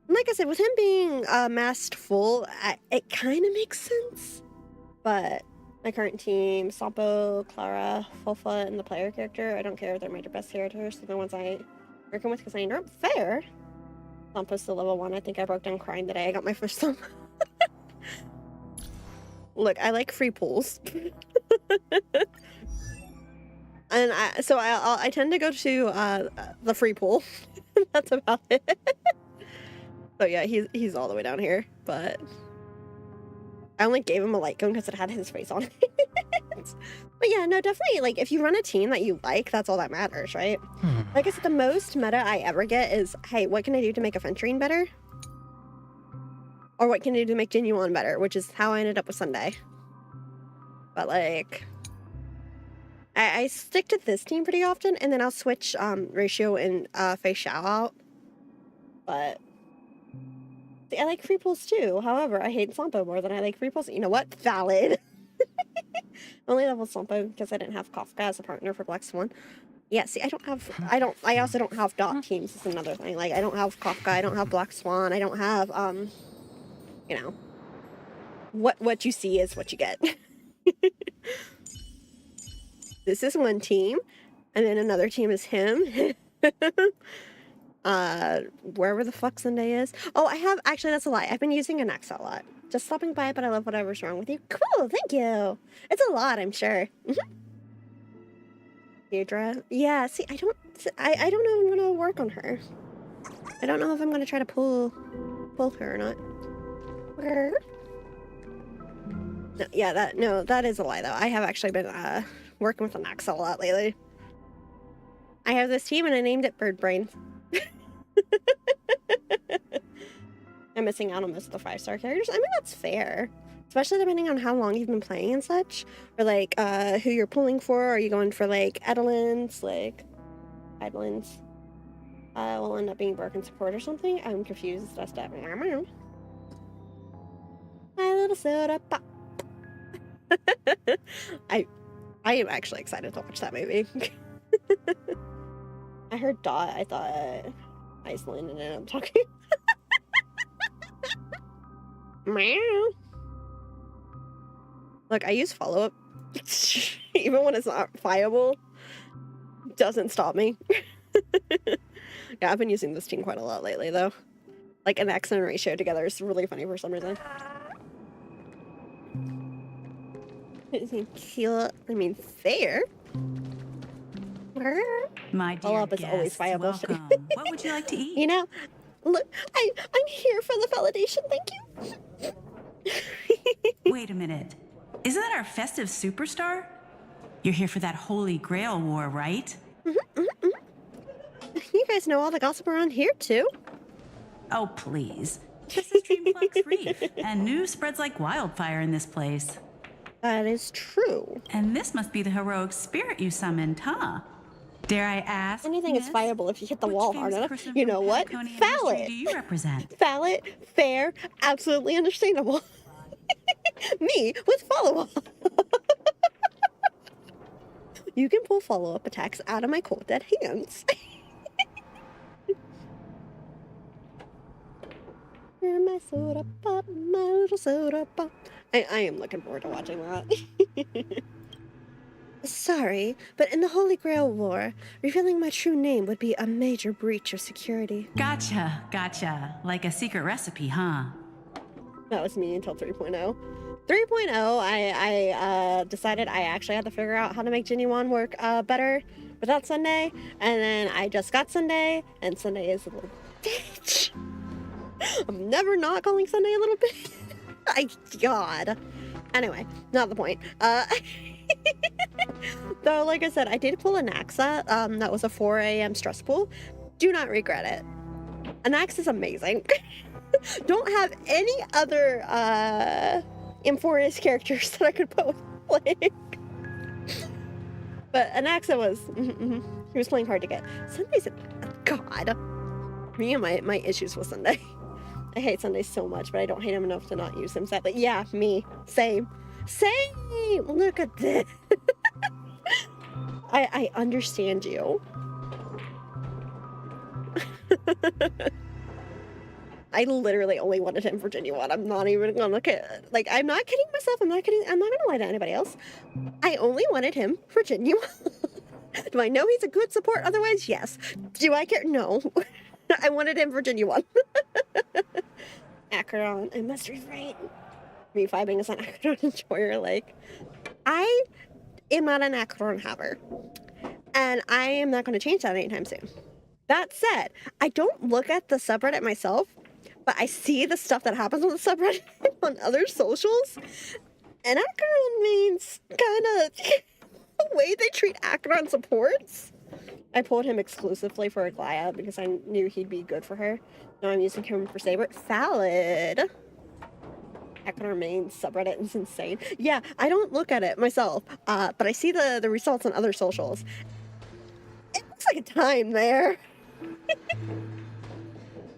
Speaker 4: Like I said, with him being masked full, it kind of makes sense. But my current team, Sampo, Clara, Fofa, and the player character, I don't care if they're my best characters. They're the ones I working with because I know I'm fair. Sampo's still level 1. I think I broke down crying the day I got my first thumb. Look, I like free pools. And I tend to go to the free pool. That's about it. So yeah, he's all the way down here, but I only gave him a light cone because it had his face on it. But yeah, no, definitely, like, if you run a team that you like, that's all that matters, right? Like I said, the most meta I ever get is, hey, what can I do to make Aventurine better? Or what can I do to make Genuine better? Which is how I ended up with Sunday. But, like, I stick to this team pretty often, and then I'll switch Ratio and Fei Xiao out. But see, I like free pools too. However, I hate Sampo more than I like free pools. You know what? Valid. Only level Sampo because I didn't have Kafka as a partner for Black Swan. Yeah, see, I also don't have dot teams. That's another thing. Like, I don't have Kafka, I don't have Black Swan, I don't have, you know, what you see is what you get. This is one team, and then another team is him. Wherever the fuck Sunday is. Oh, actually, that's a lie. I've been using an X a lot. Just stopping by, but I love whatever's wrong with you. Cool, thank you. It's a lot, I'm sure. Deirdre. Yeah, see, I don't know if I'm gonna work on her. I don't know if I'm gonna try to pull her or not. No, yeah, that is a lie though. I have actually been working with an X a lot lately. I have this team and I named it Bird Brain. I'm missing out on most of the 5-star characters. I mean, that's fair. Especially depending on how long you've been playing and such. Or, like, who you're pulling for. Are you going for, like, Edelins? Like, Edelins will end up being broken support or something? I'm confused. That's that. My little soda pop. I am actually excited to watch that movie. I heard Dot. I thought Iceland, and then I'm talking. Meow. Look, I use follow-up. Even when it's not viable, doesn't stop me. Yeah, I've been using this team quite a lot lately, though. Like, an X and ratio together is really funny for some reason. Cute. I mean, fair.
Speaker 20: My dear
Speaker 4: follow-up is
Speaker 20: guests,
Speaker 4: always viable.
Speaker 20: welcome. What would you like to eat?
Speaker 4: You know, look, I'm here for the validation. Thank you.
Speaker 20: Wait a minute. Isn't that our festive superstar? You're here for that Holy Grail war, right?
Speaker 4: You guys know all the gossip around here, too.
Speaker 20: Oh, please. This is Dreamflux Reef, and news spreads like wildfire in this place.
Speaker 4: That is true.
Speaker 20: And this must be the heroic spirit you summoned, huh? Dare I ask?
Speaker 4: Anything is viable if you hit the wall hard enough. You know what? Foul it.
Speaker 20: Do you represent?
Speaker 4: Foul it. Fair. Absolutely understandable. Me with follow-up. You can pull follow-up attacks out of my cold dead hands. My soda pop, my little soda pop. I am looking forward to watching that. Sorry, but in the Holy Grail War, revealing my true name would be a major breach of security.
Speaker 20: Gotcha. Like a secret recipe, huh?
Speaker 4: That was me until 3.0. 3.0, I decided I actually had to figure out how to make Genuine work better without Sunday, and then I just got Sunday, and Sunday is a little bitch. I'm never not calling Sunday a little bitch. God. Anyway, not the point. Though, like I said, I did pull an Axa. That was a 4 a.m. stress pool. Do not regret it. An Axa is amazing. Don't have any other Emphorius characters that I could put with like. But an Axa was he was playing hard to get. Sunday's God. Me and my issues with Sunday. I hate Sunday so much, but I don't hate him enough to not use him sadly. Yeah, me. Same. Look at this. I understand you. I literally only wanted him for Genuine. I'm not even gonna look at, like, I'm not kidding myself. I'm not gonna lie to anybody else. I only wanted him for Genuine. Do I know he's a good support otherwise? Yes. Do I care? No. I wanted him for Genuine. Acheron, I must refrain. Me vibing as an Acheron enjoyer, like, I am not an Acheron haver. And I am not going to change that anytime soon. That said, I don't look at the subreddit myself, but I see the stuff that happens on the subreddit on other socials. And Acheron means kind of the way they treat Acheron supports. I pulled him exclusively for Aglaya because I knew he'd be good for her. Now I'm using him for Saber. Valid. Acheron main subreddit is insane. Yeah, I don't look at it myself, but I see the results on other socials. It looks like a time there.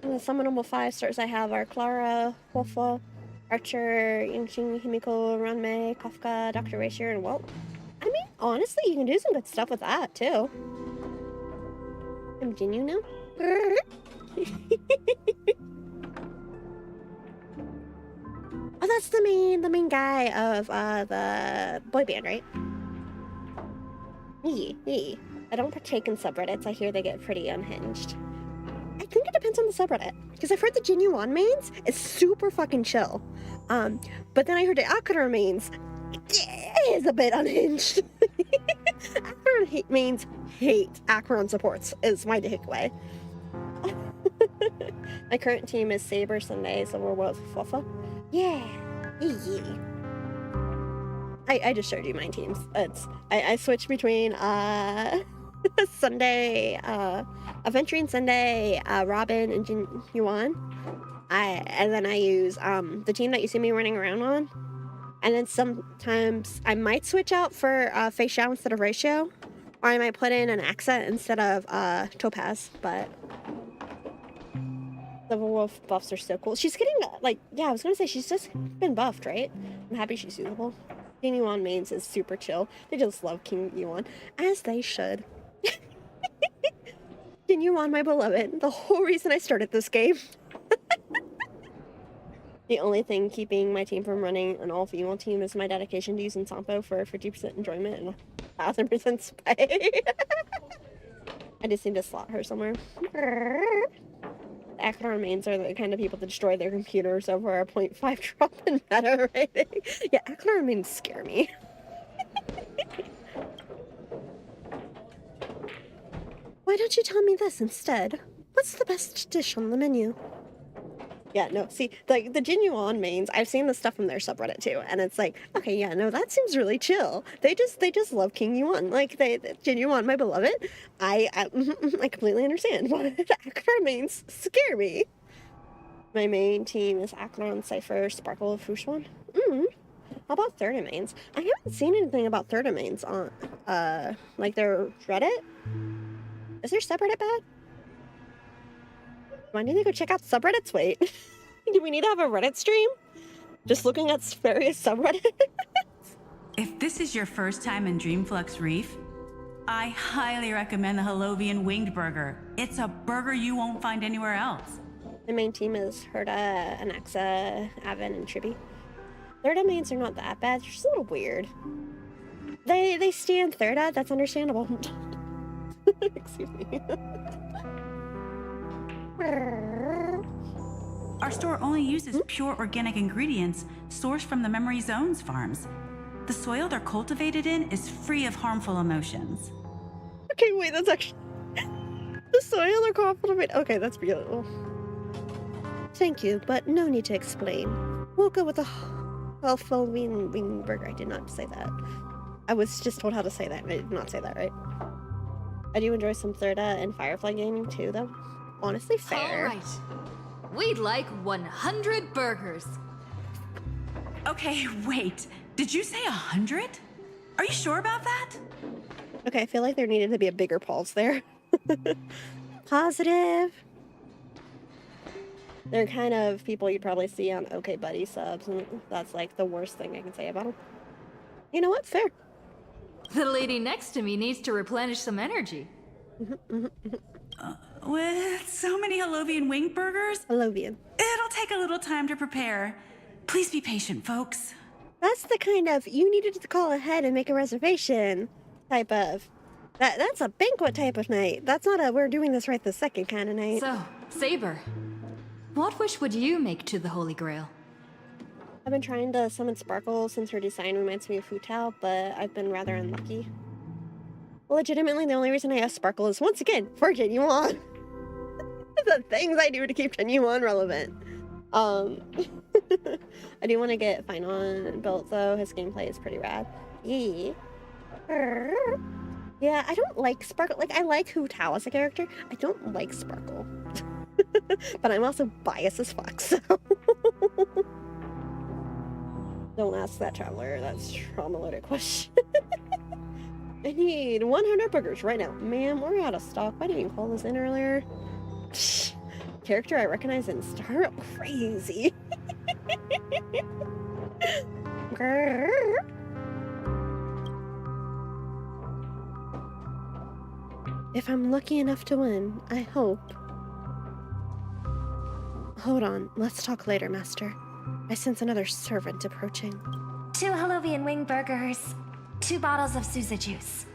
Speaker 4: And the summonable 5 stars I have are Clara, Wolfa, Archer, Yingxing, Himiko, Ranmei, Kafka, Dr. Racier, and Walt. I mean, honestly, you can do some good stuff with that, too. I'm Jinyu now. Oh, that's the main guy of the boy band, right? Yeah. I don't partake in subreddits. I hear they get pretty unhinged. I think it depends on the subreddit, because I've heard the Genuine mains is super fucking chill. But then I heard the Akira mains is a bit unhinged. Akira mains hate Acheron supports is my takeaway. My current team is Saber, Sunday, Silverwolf, Fuffa. Yeah. I just showed you my teams. I switched between Sunday, Aventurine Sunday, Robin, and Jin Yuan. And then I use the team that you see me running around on. And then sometimes I might switch out for Fei Xiao instead of Ratio. Or I might put in an Axa instead of Topaz, but the wolf buffs are so cool. She's getting, like, yeah, I was gonna say, she's just been buffed, right? I'm happy she's usable. King Yuan mains is super chill. They just love King Yuan, as they should. King Yuan, my beloved, the whole reason I started this game. The only thing keeping my team from running an all-female team is my dedication to using Sampo for 50% enjoyment and 1,000% spy. I just need to slot her somewhere. Acheron mains are the kind of people that destroy their computers over a 0.5 drop in meta rating. Yeah, Acheron mains scare me. Why don't you tell me this instead? What's the best dish on the menu? Yeah, no, see, like, the Genuine mains, I've seen the stuff from their subreddit too, and it's like, okay, yeah, no, that seems really chill. They just love King Yuan. Like, Genuine, my beloved, I completely understand, but Acheron mains scare me. My main team is Acheron, Cypher, Sparkle, Fushuan. How about Third mains? I haven't seen anything about Third mains on, like, their Reddit. Is their subreddit bad? Do I need to go check out subreddits? Wait. Do we need to have a Reddit stream? Just looking at various subreddits?
Speaker 20: If this is your first time in Dreamflux Reef, I highly recommend the Holovian Winged Burger. It's a burger you won't find anywhere else.
Speaker 4: The main team is Herda, Anaxa, Aven, and Trippy. Thirda mains are not that bad. They're just a little weird. They stand Thirda. That's understandable. Excuse me.
Speaker 20: Our store only uses pure organic ingredients sourced from the Memory Zone's farms. The soil they're cultivated in is free of harmful emotions.
Speaker 4: Okay, wait, that's actually... The soil they're cultivated... Okay, that's beautiful. Thank you, but no need to explain. We'll go with the Holovian Wing Burger. I did not say that. I was just told how to say that, and I did not say that right. I do enjoy some Thirda and Firefly gaming too, though. Honestly, fair.
Speaker 18: All right. We'd like 100 burgers.
Speaker 20: Okay, wait. Did you say 100? Are you sure about that?
Speaker 4: Okay, I feel like there needed to be a bigger pulse there. Positive. They're kind of people you'd probably see on OK Buddy subs, and that's like the worst thing I can say about them. You know what? Fair.
Speaker 18: The lady next to me needs to replenish some energy.
Speaker 20: With so many Holovian Wing Burgers?
Speaker 4: Holovian.
Speaker 20: It'll take a little time to prepare. Please be patient, folks.
Speaker 4: That's the kind of, you needed to call ahead and make a reservation type of. That's a banquet type of night. That's not a we're doing this right this second kind of night.
Speaker 18: So, Saber, what wish would you make to the Holy Grail?
Speaker 4: I've been trying to summon Sparkle since her design reminds me of Fu Tao, but I've been rather unlucky. Legitimately, the only reason I ask Sparkle is, once again, for Genuine. The things I do to keep Genuine relevant. I do want to get Finon built, though. His gameplay is pretty rad. Yeah, I don't like Sparkle. Like, I like Hu Tao as a character. I don't like Sparkle. But I'm also biased as fuck, so... Don't ask that, Traveler. That's a trauma-loaded question. I need 100 burgers right now. Ma'am, we're out of stock. Why didn't you call this in earlier? Character I recognize in Star? Crazy. If I'm lucky enough to win, I hope. Hold on, let's talk later, Master. I sense another servant approaching.
Speaker 8: 2 Holovian wing burgers, 2 bottles of Sousa juice.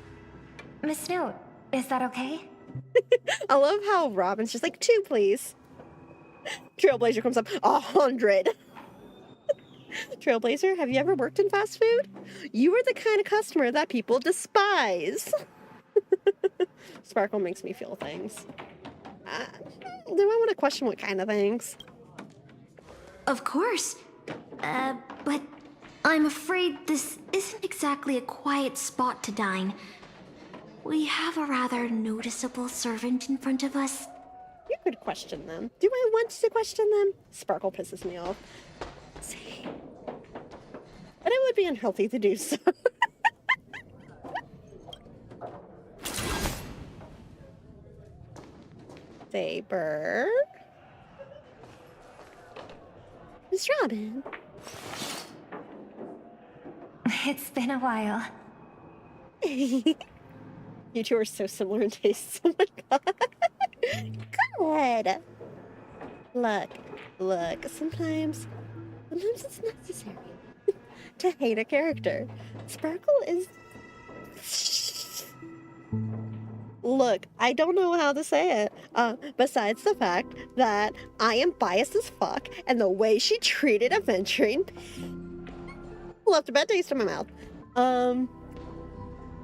Speaker 8: Miss Note, is that okay?
Speaker 4: I love how Robin's just like, 2, please. Trailblazer comes up, 100. Trailblazer, have you ever worked in fast food? You are the kind of customer that people despise. Sparkle makes me feel things. Do I want to question what kind of things?
Speaker 15: Of course. But I'm afraid this isn't exactly a quiet spot to dine. We have a rather noticeable servant in front of us.
Speaker 4: You could question them. Do I want to question them? Sparkle pisses me off. See? But it would be unhealthy to do so. Saber. Miss Robin.
Speaker 8: It's been a while.
Speaker 4: You two are so similar in tastes. Oh my god. Good. Look. Sometimes it's necessary to hate a character. Sparkle is... Look, I don't know how to say it. Besides the fact that I am biased as fuck, and the way she treated Aventuring left a bad taste in my mouth.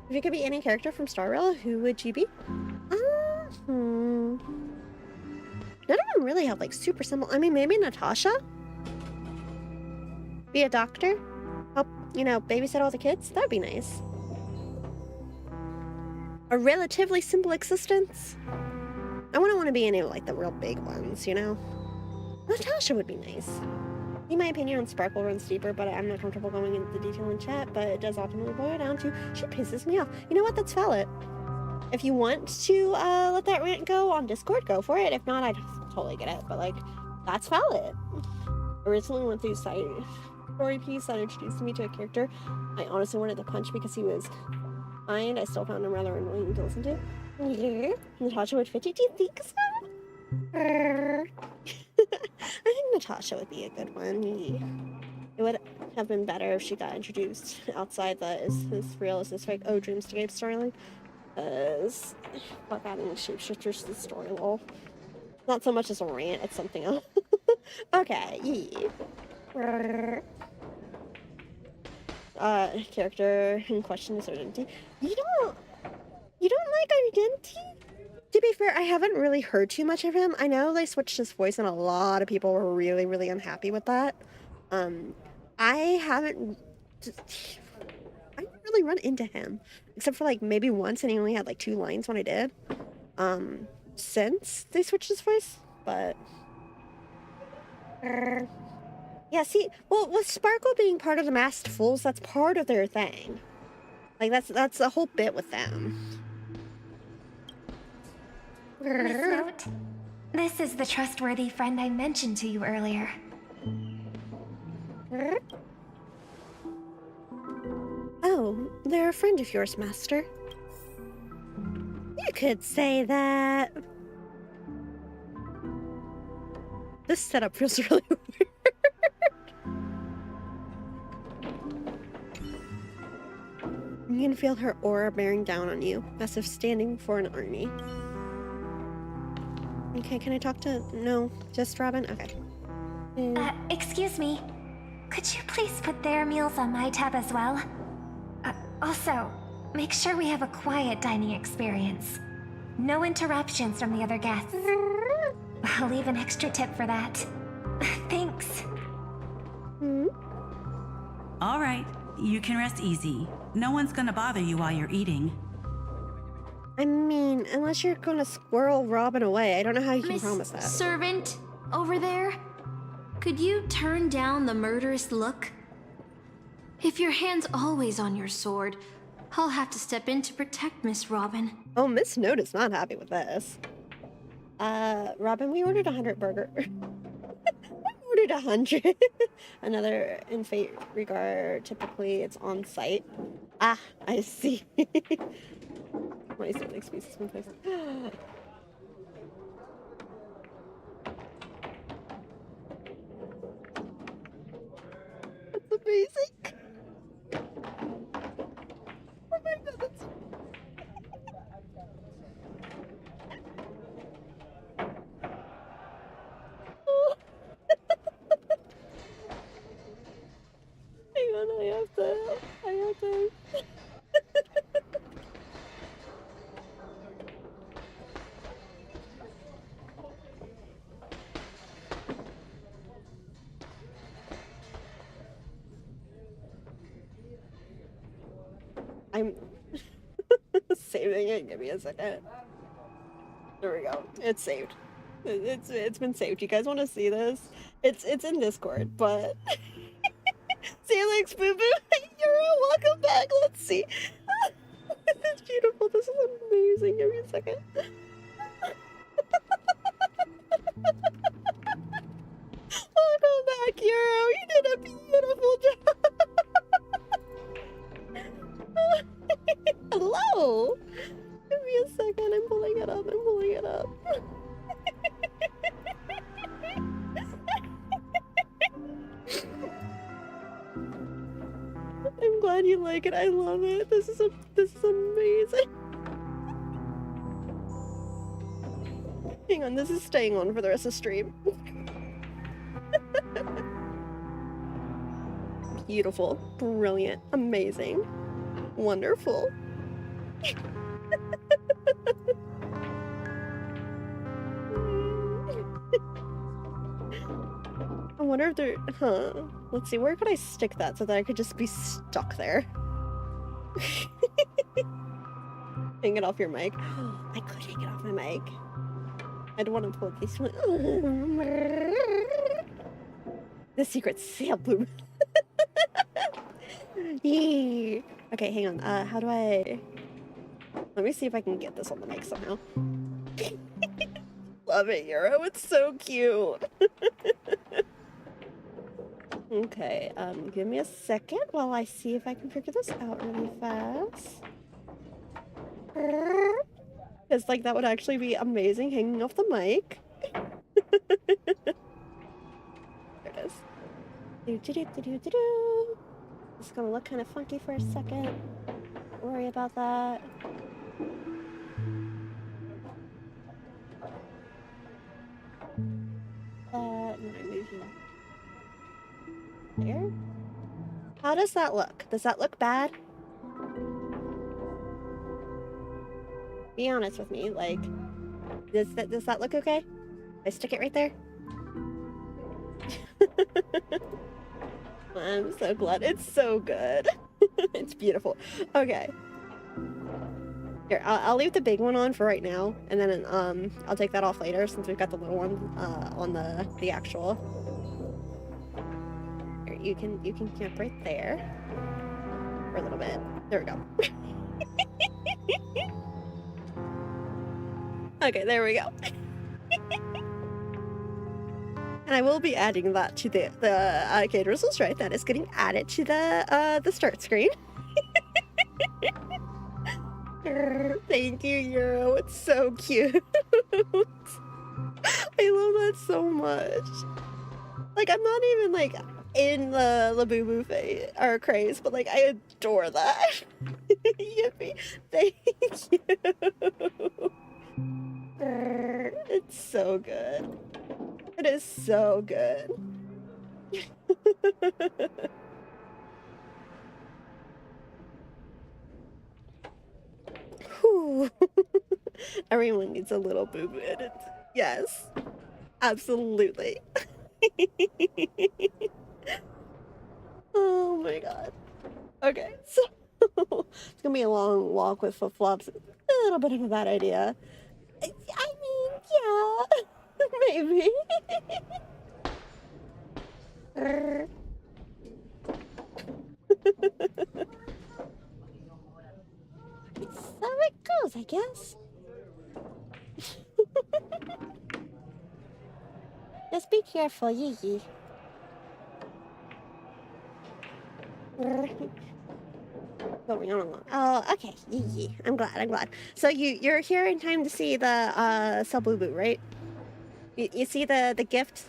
Speaker 4: If you could be any character from Starrella, who would you be? None of them really have like super simple. I mean, maybe Natasha. Be a doctor. Help, babysit all the kids. That'd be nice. A relatively simple existence. I wouldn't want to be any of like the real big ones, Natasha would be nice. In my opinion, Sparkle runs deeper, but I'm not comfortable going into the detail in chat, but it does ultimately boil down to she pisses me off. You know what? That's valid. If you want to let that rant go on Discord, go for it. If not, I totally get it, but like, that's valid. I recently went through side story piece that introduced me to a character I honestly wanted to punch because he was kind. I still found him rather annoying to listen to. Yeah. Natasha would fit you. Do you think so? I think Natasha would be a good one. It would have been better if she got introduced outside the is this real, is this fake, oh, Dreamscape storyline. Because fuck adding shapeshifters to the story, lol. Not so much as a rant, it's something else. Okay, character in question is Identity. You don't like Identity? To be fair, I haven't really heard too much of him. I know they switched his voice and a lot of people were really, really unhappy with that. I haven't really run into him. Except for like maybe once, and he only had like 2 lines when I did. Since they switched his voice. But yeah, see, well, with Sparkle being part of the Masked Fools, that's part of their thing. Like that's the whole bit with them.
Speaker 8: Miss Note, this is the trustworthy friend I mentioned to you earlier.
Speaker 4: Oh, they're a friend of yours, Master. You could say that. This setup feels really weird. You can feel her aura bearing down on you, as if standing before an army. Okay, can I talk to... No, just Robin? Okay.
Speaker 8: Excuse me. Could you please put their meals on my tab as well? Also, make sure we have a quiet dining experience. No interruptions from the other guests. I'll leave an extra tip for that. Thanks.
Speaker 20: All right, you can rest easy. No one's gonna bother you while you're eating.
Speaker 4: I mean, unless you're gonna squirrel Robin away, I don't know how you can promise that.
Speaker 15: Servant, over there? Could you turn down the murderous look? If your hand's always on your sword, I'll have to step in to protect Miss Robin.
Speaker 4: Oh, Miss Note is not happy with this. Robin, we ordered 100 burger. We ordered 100. Another in Fate regard, typically it's on site. Ah, I see. My stomach speaks one place. That's amazing. Oh my god, that's... Hang on, I have to... I'm saving it. Give me a second. There we go. It's saved. It's been saved. You guys want to see this? It's in Discord, but Salix Boo Boo, you're welcome back. Let's see. It's beautiful. This is amazing. Give me a second. Welcome back, Euro. You did a beautiful job. Hello. Give me a second. I'm pulling it up. I'm glad you like it. I love it. This is amazing. Hang on, this is staying on for the rest of the stream. Beautiful, brilliant, amazing, wonderful. I wonder if there, let's see, where could I stick that so that I could just be stuck there? Hang it off your mic. I could hang it off my mic. I don't want to pull this one. The secret sale bloom. Yee. Okay, hang on. How do I... Let me see if I can get this on the mic somehow. Love it, Euro. It's so cute. Okay, give me a second while I see if I can figure this out really fast. Because, like, that would actually be amazing hanging off the mic. There it is. Do-do-do-do-do-do. It's gonna look kind of funky for a second. Don't worry about that. And I move you there. How does that look? Does that look bad? Be honest with me, like, does that look okay? I stick it right there? I'm so glad. It's so good. It's beautiful. Okay. Here, I'll leave the big one on for right now, and then I'll take that off later since we've got the little one on the actual. Here, you can camp right there for a little bit. There we go. Okay, there we go. And I will be adding that to the Caterers will Strike. That is getting added to the start screen. Thank you, Euro. It's so cute. I love that so much. Like, I'm not even like in the Labubu phase or craze, but like I adore that. Yippee! Thank you. It's so good. It is so good. Everyone needs a little boo-boo in it. Yes, absolutely. Oh my god. Okay, so it's gonna be a long walk with flip-flops. A little bit of a bad idea. I mean, yeah, maybe. It's how it goes, I guess. Just be careful, Yee. Oh, okay. Yee. I'm glad. So you're here in time to see the Sabubu, right? You see the gift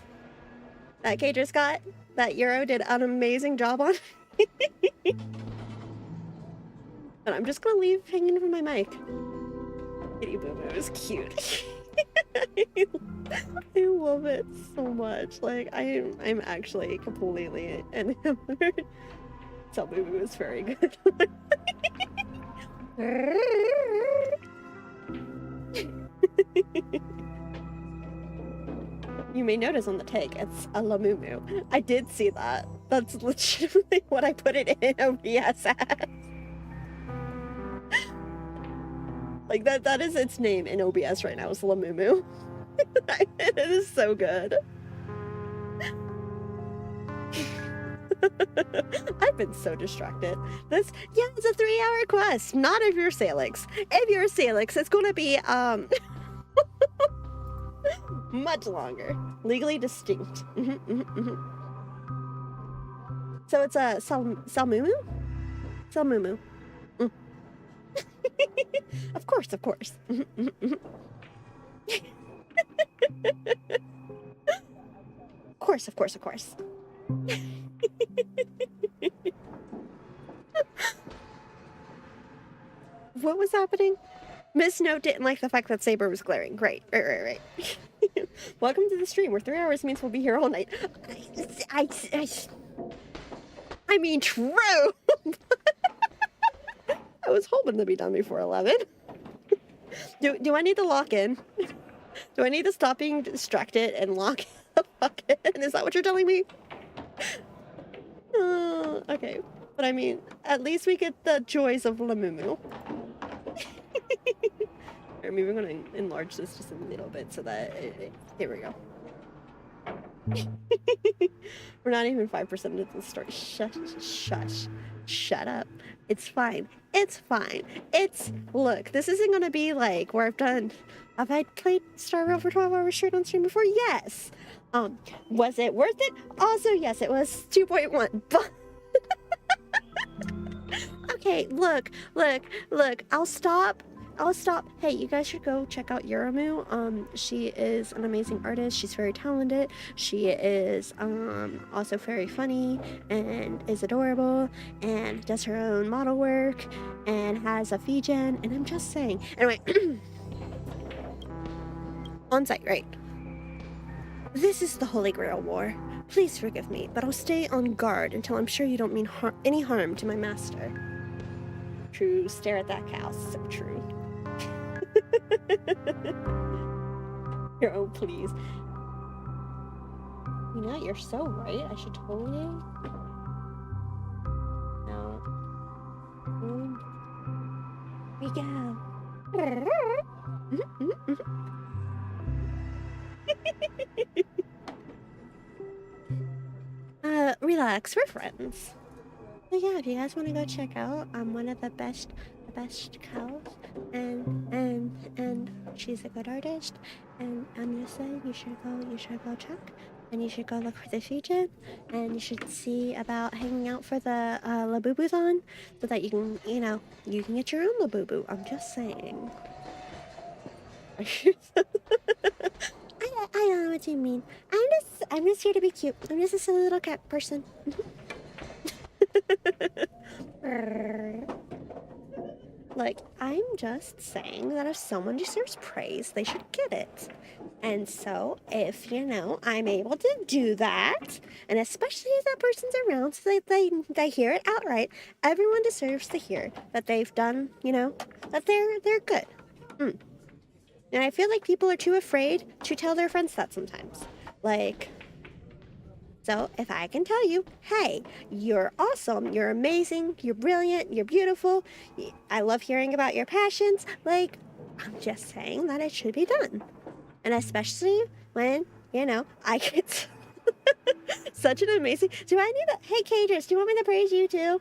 Speaker 4: that Kay just got? That Euro did an amazing job on? But I'm just gonna leave hanging from my mic. Kitty Boo Boo is cute. I love it so much. Like, I'm actually completely enamored. Sabubu is very good. You may notice on the take, it's a Lamumu. I did see that. That's legitimately what I put it in OBS as. Like, that is its name in OBS right now, is Lamumu. It is so good. I've been so distracted. It's a 3-hour quest, not if you're Salix. If you're Salix, it's gonna be, much longer. Legally distinct. So it's a Salmumu? Salmumu. Of course. Of course. What was happening? Miss Note didn't like the fact that Saber was glaring. Great. Right. Welcome to the stream, where 3 hours means we'll be here all night. I mean, true. I was hoping to be done before 11. Do I need to lock in? Do I need to stop being distracted and lock the fuck in? Is that what you're telling me? Okay. But I mean, at least we get the joys of Lamumu. I mean, we're going to enlarge this just a little bit so that... here we go. We're not even 5% into the story. Shush. Shut up. It's fine. Look, this isn't going to be like where have I played Star Rail for 12 hours straight on stream before? Yes. Was it worth it? Also, yes, it was 2.1, but... Okay, look, I'll stop. Hey, you guys should go check out Yuramu. She is an amazing artist. She's very talented. She is also very funny and is adorable and does her own model work and has a Figen. And I'm just saying. Anyway, on site, right? This is the Holy Grail War. Please forgive me, but I'll stay on guard until I'm sure you don't mean any harm to my master. True. Stare at that cow. So true. Oh, please. You know, you're so right. I should totally... No. We go. Relax. We're friends. But yeah, if you guys want to go check out, I'm one of the best cows, and she's a good artist, and I'm just saying you should go check, and you should go look for the Figen, and you should see about hanging out for the Labubu-thon, so that you can get your own Labubu. I'm just saying. I don't know what you mean. I'm just here to be cute. I'm just a silly little cat person. Like, I'm just saying that if someone deserves praise, they should get it. And so, if, I'm able to do that, and especially if that person's around so they hear it outright, everyone deserves to hear that they've done, that they're good. And I feel like people are too afraid to tell their friends that sometimes. Like... So, if I can tell you, hey, you're awesome, you're amazing, you're brilliant, you're beautiful, I love hearing about your passions, like, I'm just saying that it should be done. And especially when, I get such an amazing... Do I need to... Hey, Cages, do you want me to praise you too?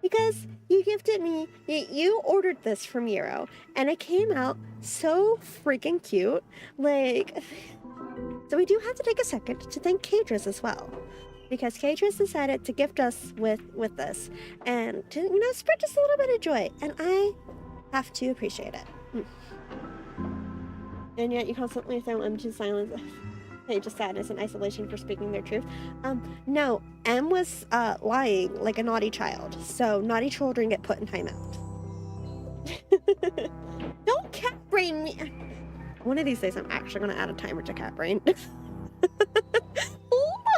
Speaker 4: Because you gifted me... You ordered this from Euro, and it came out so freaking cute. Like... So we do have to take a second to thank Cadres as well. because Kadris decided to gift us with this and to, you know, spread just a little bit of joy, and I have to appreciate it. And yet you constantly throw M to silence. Just sadness and isolation for speaking their truth. No, M was lying like a naughty child, so naughty children get put in timeout. Don't cat brain me. One of these days I'm actually gonna add a timer to cat brain.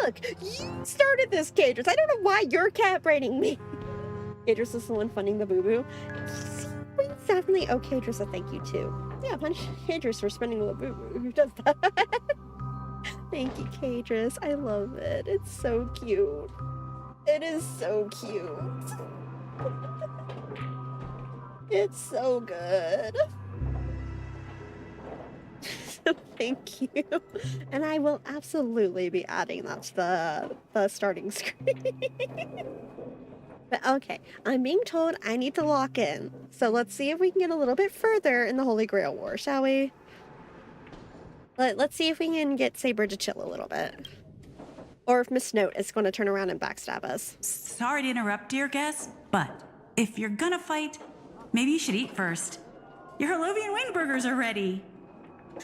Speaker 4: Look, you started this, Kadris. I don't know why you're cat braining me. Kadris is the one funding the boo-boo. Definitely owe Kadris a thank you too. Yeah, punish Kadris for spending the boo-boo. Who does that? Thank you, Kadris. I love it. It's so cute. It is so cute. It's so good. So thank you. And I will absolutely be adding that to the starting screen. But okay, I'm being told I need to lock in. So let's see if we can get a little bit further in the Holy Grail War, shall we? Let's see if we can get Saber to chill a little bit. Or if Miss Note is going to turn around and backstab us.
Speaker 20: Sorry to interrupt, dear guest, but if you're gonna fight, maybe you should eat first. Your Harlovian wing burgers are ready.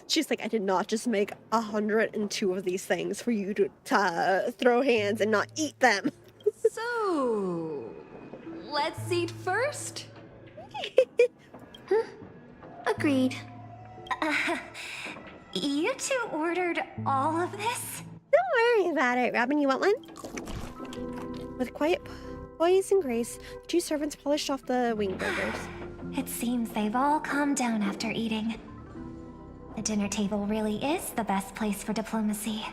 Speaker 4: She's like, I did not just make 102 of these things for you to throw hands and not eat them.
Speaker 18: So, let's eat first?
Speaker 15: Agreed.
Speaker 8: You two ordered all of this?
Speaker 4: Don't worry about it, Robin. You want one? With quiet poise and grace, the two servants polished off the wing burgers.
Speaker 8: It seems they've all calmed down after eating. The dinner table really is the best place for diplomacy.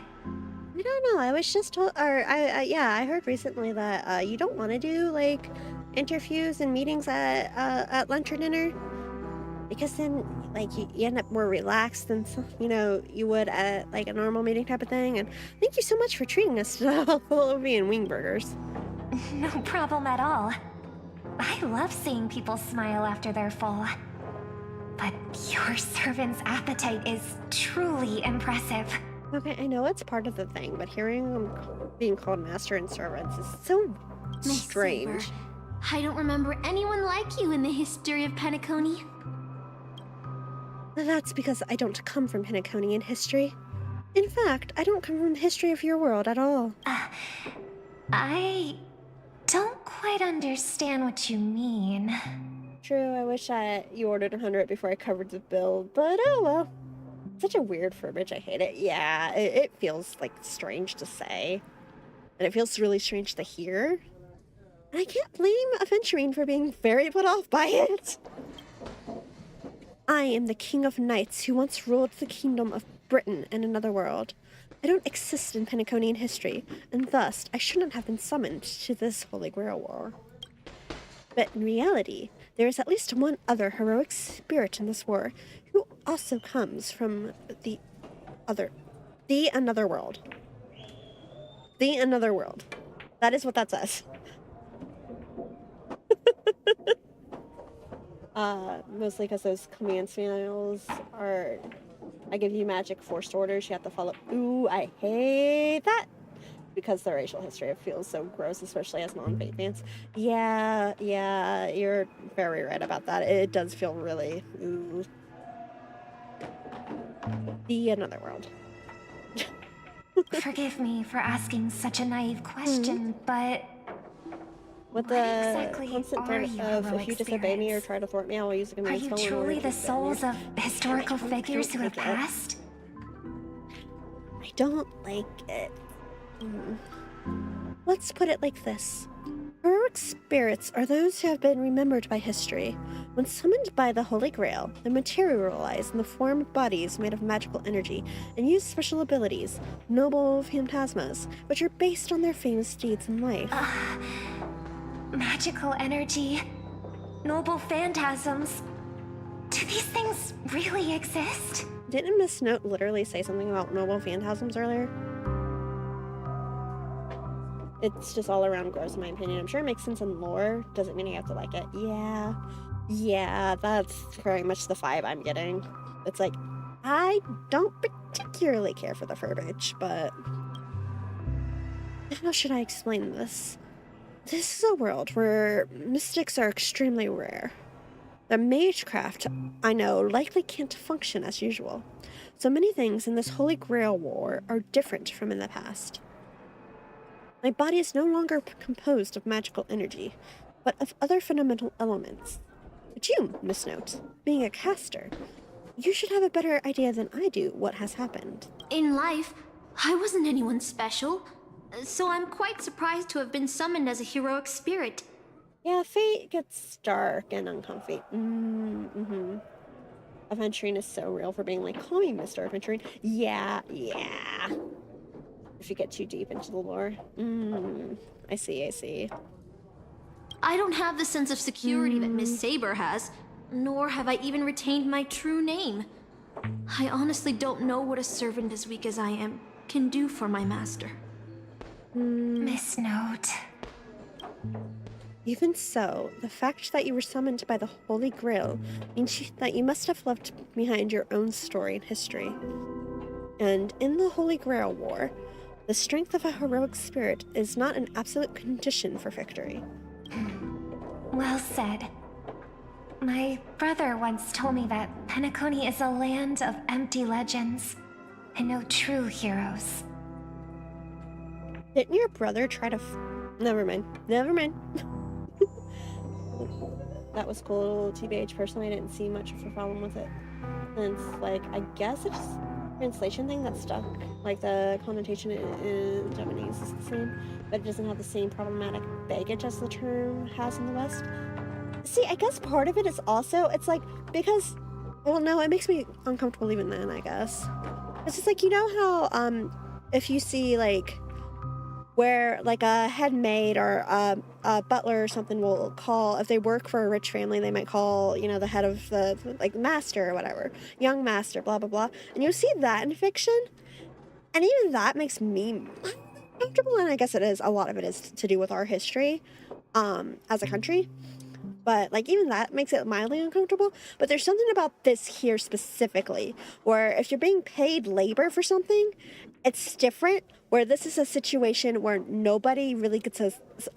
Speaker 4: I don't know. I was just told, or I heard recently that you don't want to do like interviews and meetings at lunch or dinner, because then like you end up more relaxed than you would at like a normal meeting type of thing. And thank you so much for treating us to Harlovian wing burgers.
Speaker 8: No problem at all. I love seeing people smile after they're full. But your servant's appetite is truly impressive.
Speaker 4: Okay, I know it's part of the thing, but hearing them being called master and servants is so strange.
Speaker 15: Saber, I don't remember anyone like you in the history of Penacony.
Speaker 4: That's because I don't come from Penaconian history. In fact, I don't come from the history of your world at all.
Speaker 8: I don't quite understand what you mean.
Speaker 4: True, I wish you ordered 100 before I covered the bill, but oh well. Such a weird verbiage, I hate it. Yeah, it feels like strange to say. And it feels really strange to hear. And I can't blame Aventurine for being very put off by it. I am the King of Knights who once ruled the kingdom of Britain and another world. I don't exist in Penaconian history, and thus I shouldn't have been summoned to this Holy Grail War. But in reality, there is at least one other heroic spirit in this war who also comes from the another world. The another world. That is what that says. Mostly because those command manuals are, I give you magic forced orders, you have to follow. Ooh, I hate that. Because the racial history, it feels so gross, especially as non-Fate fans. Yeah, you're very right about that. It does feel really, ooh. The another world.
Speaker 8: Forgive me for asking such a naive question, but
Speaker 4: what exactly constant threat of if you disobey me or try to thwart me, I will use a command spell.
Speaker 8: Are you truly the souls of historical figures who have passed?
Speaker 4: I don't like it. Let's put it like this. Heroic spirits are those who have been remembered by history. When summoned by the Holy Grail, they materialize in the form of bodies made of magical energy and use special abilities, noble phantasmas, which are based on their famous deeds in life.
Speaker 8: Magical energy, noble phantasms. Do these things really exist?
Speaker 4: Didn't Miss Note literally say something about noble phantasms earlier? It's just all around gross in my opinion. I'm sure it makes sense in lore. Doesn't mean you have to like it. Yeah, that's very much the vibe I'm getting. It's like, I don't particularly care for the verbiage, but How should I explain this? This is a world where mystics are extremely rare. The magecraft, I know, likely can't function as usual. So many things in this Holy Grail war are different from in the past. My body is no longer composed of magical energy, but of other fundamental elements. But you, Miss Note, being a caster, you should have a better idea than I do what has happened.
Speaker 15: In life, I wasn't anyone special, so I'm quite surprised to have been summoned as a heroic spirit.
Speaker 4: Yeah, fate gets dark and uncomfy. Aventurine is so real for being like, call me Mr. Aventurine. Yeah. If you get too deep into the lore. I see.
Speaker 15: I don't have the sense of security that Miss Saber has, nor have I even retained my true name. I honestly don't know what a servant as weak as I am can do for my master.
Speaker 8: Miss Note.
Speaker 4: Even so, the fact that you were summoned by the Holy Grail means that you must have left behind your own story and history. And in the Holy Grail War, the strength of a heroic spirit is not an absolute condition for victory.
Speaker 8: Well said. My brother once told me that Penacony is a land of empty legends and no true heroes.
Speaker 4: Didn't your brother try to Never mind. That was cool. TBH, personally, I didn't see much of a problem with it. And it's like, I guess it's a translation thing that stuck. Like, the connotation in Japanese is the same, but it doesn't have the same problematic baggage as the term has in the West. See, I guess part of it is also, it's like, because, well, no, it makes me uncomfortable even then, I guess. It's just like, you know how, if you see, like, where like a head maid or a butler or something will call, if they work for a rich family, they might call, you know, the head of the, like, master or whatever, young master, blah, blah, blah. And you'll see that in fiction. And even that makes me uncomfortable. And I guess a lot of it is to do with our history as a country. But, like, even that makes it mildly uncomfortable. But there's something about this here specifically, where if you're being paid labor for something, it's different, where this is a situation where nobody really gets a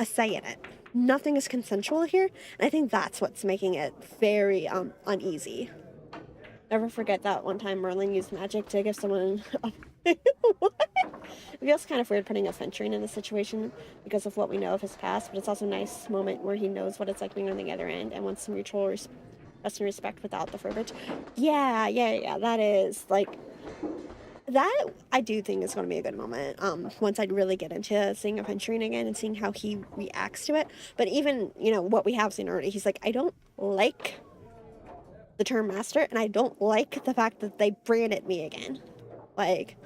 Speaker 4: say in it. Nothing is consensual here, and I think that's what's making it very uneasy. Never forget that one time Merlin used magic to give someone... What? It feels kind of weird putting Aventurine in this situation because of what we know of his past, but it's also a nice moment where he knows what it's like being on the other end and wants some mutual trust and respect without the verbiage. Yeah, that is, like... That, I do think, is going to be a good moment, once I really get into seeing Aventurine again and seeing how he reacts to it. But even, you know, what we have seen already, he's like, I don't like the term master, and I don't like the fact that they branded me again. Like,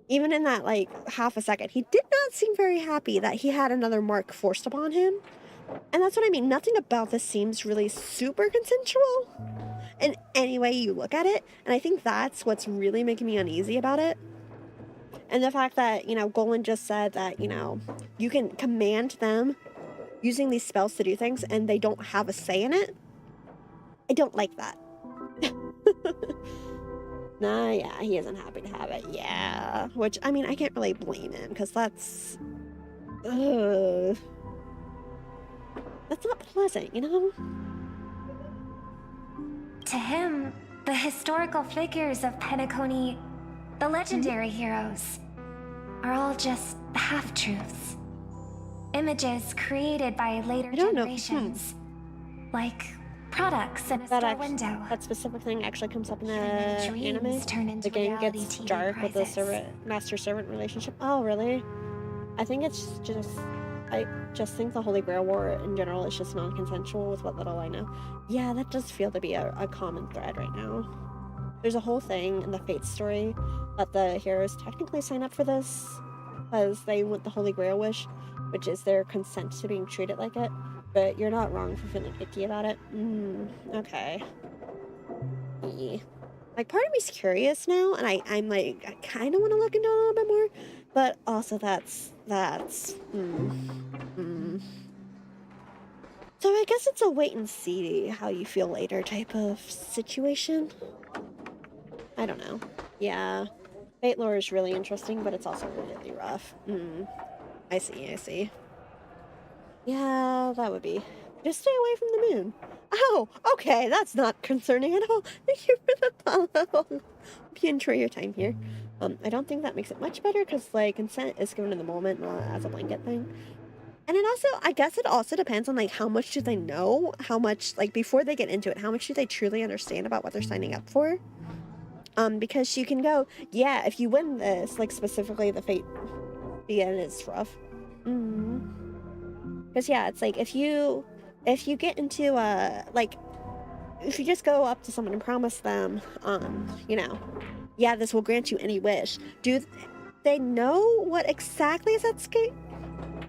Speaker 4: even in that, like, half a second, he did not seem very happy that he had another mark forced upon him. And that's what I mean. Nothing about this seems really super consensual in any way you look at it. And I think that's what's really making me uneasy about it. And the fact that, you know, Golan just said that, you know, you can command them using these spells to do things and they don't have a say in it. I don't like that. Nah, yeah, he isn't happy to have it. Yeah. Which, I mean, I can't really blame him because that's... That's not pleasant, you know?
Speaker 8: To him, the historical figures of Penacony, the legendary heroes, are all just half-truths. Images created by later generations. Like products in a store window.
Speaker 4: That specific thing actually comes up in the anime. The game gets dark with the master-servant relationship. Oh, really? I think it's just... I just think the Holy Grail War in general is just non-consensual with what little I know. Yeah, that does feel to be a common thread right now. There's a whole thing in the Fate story that the heroes technically sign up for this because they want the Holy Grail wish, which is their consent to being treated like it. But you're not wrong for feeling icky about it. Okay. Like, part of me's curious now, and I'm like, I kind of want to look into it a little bit more, but also that's So I guess it's a wait and see how you feel later type of situation. I don't know. Yeah. Fate lore is really interesting, but it's also really rough. I see, I see. Yeah, that would be. Just stay away from the moon. Oh, okay, that's not concerning at all. Thank you for the follow. Hope you enjoy your time here. I don't think that makes it much better because, like, consent is given in the moment, not as a blanket thing. And it also, I guess it also depends on, like, how much do they know? How much, like, before they get into it, how much do they truly understand about what they're signing up for? Because you can go, yeah, if you win this, like, specifically the fate, the end is rough. Because, yeah, it's like, if you get into, like, if you just go up to someone and promise them, you know, yeah, this will grant you any wish, do they know what exactly is at stake?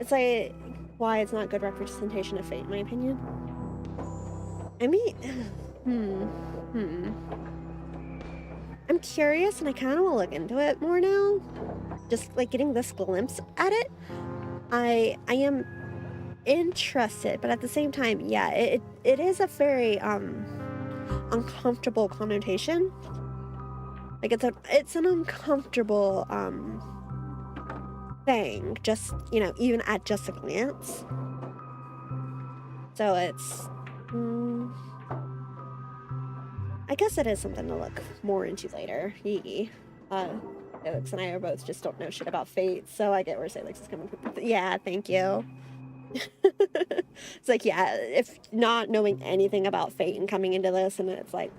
Speaker 4: It's like, why it's not good representation of fate, in my opinion. I mean, I'm curious, and I kind of want to look into it more now. Just, like, getting this glimpse at it. I am interested, but at the same time, yeah, it is a very uncomfortable connotation. Like, it's an uncomfortable thing, just, you know, even at just a glance. So it's I guess it is something to look more into later. Alex and I are both just don't know shit about fate, so I get where Salix is coming from. Yeah, thank you. It's like, yeah, if not knowing anything about fate and coming into this, and it's like,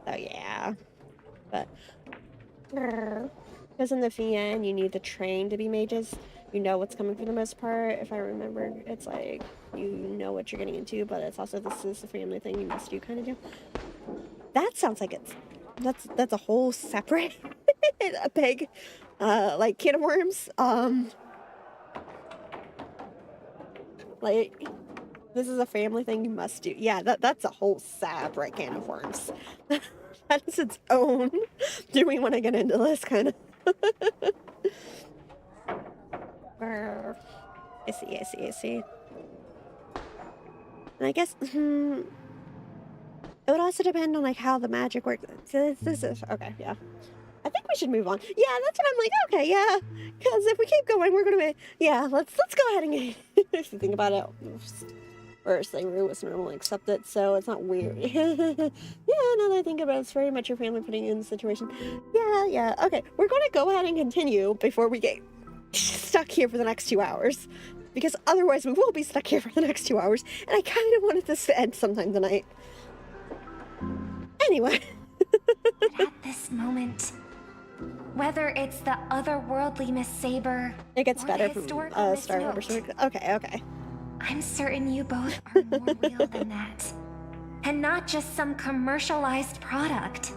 Speaker 4: so yeah, but because in the VN you need to train to be mages. You know what's coming for the most part. If I remember, it's like you know what you're getting into, but it's also this is a family thing you must do kind of deal. That sounds like that's a whole separate a big like can of worms. Like, this is a family thing you must do. Yeah, that's a whole separate can of worms. That is its own. Do we want to get into this kind of? I see. And I guess it would also depend on, like, how the magic works. This is okay, yeah. I think we should move on. Yeah, that's what I'm like. Okay, yeah, because if we keep going, we're gonna be. Yeah, let's go ahead and get. If you think about it, first thing Rue was normally accepted, so it's not weird. Yeah, now that I think about it, it's very much your family putting you in the situation. Yeah. Okay, we're gonna go ahead and continue before we get stuck here for the next 2 hours, because otherwise we will be stuck here for the next 2 hours, and I kind of wanted this to end sometime tonight. Anyway.
Speaker 8: But at this moment, whether it's the otherworldly Miss Saber,
Speaker 4: it gets
Speaker 8: or
Speaker 4: better
Speaker 8: the
Speaker 4: from
Speaker 8: historical Miss
Speaker 4: Star
Speaker 8: Note,
Speaker 4: perspective. Okay.
Speaker 8: I'm certain you both are more real than that, and not just some commercialized product.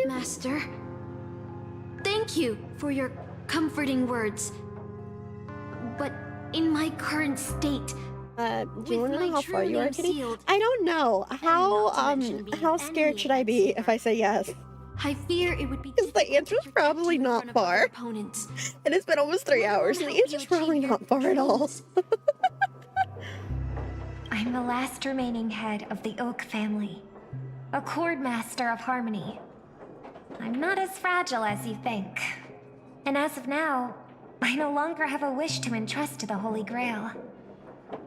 Speaker 15: Master, thank you for your comforting words. But in my current state,
Speaker 4: do you want to know how far you are, Kitty? I don't know. How scared should I be if I say yes?
Speaker 15: I fear it would be
Speaker 4: because the answer's probably not far.
Speaker 15: Opponents.
Speaker 4: And it's been almost 3 hours, and the answer's probably not far at all.
Speaker 8: I'm the last remaining head of the Oak family, a Chord Master of Harmony. I'm not as fragile as you think. And as of now, I no longer have a wish to entrust to the Holy Grail.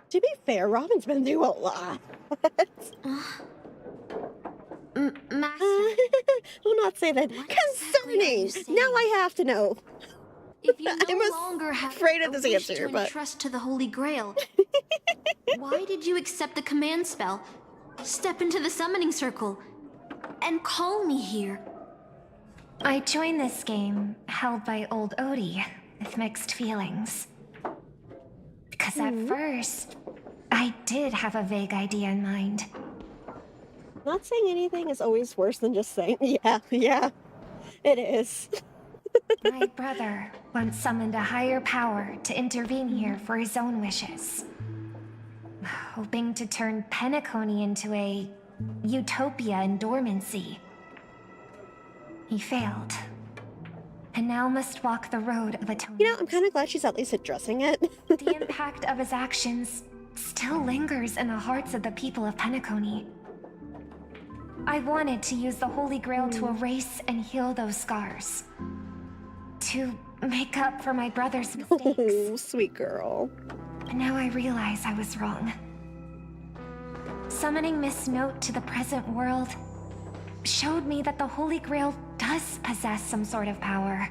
Speaker 4: To be fair, Robin's been through a lot.
Speaker 15: Master,
Speaker 4: will not say that. Concerning! Exactly now I have to know.
Speaker 15: If you no longer have
Speaker 4: afraid of this answer,
Speaker 15: to
Speaker 4: but
Speaker 15: entrust to the Holy Grail, why did you accept the command spell, step into the summoning circle, and call me here?
Speaker 8: I joined this game, held by old Odie, with mixed feelings. Because at first, I did have a vague idea in mind.
Speaker 4: Not saying anything is always worse than just saying, yeah, it is.
Speaker 8: My brother once summoned a higher power to intervene here for his own wishes. Hoping to turn Penacony into a utopia in dormancy. He failed. And now must walk the road of atonement.
Speaker 4: You know, I'm kind of glad she's at least addressing it.
Speaker 8: The impact of his actions still lingers in the hearts of the people of Penacony. I wanted to use the Holy Grail to erase and heal those scars. To make up for my brother's mistakes.
Speaker 4: Oh, sweet girl.
Speaker 8: But now I realize I was wrong. Summoning Miss Note to the present world showed me that the Holy Grail does possess some sort of power.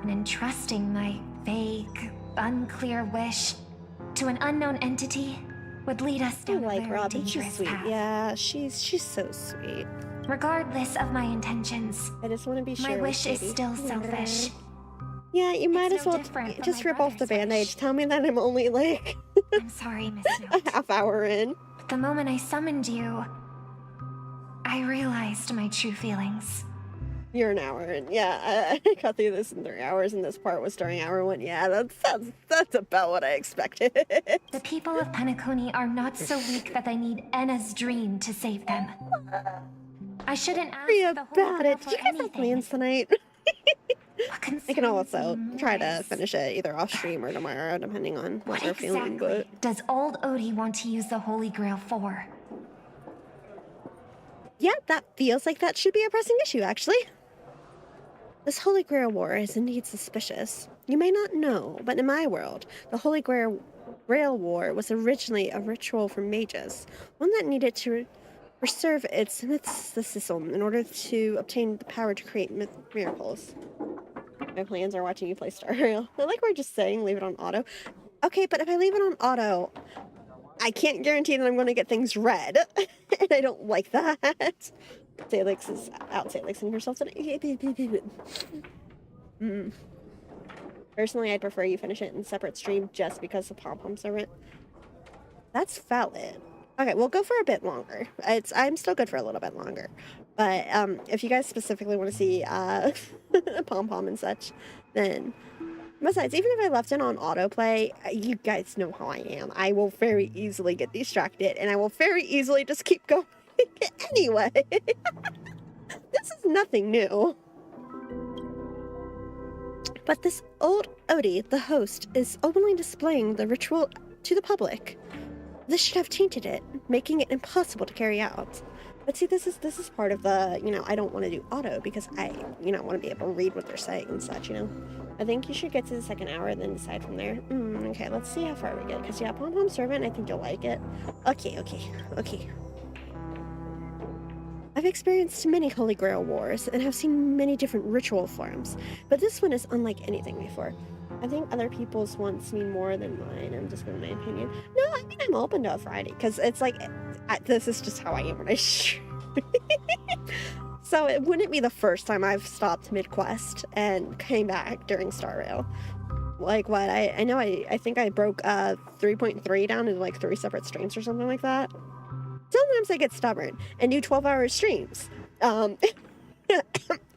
Speaker 8: And entrusting my vague, unclear wish to an unknown entity would lead us down a very dangerous path.
Speaker 4: Yeah, she's so sweet.
Speaker 8: Regardless of my intentions,
Speaker 4: I just want to be sure.
Speaker 8: My wish is still selfish.
Speaker 4: Yeah, you might as well just rip off the bandage. Tell me that I'm only like
Speaker 8: I'm sorry, Miss Note.
Speaker 4: a half hour in.
Speaker 8: But the moment I summoned you, I realized my true feelings.
Speaker 4: You're an hour in. Yeah, I got through this in 3 hours, and this part was during hour 1. Yeah, that's about what I expected.
Speaker 8: The people of Penacony are not so weak that they need Enna's dream to save them. I shouldn't ask the Holy Grail for
Speaker 4: Did you guys have plans tonight? I can also try to finish it either off stream or tomorrow, depending on what we're feeling. But
Speaker 8: does old Odie want to use the Holy Grail for?
Speaker 4: Yeah, that feels like that should be a pressing issue, actually. This Holy Grail War is indeed suspicious. You may not know, but in my world, the Holy Grail War was originally a ritual for mages, one that needed to preserve its mysticism in order to obtain the power to create miracles. My plans are watching you play Star Rail. I like we're just saying leave it on auto. Okay, but if I leave it on auto, I can't guarantee that I'm going to get things read, and I don't like that. Salix is out Salixing herself today. Personally, I'd prefer you finish it in separate stream just because the pom-pom servant. That's valid. Okay, we'll go for a bit longer. I'm still good for a little bit longer. But if you guys specifically want to see pom-pom and such, then... Besides, even if I left it on autoplay, you guys know how I am. I will very easily get distracted, and I will very easily just keep going anyway. This is nothing new. But this old Odie, the host, is openly displaying the ritual to the public. This should have tainted it, making it impossible to carry out. But see, this is part of the, I don't want to do auto because I, want to be able to read what they're saying and such, I think you should get to the second hour and then decide from there. Okay, let's see how far we get. Because, yeah, Pom-Pom Servant, I think you'll like it. Okay. I've experienced many Holy Grail wars and have seen many different ritual forms, but this one is unlike anything before. I think other people's wants mean more than mine. I'm just going to my opinion. No, I mean, I'm open to a Friday because it's like, this is just how I am when I stream. So it wouldn't be the first time I've stopped mid-quest and came back during Star Rail. Like what? I know I think I broke 3.3 down into like 3 separate streams or something like that. Sometimes I get stubborn and do 12-hour streams.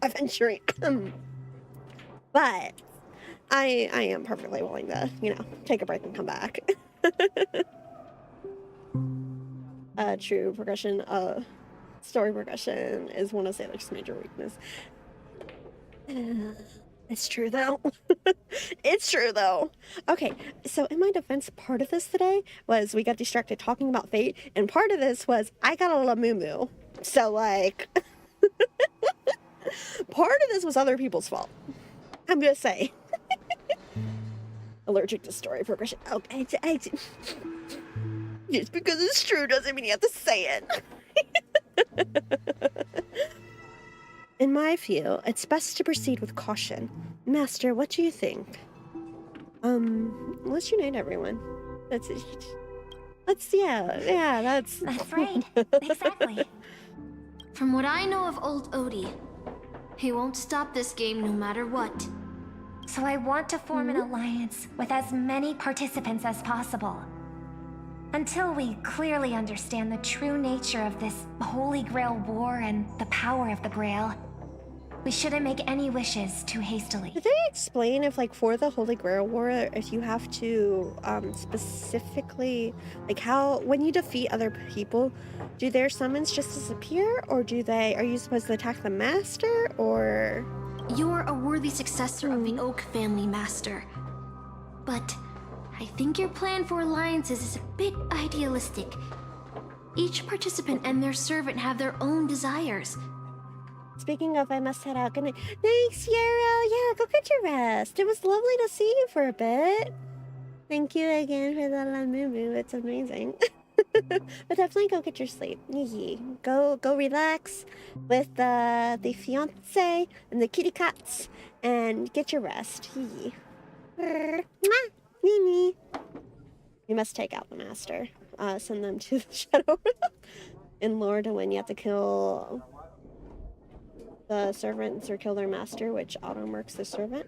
Speaker 4: Eventually. But I am perfectly willing to, take a break and come back. True progression, story progression is one of Sailor's major weaknesses. It's true though. It's true though. Okay, so in my defense, part of this today was we got distracted talking about Fate, and part of this was I got a Lamumu. So like, part of this was other people's fault. I'm gonna say. Allergic to story progression. Okay, just because it's true doesn't mean you have to say it. In my view, it's best to proceed with caution. Master, what do you think? Let's unite everyone. That's
Speaker 15: right. Exactly. From what I know of old Odie, he won't stop this game no matter what.
Speaker 8: So I want to form an alliance with as many participants as possible. Until we clearly understand the true nature of this Holy Grail War and the power of the Grail, we shouldn't make any wishes too hastily.
Speaker 4: Did they explain if, like, for the Holy Grail War, if you have to, specifically, like, how, when you defeat other people, do their summons just disappear, or are you supposed to attack the Master, or...?
Speaker 15: You're a worthy successor of the Oak family, Master. But I think your plan for alliances is a bit idealistic. Each participant and their servant have their own desires.
Speaker 4: Speaking of, I must head out. Good night. Thanks, Yarrow. Yeah, go get your rest. It was lovely to see you for a bit. Thank you again for the Lamumu. It's amazing. But definitely go get your sleep. Go relax with the fiance and the kitty cats and get your rest. Mimi. You must take out the master. Send them to the Shadow in lore to when you have to kill the servants or kill their master, which auto-marks the servant.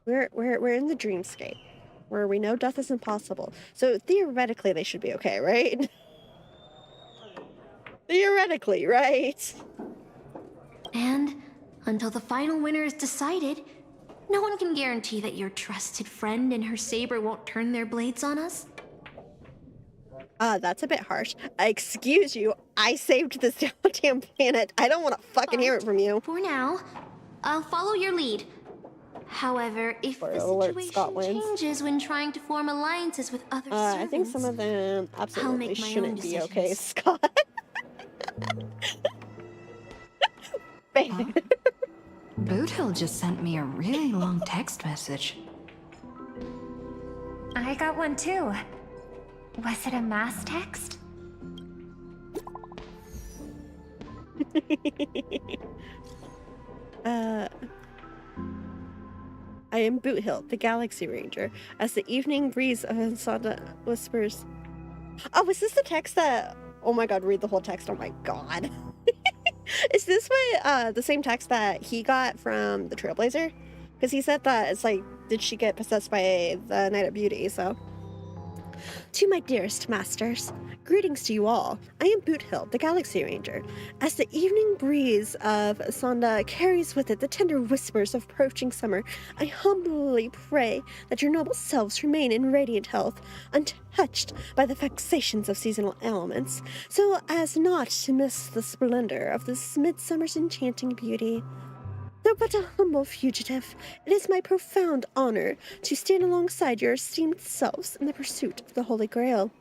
Speaker 4: We're in the dreamscape, where we know death is impossible. So theoretically, they should be okay, right? Theoretically, right?
Speaker 15: And until the final winner is decided, no one can guarantee that your trusted friend and her saber won't turn their blades on us.
Speaker 4: That's a bit harsh. Excuse you, I saved this damn planet. I don't want to fucking hear it from you.
Speaker 15: For now, I'll follow your lead. However, if the situation changes when trying to form alliances with other servants,
Speaker 4: I think some of them absolutely shouldn't be okay, Scott.
Speaker 18: Boothill just sent me a really long text message.
Speaker 8: I got one too. Was it a mass text?
Speaker 4: I am Boothill, the Galaxy Ranger, as the evening breeze of Ansada whispers. Oh, is this the text that... Oh my god, read the whole text. Oh my god. Is this what, the same text that he got from the Trailblazer? Because he said that it's like, did she get possessed by the Night of Beauty, so... To my dearest masters, greetings to you all. I am Boothill, the Galaxy Ranger. As the evening breeze of Sonda carries with it the tender whispers of approaching summer, I humbly pray that your noble selves remain in radiant health, untouched by the vexations of seasonal elements, so as not to miss the splendor of this midsummer's enchanting beauty. Though but a humble fugitive, it is my profound honor to stand alongside your esteemed selves in the pursuit of the Holy Grail.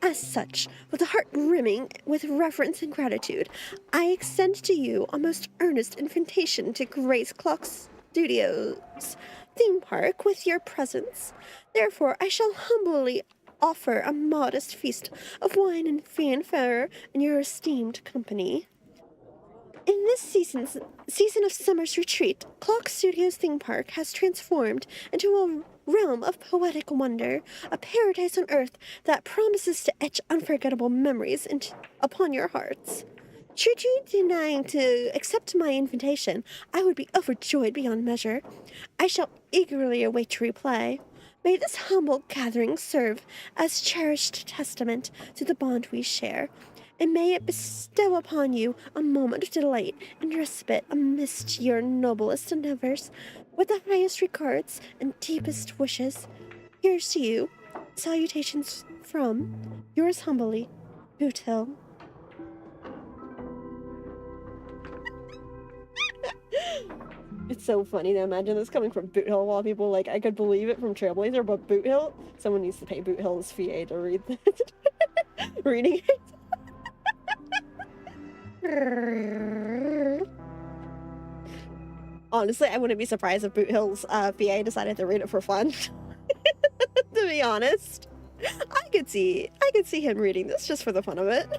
Speaker 4: As such, with a heart brimming with reverence and gratitude, I extend to you a most earnest invitation to Grace Clock Studios theme park with your presence. Therefore, I shall humbly offer a modest feast of wine and fanfare in your esteemed company. In this season of summer's retreat, Clock Studios theme park has transformed into a realm of poetic wonder, a paradise on earth that promises to etch unforgettable memories upon your hearts. Should you deign to accept my invitation, I would be overjoyed beyond measure. I shall eagerly await your reply. May this humble gathering serve as cherished testament to the bond we share, and may it bestow upon you a moment of delight and respite amidst your noblest endeavors. With the highest regards and deepest wishes, here's to you. Salutations from yours humbly, Boothill. It's so funny to imagine this coming from Boothill. While people like, I could believe it from Trailblazer, but Boothill? Someone needs to pay Boothill's fee to read this. Reading it. Honestly, I wouldn't be surprised if Boothill's VA decided to read it for fun. To be honest, I could see him reading this just for the fun of it.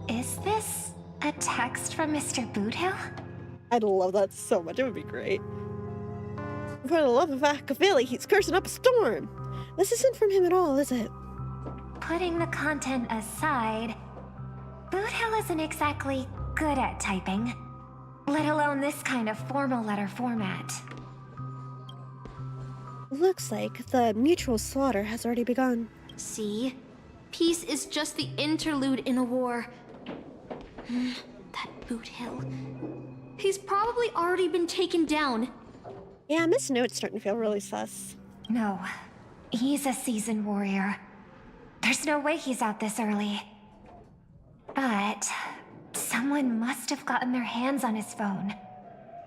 Speaker 8: Is this a text from Mr. Boothill?
Speaker 4: I'd love that so much. It would be great. For the love of Akavili, he's cursing up a storm. This isn't from him at all, is it?
Speaker 8: Putting the content aside, Boothill isn't exactly good at typing, let alone this kind of formal letter format.
Speaker 4: Looks like the mutual slaughter has already begun.
Speaker 15: See? Peace is just the interlude in a war. That Boothill. He's probably already been taken down.
Speaker 4: Yeah, Miss Note's starting to feel really sus.
Speaker 8: No, he's a seasoned warrior. There's no way he's out this early. But someone must have gotten their hands on his phone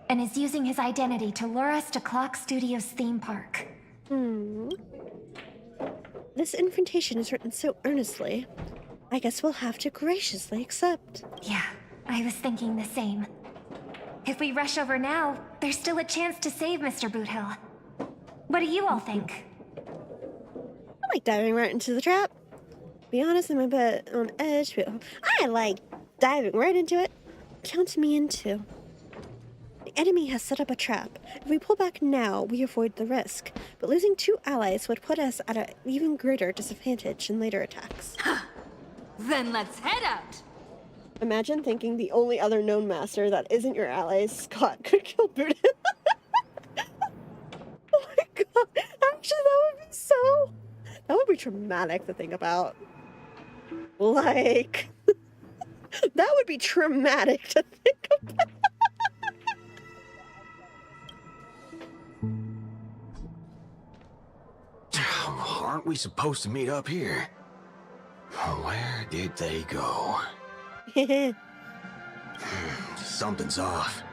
Speaker 8: and is using his identity to lure us to Clock Studios theme park.
Speaker 4: This invitation is written so earnestly. I guess we'll have to graciously accept.
Speaker 8: Yeah, I was thinking the same. If we rush over now, there's still a chance to save Mr. Boothill. What do you all think?
Speaker 4: I like diving right into the trap. Be honest, I'm a bit on edge, but I like diving right into it. Count me in too. The enemy has set up a trap. If we pull back now, we avoid the risk. But losing 2 allies would put us at an even greater disadvantage in later attacks.
Speaker 18: Then let's head out!
Speaker 4: Imagine thinking the only other known master that isn't your ally, Scott, could kill Buddha. Oh my god. Actually, that would be traumatic to think about. Like, that would be traumatic to think about.
Speaker 16: Aren't we supposed to meet up here? Where did they go? Something's off.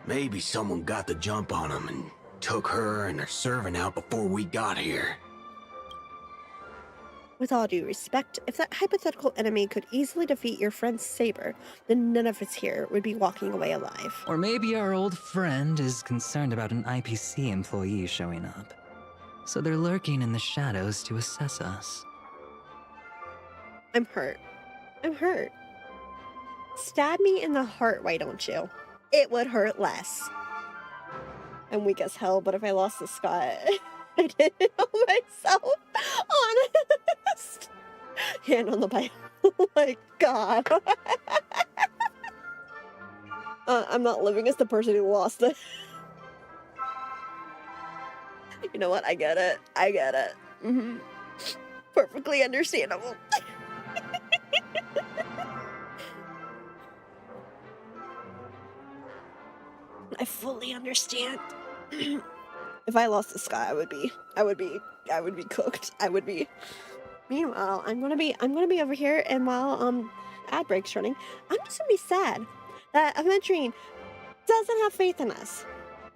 Speaker 16: Maybe someone got the jump on them and took her and her servant out before we got here.
Speaker 4: With all due respect, if that hypothetical enemy could easily defeat your friend Saber, then none of us here would be walking away alive.
Speaker 17: Or maybe our old friend is concerned about an IPC employee showing up. So they're lurking in the shadows to assess us.
Speaker 4: I'm hurt. I'm hurt. Stab me in the heart, why don't you? It would hurt less. I'm weak as hell, but if I lost to Scott, I did it all myself. Honest. Hand on the Bible. Oh my god. I'm not living as the person who lost it. You know what? I get it. I get it. Perfectly understandable. I fully understand. If I lost to Sky, I would be cooked. I would be. Meanwhile, I'm gonna be over here, and while ad break's running, I'm just gonna be sad that Aventurine doesn't have faith in us.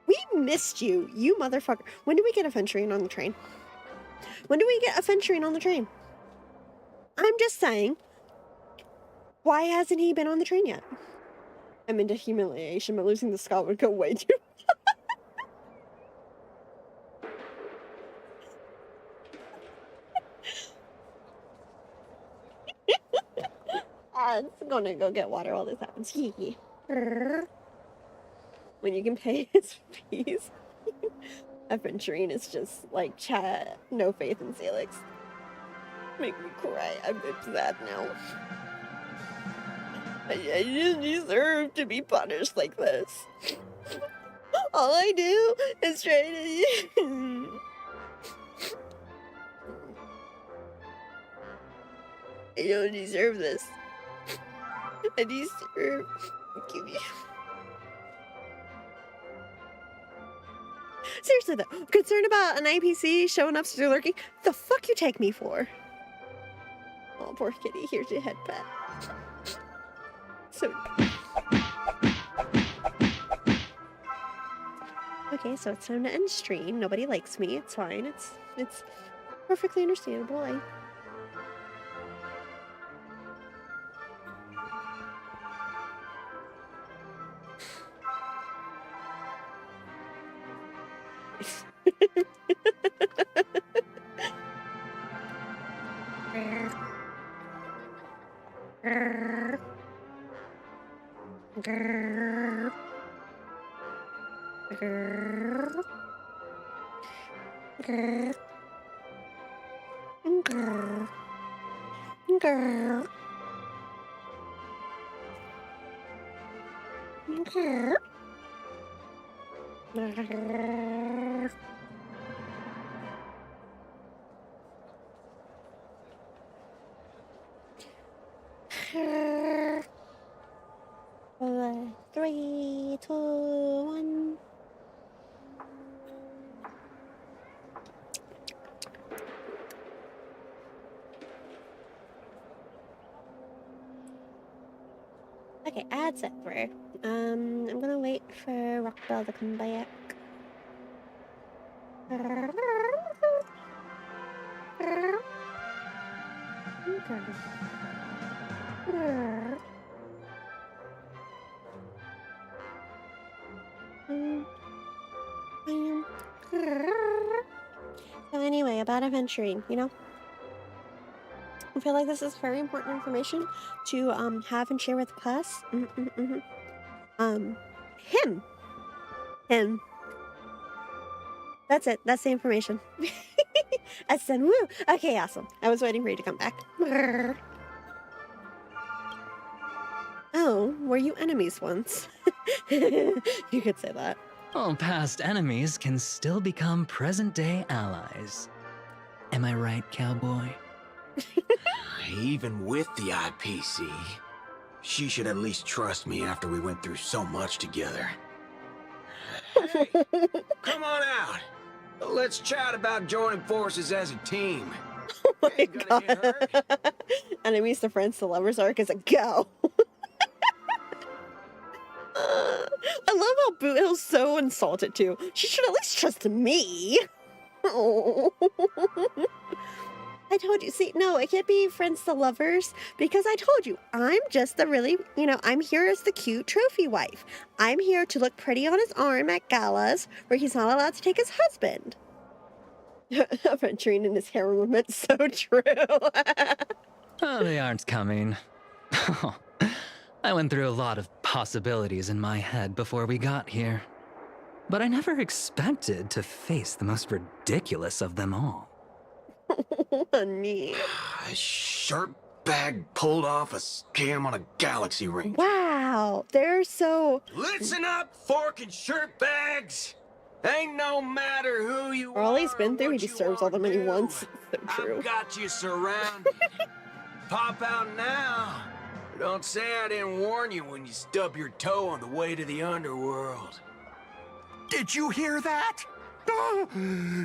Speaker 4: We missed you, you motherfucker. When do we get Aventurine on the train? When do we get Aventurine on the train? I'm just saying, why hasn't he been on the train yet? I'm into humiliation, but losing the Scott would go way too I'm gonna go get water while this happens. When you can pay his fees. Aventurine is just like chat, no faith in Salix. Make me cry. I'm sad now. I didn't deserve to be punished like this. All I do is try to... I don't deserve this. I deserve... Give you... Seriously though, concerned about an IPC showing up still lurking? The fuck you take me for? Oh, poor kitty. Here's your head pet. So... Okay, so it's time to end stream. Nobody likes me. It's fine. It's perfectly understandable. Three, two, one. Okay, ads set through. I'm gonna wait for Rockbell to come back. So anyway, about adventuring, you know? I feel like this is very important information to have and share with class. Him. That's it. That's the information. I said, woo. Okay, awesome. I was waiting for you to come back. Oh, were you enemies once? You could say that.
Speaker 17: Well, past enemies can still become present-day allies. Am I right, cowboy?
Speaker 16: Even with the IPC, she should at least trust me after we went through so much together. Hey, come on out. Let's chat about joining forces as a team.
Speaker 4: Oh my god. Enemies to friends to lovers arc is a go. I love how Boot Hill's so insulted too. She should at least trust me. Oh. I told you, see, no, it can't be friends to lovers because I told you, I'm just the really, you know, I'm here as the cute trophy wife. I'm here to look pretty on his arm at galas where he's not allowed to take his husband. Adventuring in his hair movement, so true.
Speaker 17: Oh, they aren't coming. I went through a lot of possibilities in my head before we got here. But I never expected to face the most ridiculous of them all.
Speaker 4: Honey.
Speaker 16: A shirt bag pulled off a scam on a galaxy ring.
Speaker 4: Wow, they're so...
Speaker 16: Listen up, fork and shirt bags! Ain't no matter who you
Speaker 4: For all he's been through, he deserves all the money once. So true.
Speaker 16: I've got you surrounded. Pop out now. Don't say I didn't warn you when you stub your toe on the way to the underworld.
Speaker 13: Did you hear that? Oh,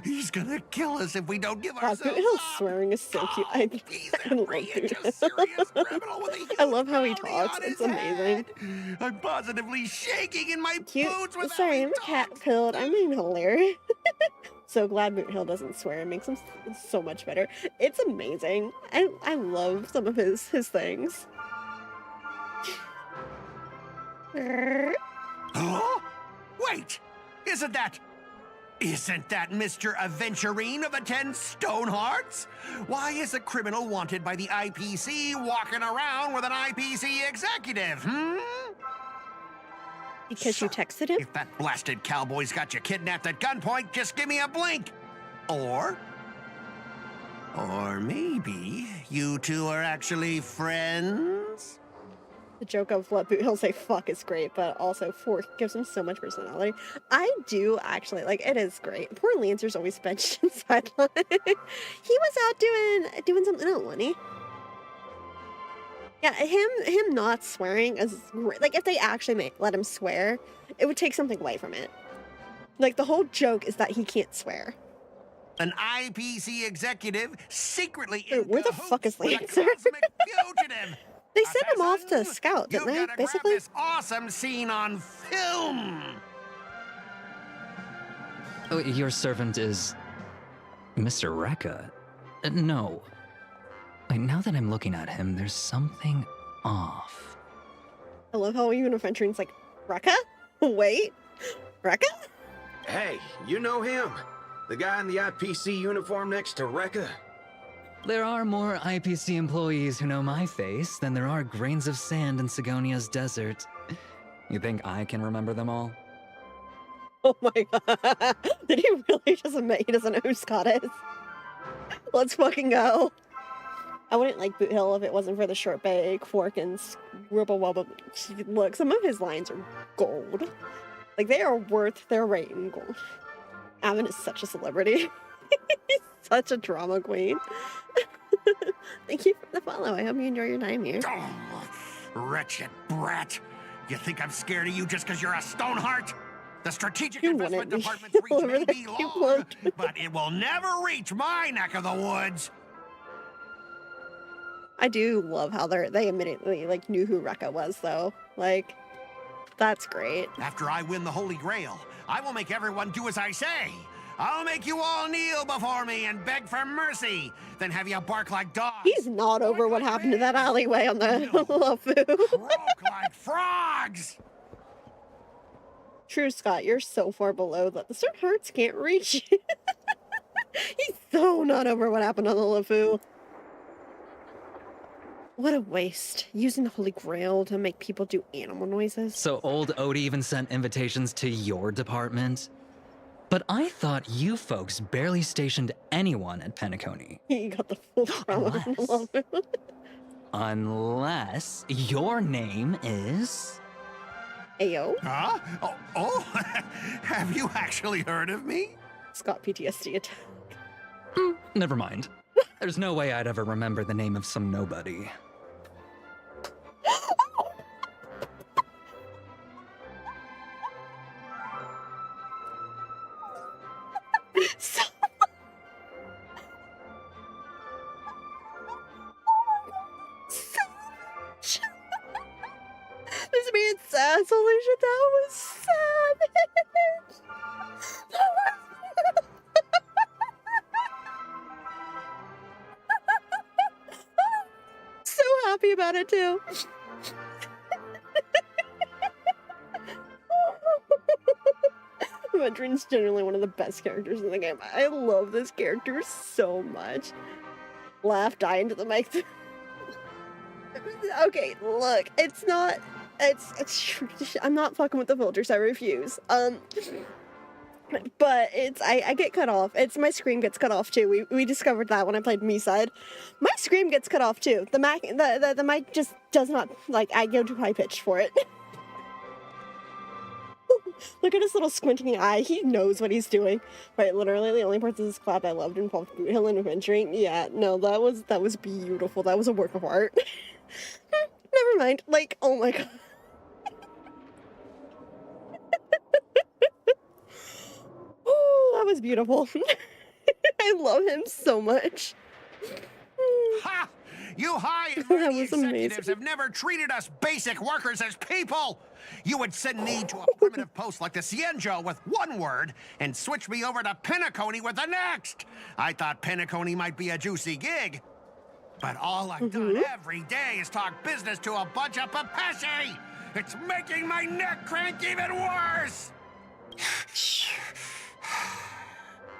Speaker 13: he's gonna kill us if we don't give ourselves
Speaker 4: Boot Hill's swearing is so cute. I love Boot Hill. I love how he talks. It's amazing.
Speaker 13: I'm positively shaking in my boots with
Speaker 4: Sorry, I'm cat pilled. I'm being hilarious. So glad Boot Hill doesn't swear. It makes him so much better. It's amazing. I love some of his things.
Speaker 13: Oh, wait! Isn't that Mr. Aventurine of the 10 Stone Hearts? Why is a criminal wanted by the IPC walking around with an IPC executive,
Speaker 4: Because you texted him?
Speaker 13: If that blasted cowboy's got you kidnapped at gunpoint, just give me a blink. Or maybe you two are actually friends?
Speaker 4: The joke of let Boot Hill say fuck is great, but also Fork gives him so much personality. I do actually, like, it is great. Poor Lancer's always benched in sideline. He was out doing something else, wasn't he? Yeah, him not swearing is great. Like, if they actually let him swear, it would take something away from it. Like, the whole joke is that he can't swear.
Speaker 13: An IPC executive secretly
Speaker 4: where the fuck is Lancer?
Speaker 13: Fugitive.
Speaker 4: They sent him off to scout, didn't they? Basically,
Speaker 13: this awesome scene on film.
Speaker 17: Oh, your servant is Mr. Rekka? No. Wait, now that I'm looking at him, there's something off.
Speaker 4: I love how even Adventuring's like, Rekka? Wait, Rekka?
Speaker 16: Hey, you know him. The guy in the IPC uniform next to Rekka.
Speaker 17: There are more IPC employees who know my face than there are grains of sand in Sigonia's desert. You think I can remember them all?
Speaker 4: Oh my god. Did he really just admit he doesn't know who Scott is? Let's fucking go. I wouldn't like Boot Hill if it wasn't for the short bag, fork, and rubble wubble. Look, some of his lines are gold. Like, they are worth their weight in gold. Avon is such a celebrity. He's such a drama queen. Thank you for the follow. I hope you enjoy your time here.
Speaker 13: Oh, wretched brat. You think I'm scared of you just because you're a Stoneheart? The Strategic Investment Department's reach may be long, but it will never reach my neck of the woods.
Speaker 4: I do love how they immediately, like, knew who Rekka was, though. Like, that's great.
Speaker 13: After I win the Holy Grail, I will make everyone do as I say. I'll make you all kneel before me and beg for mercy, then have you bark like dogs.
Speaker 4: He's not over what happened to that alleyway on the LeFou.
Speaker 13: Croak like frogs.
Speaker 4: True, Scott, you're so far below that the Sir Hearts can't reach you. He's so not over what happened on the LeFou. What a waste. Using the Holy Grail to make people do animal noises.
Speaker 17: So old Odie even sent invitations to your department? But I thought you folks barely stationed anyone at Penacony.
Speaker 4: You got the full trauma on the LeFou.
Speaker 17: Unless your name is...
Speaker 4: Ayo.
Speaker 13: Huh? Oh, have you actually heard of me?
Speaker 4: Scott PTSD attack.
Speaker 17: Never mind. There's no way I'd ever remember the name of some nobody.
Speaker 4: This means sass. Holy shit, that was savage. So happy about it too. Veteran's generally one of the best characters in the game. I love this character so much. Laugh, die into the mic. Okay, look, it's not. I'm not fucking with the filters. I refuse. But I get cut off. My screen gets cut off too. We discovered that when I played Me Side. My screen gets cut off too. The mic just does not, like, I go too high pitched for it. Look at his little squinting eye. He knows what he's doing. Right, literally the only parts of this collab I loved involved Boot Hill and adventuring. Yeah, no, that was beautiful. That was a work of art. Never mind. Like, oh my god. Oh, that was beautiful. I love him so much.
Speaker 13: Ha! You high and
Speaker 4: That
Speaker 13: mighty
Speaker 4: was
Speaker 13: executives
Speaker 4: amazing.
Speaker 13: have never treated us basic workers as people. You would send me to a primitive post like the Cienjo with one word and switch me over to Penacony with the next. I thought Penacony might be a juicy gig, but all I've done every day is talk business to a bunch of papashi. It's making my neck crank even worse.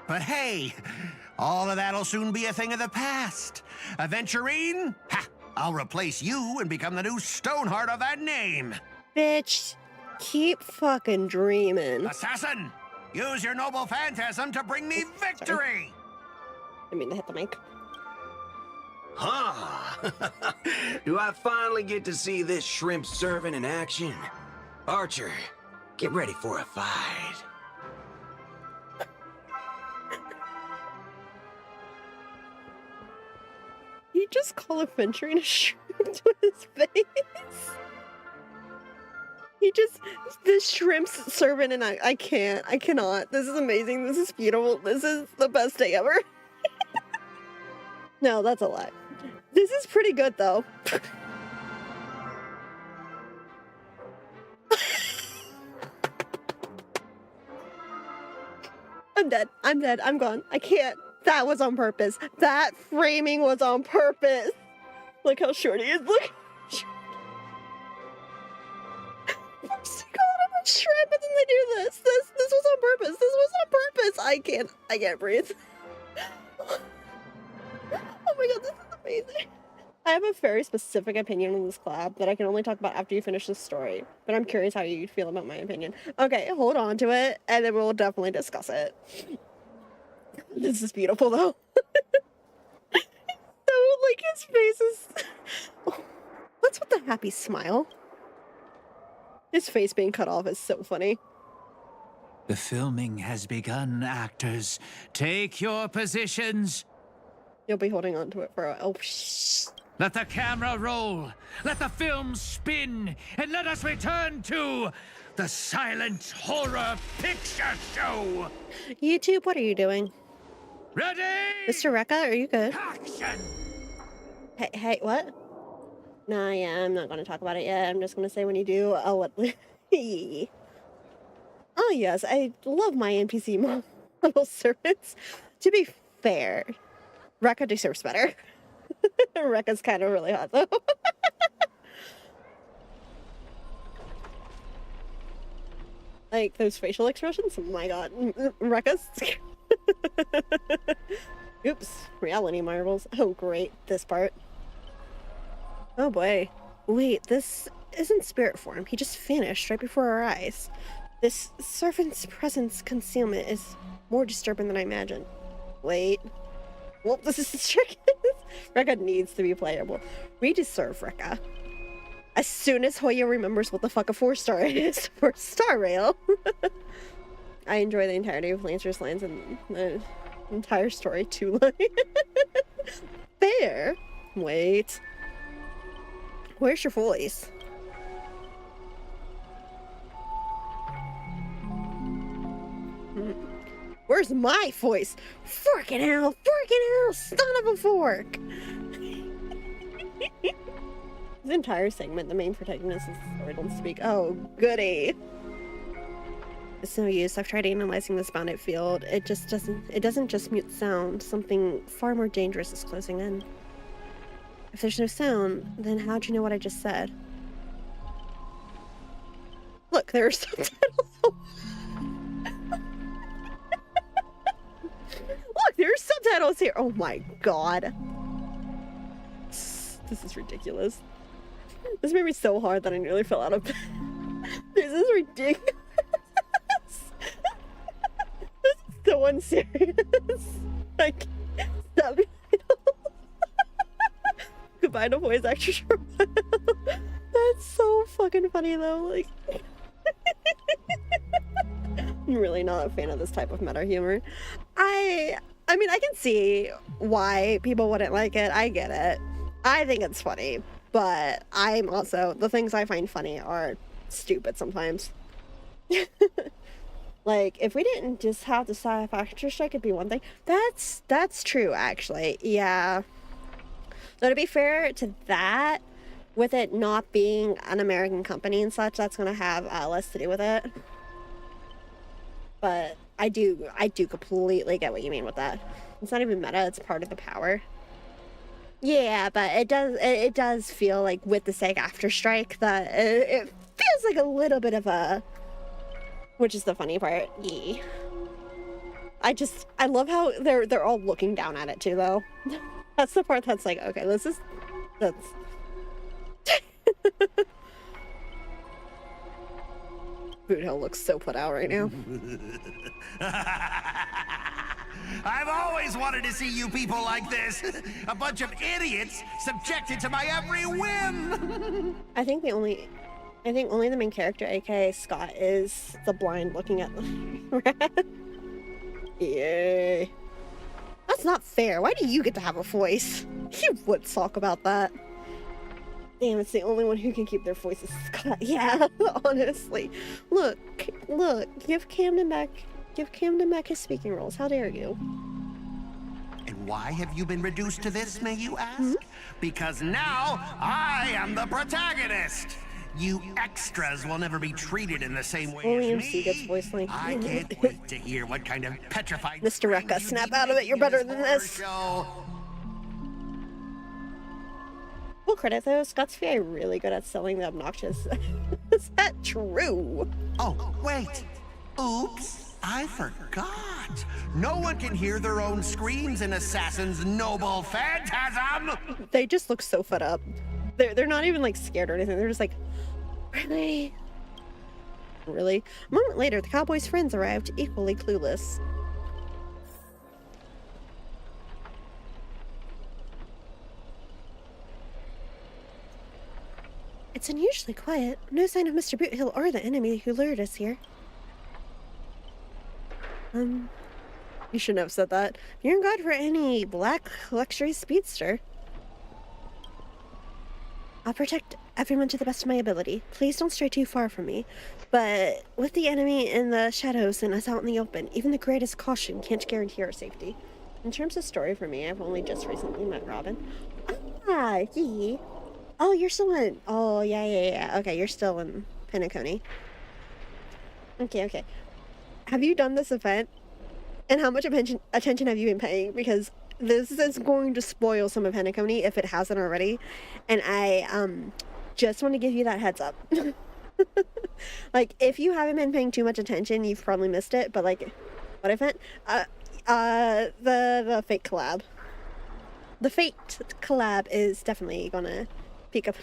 Speaker 13: But hey, all of that'll soon be a thing of the past. Aventurine, ha! I'll replace you and become the new Stoneheart of that name.
Speaker 4: Bitch, keep fucking dreaming.
Speaker 13: Assassin, use your noble phantasm to bring me victory.
Speaker 4: I mean to hit the mic.
Speaker 16: Huh? Do I finally get to see this shrimp servant in action? Archer, get ready for a fight.
Speaker 4: You just call a Aventurine a shrimp to his face? The shrimp's servant, and I cannot. This is amazing. This is beautiful. This is the best day ever. No, that's a lie. This is pretty good, though. I'm dead. I'm dead. I'm gone. I can't. That was on purpose. That framing was on purpose. Look how short he is. Look. First you called him a shrimp, and then they do this. This was on purpose. This was on purpose. I can't breathe. Oh my god, this is amazing. I have a very specific opinion on this collab that I can only talk about after you finish this story. But I'm curious how you feel about my opinion. Okay, hold on to it, and then we'll definitely discuss it. This is beautiful, though. So, like, his face is... Oh, what's with the happy smile? His face being cut off is so funny.
Speaker 5: The filming has begun, actors. Take your positions.
Speaker 4: You'll be holding on to it for a... Oh, shh.
Speaker 5: Let the camera roll. Let the film spin. And let us return to the silent horror picture show.
Speaker 4: YouTube, what are you doing?
Speaker 5: Ready?
Speaker 4: Mr. Rekka, are you good?
Speaker 5: Action!
Speaker 4: Hey, what? Nah, yeah, I'm not going to talk about it yet. I'm just going to say when you do, I'll let... Oh, yes, I love my NPC mom. Little servants. To be fair, Rekka deserves better. Rekka's kind of really hot though. Like those facial expressions. Oh my god, Rekka's. Oops, reality marbles. Oh great, this part. Oh boy. Wait, this isn't spirit form. He just vanished right before our eyes. This servant's presence concealment is more disturbing than I imagined. Wait. Well, this is tricky. Rekka needs to be playable. We deserve Rekka. As soon as Hoya remembers what the fuck a 4-star is for Star Rail. I enjoy the entirety of Lancer's lines and the entire story too. Fair. Wait. Where's your voice? Where's my voice? Forking hell! Forking hell! Son of a fork! This entire segment, the main protagonist is sorry, don't speak. Oh, goody. It's no use. I've tried analyzing this bounded field. It doesn't just mute sound. Something far more dangerous is closing in. If there's no sound, then how'd you know what I just said? Look, there are subtitles. Look, there are subtitles here. Oh my god. This is ridiculous. This made me so hard that I nearly fell out of bed. This is ridiculous. This is so unserious. Like, subtitles. Goodbye to voice actors for a while. That's so fucking funny though. Like, I'm really not a fan of this type of meta humor. I mean, I can see why people wouldn't like it. I get it. I think it's funny, but I'm also, the things I find funny are stupid sometimes. Like, if we didn't just have the sci-fi actor strike, it'd be one thing. That's true, actually. Yeah. So to be fair to that, with it not being an American company and such, that's gonna have less to do with it. But I do completely get what you mean with that. It's not even meta, it's part of the power. Yeah, but it does feel like with the SAG after strike that it feels like a little bit of a, which is the funny part. Yeah. I love how they're all looking down at it too though. That's the part that's like, okay, that's Boot Hill looks so put out right now.
Speaker 13: I've always wanted to see you people like this. A bunch of idiots subjected to my every whim.
Speaker 4: I think only the main character, aka Scott, is the blind looking at the rat. Yay. That's not fair. Why do you get to have a voice? You would talk about that. Damn, it's the only one who can keep their voices. Scott. Yeah, honestly. Look, give Camden back his speaking roles. How dare you?
Speaker 13: And why have you been reduced to this, may you ask? Because now I am the protagonist. You extras will never be treated in the same way
Speaker 4: Only
Speaker 13: as
Speaker 4: MC
Speaker 13: me.
Speaker 4: gets voice link.
Speaker 13: I can't wait to hear what kind of petrified
Speaker 4: Mr. Rekka, snap out of it. You're better than this. Full credit though, Scott's very really good at selling the obnoxious. Is that true?
Speaker 13: Oh, wait. Oops, I forgot. No one can hear their own screams in Assassin's Noble Phantasm.
Speaker 4: They just look so fed up. They're not even like scared or anything. They're just like, really? Really? A moment later, the cowboy's friends arrived, equally clueless. It's unusually quiet. No sign of Mr. Boothill or the enemy who lured us here. You shouldn't have said that. You're on guard for any black luxury speedster. I'll protect everyone to the best of my ability. Please don't stray too far from me. But with the enemy in the shadows and us out in the open, even the greatest caution can't guarantee our safety. In terms of story for me, I've only just recently met Robin. Ah, yeah. Oh, you're still in... Oh, yeah. Okay, you're still in Penacony. Okay. Have you done this event? And how much attention have you been paying? Because this is going to spoil some of Penacony if it hasn't already. And I just want to give you that heads up. Like, if you haven't been paying too much attention, you've probably missed it. But like, what I meant, the Fate collab. The Fate collab is definitely gonna peak up.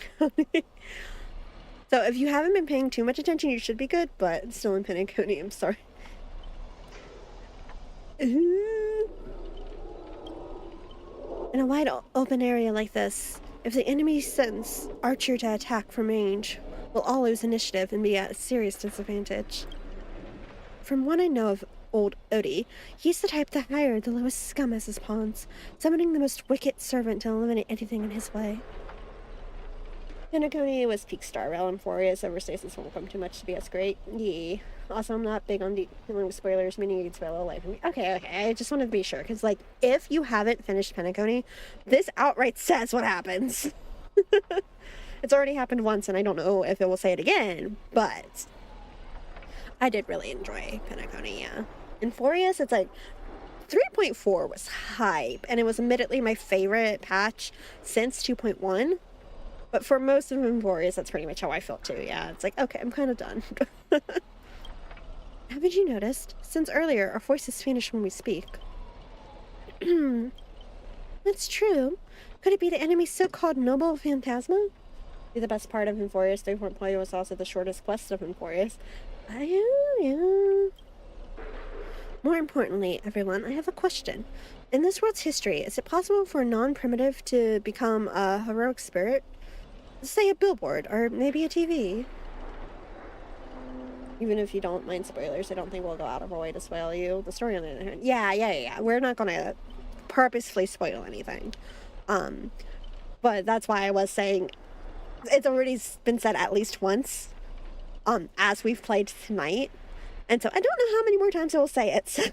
Speaker 4: So if you haven't been paying too much attention, you should be good. But still in Penacony, I'm sorry. In a wide open area like this, if the enemy sends Archer to attack from range, we'll all lose initiative and be at a serious disadvantage. From what I know of old Odie, he's the type to hire the lowest scum as his pawns, summoning the most wicked servant to eliminate anything in his way. Penacony was peak star rail and Furious overstasis won't come too much to be as great. Yeah. Also, I'm not big on dealing with spoilers, meaning you can spoil a life. Okay, I just wanted to be sure, because, like, if you haven't finished Penacony, this outright says what happens. It's already happened once, and I don't know if it will say it again, but I did really enjoy Penacony, yeah. In Furious, it's like 3.4 was hype, and it was admittedly my favorite patch since 2.1. But for most of Furious, that's pretty much how I felt too, yeah. It's like, okay, I'm kind of done. Haven't you noticed? Since earlier, our voices vanish when we speak. That's true. Could it be the enemy's so-called noble phantasma? The best part of Furious 3.0 was also the shortest quest of Furious. Yeah. More importantly, everyone, I have a question. In this world's history, is it possible for a non-primitive to become a heroic spirit? Say a billboard, or maybe a TV. Even if you don't mind spoilers, I don't think we'll go out of our way to spoil you. The story on the other hand, yeah. We're not gonna purposefully spoil anything. But that's why I was saying it's already been said at least once, as we've played tonight. And so I don't know how many more times I will say it. So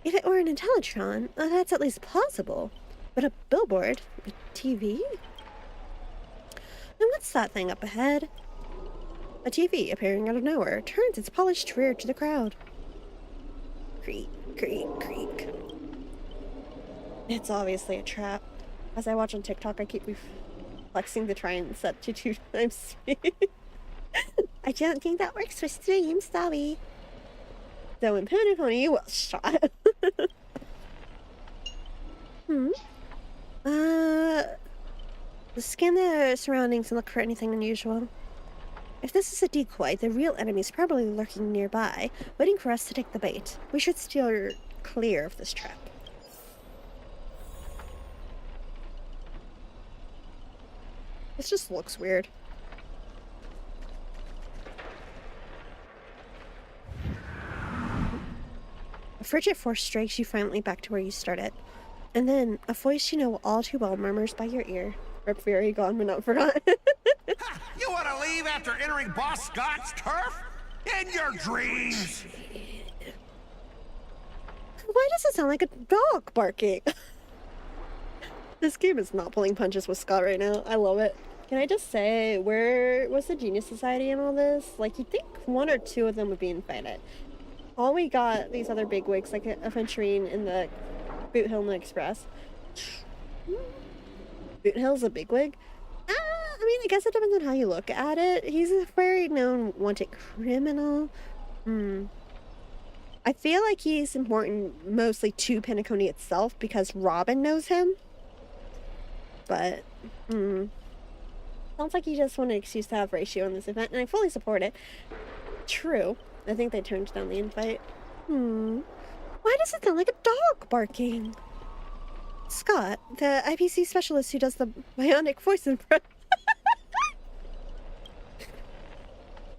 Speaker 4: if it were an Intellitron, that's at least possible. But a billboard? A TV? And what's that thing up ahead? A TV appearing out of nowhere turns its polished rear to the crowd. Creak, creak, creak. It's obviously a trap. As I watch on TikTok, I keep flexing to try and set to 2 times speed. I don't think that works for stream, sorry. Though in Penacony, you will shot. Scan the surroundings and look for anything unusual. If this is a decoy, the real enemy's probably lurking nearby, waiting for us to take the bait. We should steer clear of this trap. This just looks weird. A frigid force strikes you finally back to where you started. And then, a voice you know all too well murmurs by your ear. Rip Fury, gone but not forgotten.
Speaker 13: You want to leave after entering Boss Scott's turf? In your dreams!
Speaker 4: Why does it sound like a dog barking? This game is not pulling punches with Scott right now. I love it. Can I just say, where was the Genius Society in all this? Like, you'd think 1 or 2 of them would be invited. All we got, these other bigwigs, like Aventurine in the Boot Hill and the Express. Boot Hill's a bigwig? I mean, I guess it depends on how you look at it. He's a very known wanted criminal. I feel like he's important mostly to Penacony itself because Robin knows him. But, sounds like he just wanted an excuse to have Ratio in this event, and I fully support it. True. I think they turned down the invite. Why does it sound like a dog barking? Scott, the IPC specialist who does the bionic voice impression.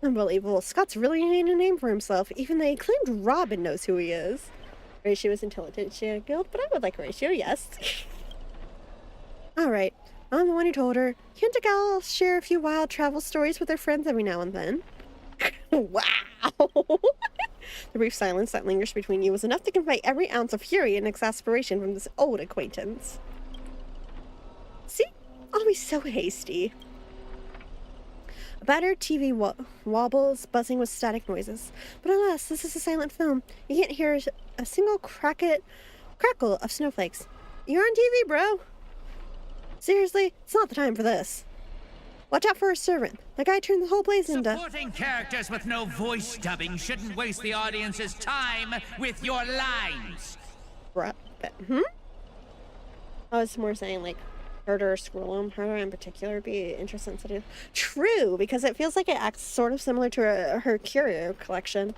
Speaker 4: Unbelievable. Scott's really made a name for himself, even though he claimed Robin knows who he is. Ratio is intelligent, she had a guild, but I would like Ratio, yes. Alright, I'm the one who told her. Can't a gal share a few wild travel stories with her friends every now and then? Wow! The brief silence that lingers between you was enough to convey every ounce of fury and exasperation from this old acquaintance. See? Always so hasty. A battered TV wobbles, buzzing with static noises. But alas, this is a silent film. You can't hear a single crackle of snowflakes. You're on TV, bro. Seriously, it's not the time for this. Watch out for a servant. The guy turned the whole place into...
Speaker 5: Supporting characters with no voice dubbing shouldn't waste the audience's time with your lines.
Speaker 4: I was more saying, like, Herder or Squirrel. Herder in particular would be interest sensitive. True, because it feels like it acts sort of similar to her curio collection.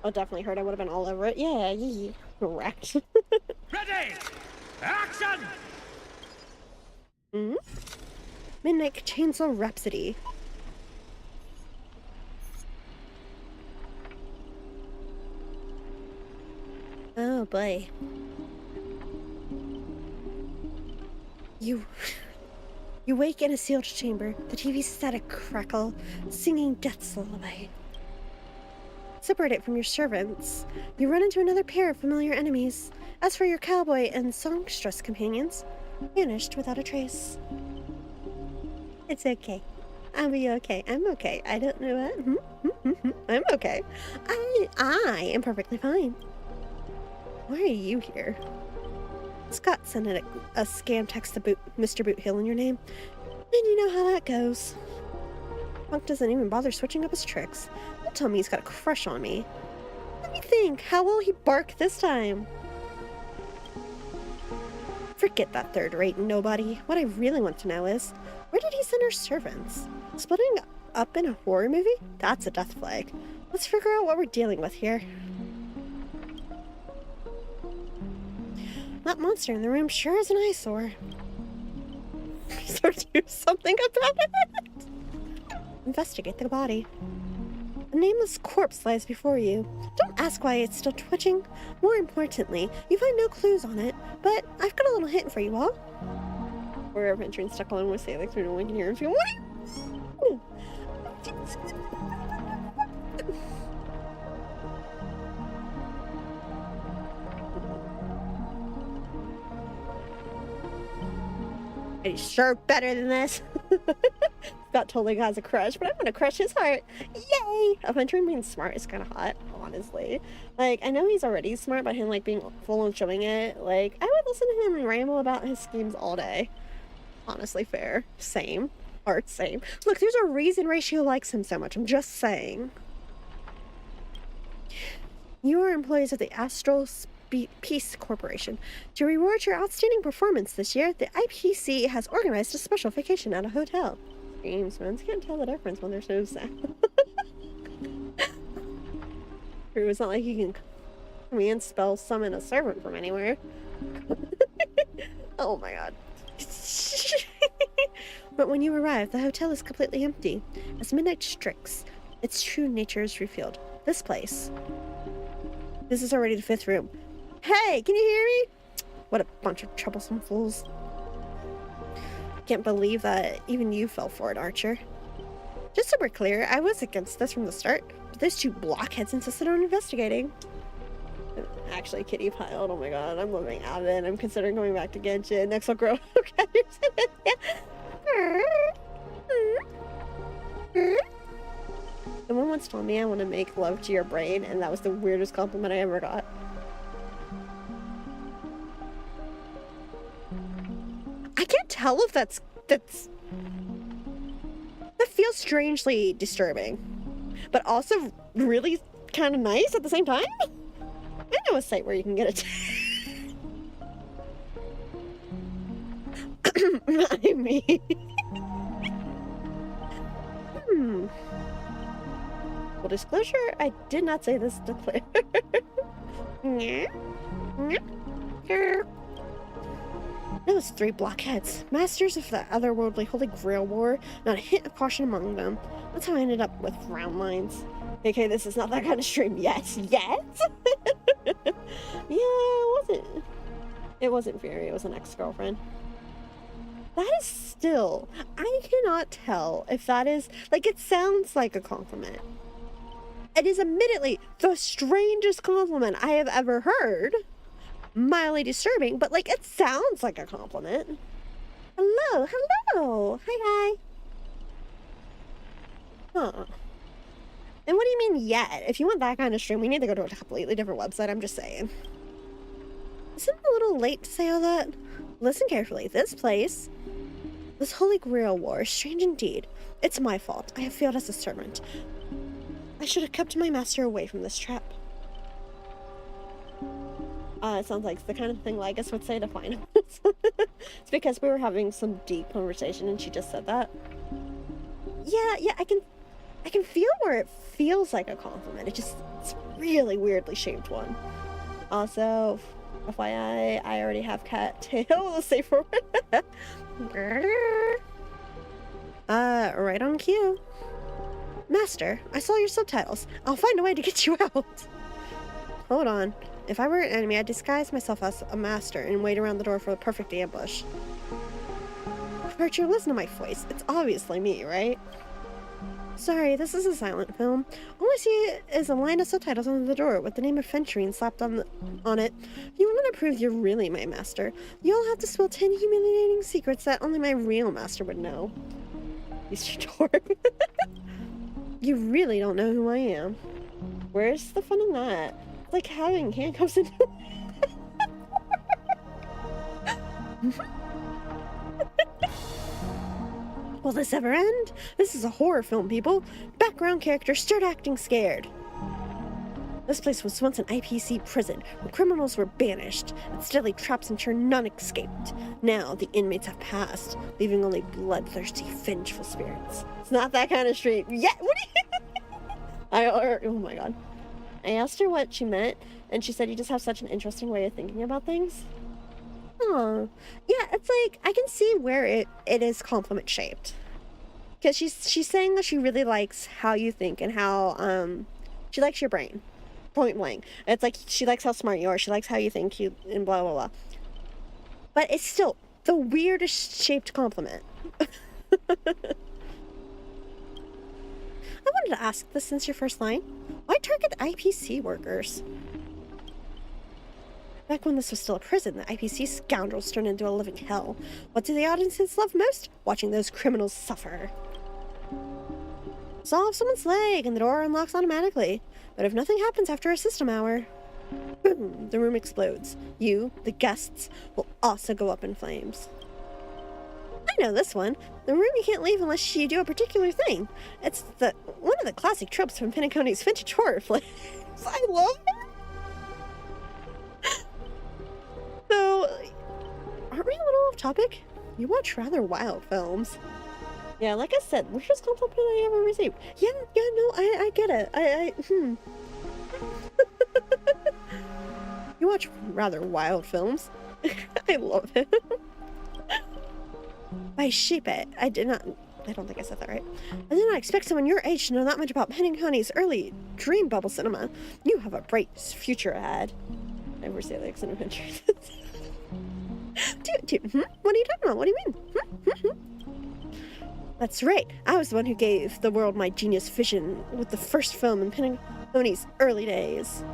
Speaker 4: Oh, definitely Herder would have been all over it. Yeah. Correct.
Speaker 5: Ready! Action!
Speaker 4: Midnight Chainsaw Rhapsody. Oh boy. You wake in a sealed chamber, the TV's static crackle, singing death's lullaby. Separated from your servants, you run into another pair of familiar enemies. As for your cowboy and songstress companions, vanished without a trace. It's okay. I'll be okay. I'm okay. I don't know what. I'm okay. I am perfectly fine. Why are you here? Scott sent a scam text to Mr. Boothill in your name, and you know how that goes. Punk doesn't even bother switching up his tricks. Don't tell me he's got a crush on me. Let me think. How will he bark this time? Forget that third-rate nobody. What I really want to know is, where did he send her servants? Splitting up in a horror movie? That's a death flag. Let's figure out what we're dealing with here. That monster in the room sure is an eyesore. So do something about it. Investigate the body. A nameless corpse lies before you. Don't ask why it's still twitching. More importantly, you find no clues on it, but I've got a little hint for you all. We're adventuring stuck alone with sailing through no one can hear and feel what? He's sure better than this. Scott totally has a crush, but I'm gonna crush his heart. Yay! Adventuring being smart is kind of hot, honestly. Like, I know he's already smart, but him, like, being full and showing it, like, I would listen to him ramble about his schemes all day. Honestly, fair. Same. Art, same. Look, there's a reason Ratio likes him so much. I'm just saying. You are employees of the Astral Peace Corporation. To reward your outstanding performance this year, the IPC has organized a special vacation at a hotel. Screams, man. Can't tell the difference when they're so sad. It's not like you can command spell summon a servant from anywhere. Oh my god. But when you arrive, the hotel is completely empty. As midnight strikes, its true nature is revealed. This place. This is already the 5th room. Hey, can you hear me? What a bunch of troublesome fools. Can't believe that even you fell for it, Archer. Just so we're clear, I was against this from the start, but those 2 blockheads insisted on investigating. Actually, Kitty piled. Oh my god, I'm living out of it. I'm considering going back to Genshin. Next will grow. Okay. Someone once told me I want to make love to your brain, and that was the weirdest compliment I ever got. I can't tell if that feels strangely disturbing, but also really kind of nice at the same time. I know a site where you can get it. I mean, full disclosure, I did not say this to Claire. Those 3 blockheads, masters of the otherworldly Holy Grail War, not a hint of caution among them. That's how I ended up with round lines. Okay, this is not that kind of stream yet. Yet? Yeah, it wasn't Fury, it was an ex-girlfriend. That is still, I cannot tell if that is, like, it sounds like a compliment. It is admittedly the strangest compliment I have ever heard. Mildly disturbing, but, like, it sounds like a compliment. Hello, hello. Hi, hi. Huh. And what do you mean yet? If you want that kind of stream, we need to go to a completely different website, I'm just saying. Isn't it a little late to say all that? Listen carefully. This place, this Holy Grail War is strange indeed. It's my fault. I have failed as a servant. I should have kept my master away from this trap. It sounds like the kind of thing Lygus would say to find us. It's because we were having some deep conversation and she just said that. Yeah, I can feel where it feels like a compliment. It's really weirdly shaped one. Also, FYI, I already have cattail. Let's say for right on cue. Master, I saw your subtitles. I'll find a way to get you out. Hold on. If I were an enemy, I'd disguise myself as a master and wait around the door for the perfect ambush. Virtue, listen to my voice. It's obviously me, right? Sorry, this is a silent film. All I see is a line of subtitles on the door with the name of Fentrine slapped on it. If you want to prove you're really my master, you'll have to spill 10 humiliating secrets that only my real master would know. He's your door. You really don't know who I am. Where's the fun in that? It's like having handcuffs in. Will this ever end? This is a horror film, people. Background characters start acting scared. This place was once an IPC prison where criminals were banished and steadily traps ensured none escaped. Now the inmates have passed, leaving only bloodthirsty, vengeful spirits. It's not that kind of street. Yeah, what do you? Oh my god. I asked her what she meant, and she said you just have such an interesting way of thinking about things. Oh, yeah, it's like, I can see where it is compliment shaped. Because she's saying that she really likes how you think and how, she likes your brain. Point blank. It's like, she likes how smart you are, she likes how you think, and blah, blah, blah. But it's still the weirdest shaped compliment. I wanted to ask this since your first line. Why target IPC workers? Back when this was still a prison, the IPC scoundrels turned into a living hell. What do the audiences love most? Watching those criminals suffer. Saw off someone's leg and the door unlocks automatically. But if nothing happens after a system hour, boom, the room explodes. You, the guests, will also go up in flames. I know this one. The room you can't leave unless you do a particular thing. It's one of the classic tropes from Penacony's vintage horror flicks. I love it. So, aren't we a little off topic? You watch rather wild films. Yeah, like I said, weirdest compliment I ever received. Yeah, no, I get it. You watch rather wild films. I love it. By shape it, I don't think I said that right. I did not expect someone your age to know that much about Penacony's early dream bubble cinema. You have a bright future ahead. Never say like an adventure. Dude, what are you talking about? What do you mean? That's right. I was the one who gave the world my genius vision with the first film in Penacony's early days.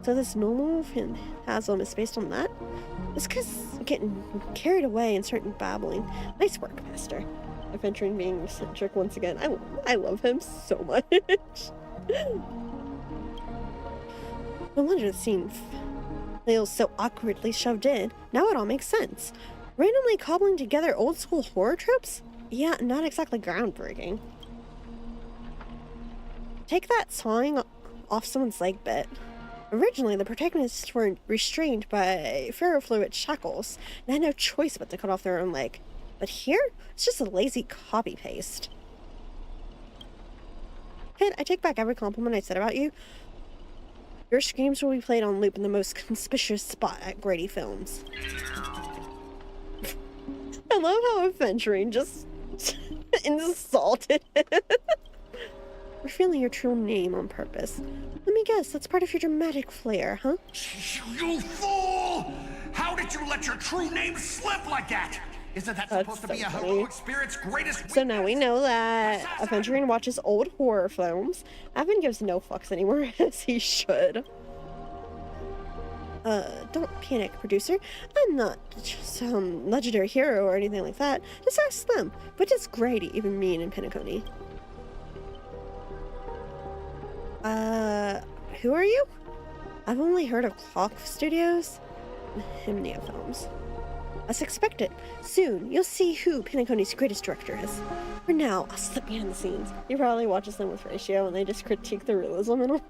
Speaker 4: So this normal phantasm is based on that? It's because I'm getting carried away and starting babbling. Nice work, Master. Adventuring being eccentric once again. I love him so much. No wonder the scene feels so awkwardly shoved in. Now it all makes sense. Randomly cobbling together old school horror tropes? Yeah, not exactly groundbreaking. Take that sawing off someone's leg bit. Originally, the protagonists were restrained by ferrofluid shackles and had no choice but to cut off their own leg. But here, it's just a lazy copy-paste. Kid, I take back every compliment I said about you. Your screams will be played on loop in the most conspicuous spot at Grady Films. I love how adventuring just insulted him. Revealing your true name on purpose. Let me guess, that's part of your dramatic flair, huh?
Speaker 13: You fool! How did you let your true name slip like that? Isn't that supposed to be a heroic spirit's greatest?
Speaker 4: So now we know that Adventuring watches old horror films. Evan gives no fucks anymore, as he should. Don't panic, producer. I'm not some legendary hero or anything like that. Just ask them. But does Grady even mean in Penacony? Who are you? I've only heard of Clock Studios and Hymnia Films. As expected, soon you'll see who Penacony's greatest director is. For now, I'll slip behind the scenes. He probably watches them with Ratio and they just critique the realism in them.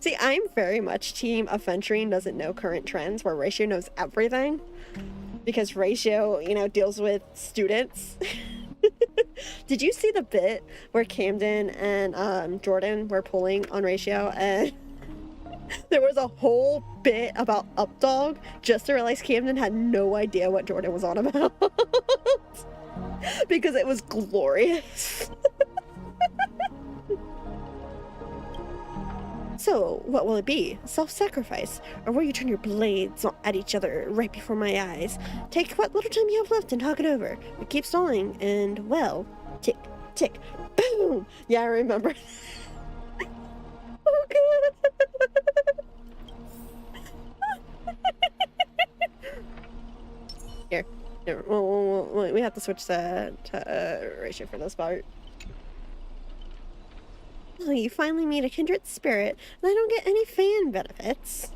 Speaker 4: See, I'm very much team Aventurine doesn't know current trends, where Ratio knows everything. Because Ratio, you know, deals with students. Did you see the bit where Camden and Jordan were pulling on Ratio and there was a whole bit about Updog just to realize Camden had no idea what Jordan was on about? Because it was glorious. So, what will it be? Self-sacrifice? Or will you turn your blades at each other right before my eyes? Take what little time you have left and talk it over. But keep stalling, and, well, tick, tick, boom! Yeah, I remember. Oh, God. Here. We have to switch to Ratio for this part. Oh, you finally meet a kindred spirit, and I don't get any fan benefits.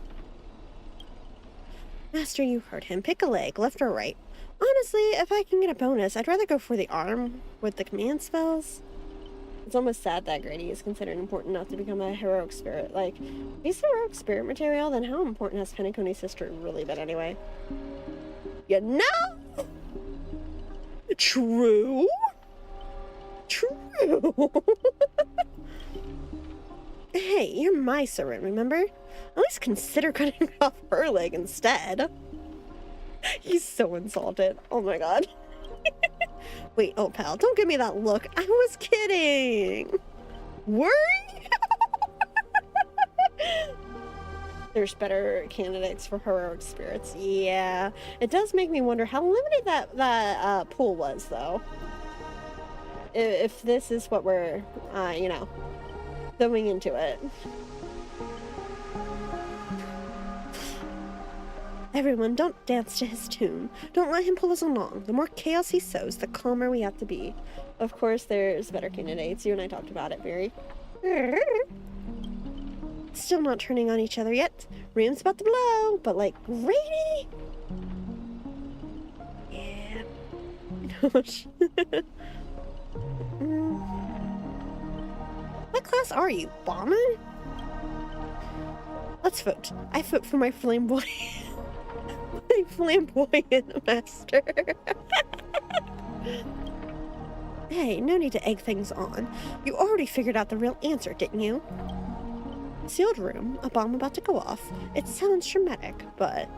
Speaker 4: Master, you heard him. Pick a leg, left or right. Honestly, if I can get a bonus, I'd rather go for the arm with the command spells. It's almost sad that Grady is considered important enough to become a heroic spirit. Like, if he's heroic spirit material, then how important has Penacony's sister really been anyway? You know? True. True. Hey, you're my servant, remember? At least consider cutting off her leg instead. He's so insulted. Oh my god. Wait, oh pal, don't give me that look. I was kidding. Worry? There's better candidates for heroic spirits. Yeah. It does make me wonder how limited that pool was, though. If this is what we're, you know, going into it. Everyone, don't dance to his tune. Don't let him pull us along. The more chaos he sows, the calmer we have to be. Of course, there's better candidates. You and I talked about it, Barry. Still not turning on each other yet. Room's about to blow, but like, Grady? Yeah. Gosh. What class are you, bomber? Let's vote. I vote for my flamboyant master. Hey, no need to egg things on. You already figured out the real answer, didn't you? Sealed room, a bomb about to go off. It sounds dramatic, but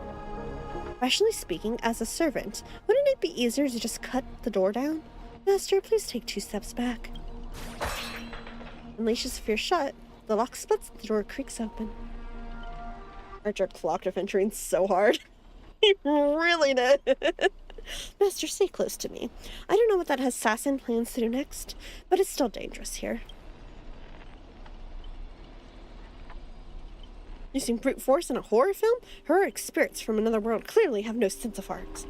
Speaker 4: rationally speaking, as a servant, wouldn't it be easier to just cut the door down? Master, please take 2 steps back. Unleashes fear shut. The lock splits, the door creaks open. Archer clocked Aventurine so hard. He really did. Master, stay close to me. I don't know what that assassin plans to do next, but it's still dangerous here. Using brute force in a horror film? Heroic spirits from another world clearly have no sense of art.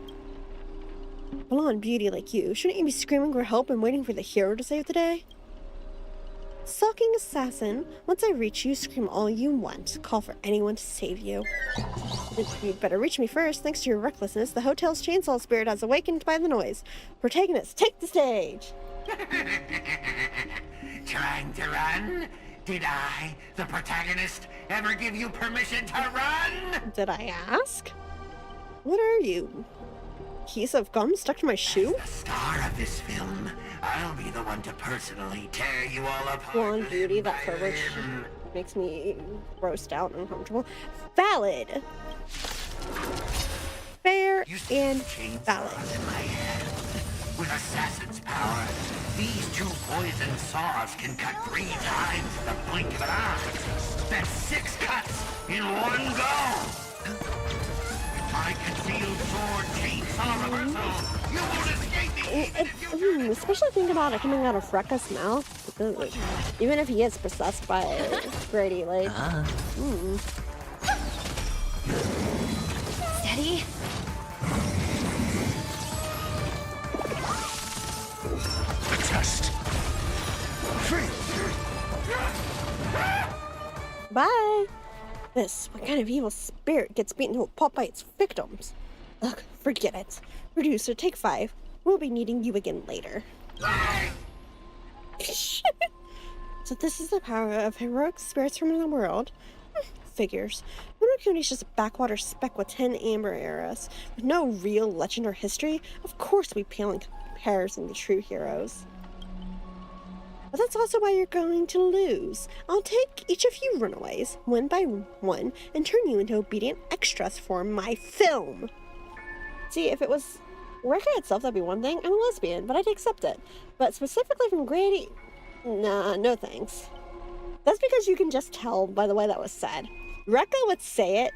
Speaker 4: Blonde beauty like you, shouldn't you be screaming for help and waiting for the hero to save the day? Stalking assassin, once I reach you, scream all you want. Call for anyone to save you. You'd better reach me first. Thanks to your recklessness, the hotel's chainsaw spirit has awakened by the noise. Protagonist, take the stage!
Speaker 5: Trying to run? Did I, the protagonist, ever give you permission to run?
Speaker 4: Did I ask? What are you? Piece of gum stuck to my shoe?
Speaker 5: As the star of this film, I'll be the one to personally tear you all apart.
Speaker 4: Blonde beauty, that privilege makes me grossed out and uncomfortable. Valid. Fair and valid.
Speaker 5: In my hand. With assassin's power, these 2 poison saws can cut 3 times in the blink of an eye. That's 6 cuts in one go. My concealed sword chainsaw reversal. You won't escape me.
Speaker 4: Especially think about it coming out of Rekka's mouth. Like, even if he is possessed by Grady, like.
Speaker 8: Steady.
Speaker 5: The test.
Speaker 4: Bye! What kind of evil spirit gets beaten to a pulp by its victims? Ugh, forget it. Producer, take 5. We'll be needing you again later. So this is the power of heroic spirits from the world? Figures. Lunar County's just a backwater speck with 10 amber eras. With no real legend or history, of course we pale in comparison to true heroes. But that's also why you're going to lose. I'll take each of you runaways, one by one, and turn you into obedient extras for my film. See, if it was Rekka itself, that'd be one thing. I'm a lesbian, but I'd accept it. But specifically from Grady, nah, no thanks. That's because you can just tell by the way that was said. Rekka would say it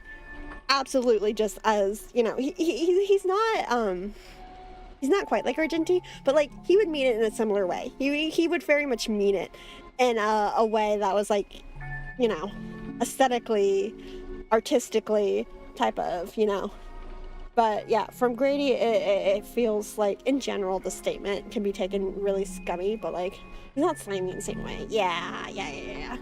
Speaker 4: absolutely just as, you know, he's not quite like Argenti, but like he would mean it in a similar way. He would very much mean it in a way that was like, you know, aesthetically, artistically type of, you know. But yeah, from Grady, it feels like in general the statement can be taken really scummy, but like he's not slimy in the same way. Yeah.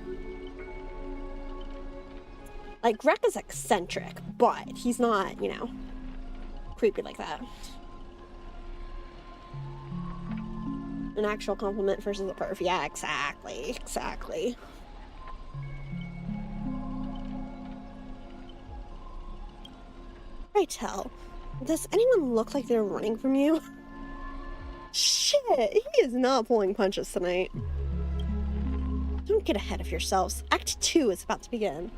Speaker 4: Like Rekka's eccentric, but he's not, you know, creepy like that. An actual compliment versus a perf. Yeah, exactly. Pray tell, does anyone look like they're running from you? Shit, he is not pulling punches tonight. Don't get ahead of yourselves. Act 2 is about to begin.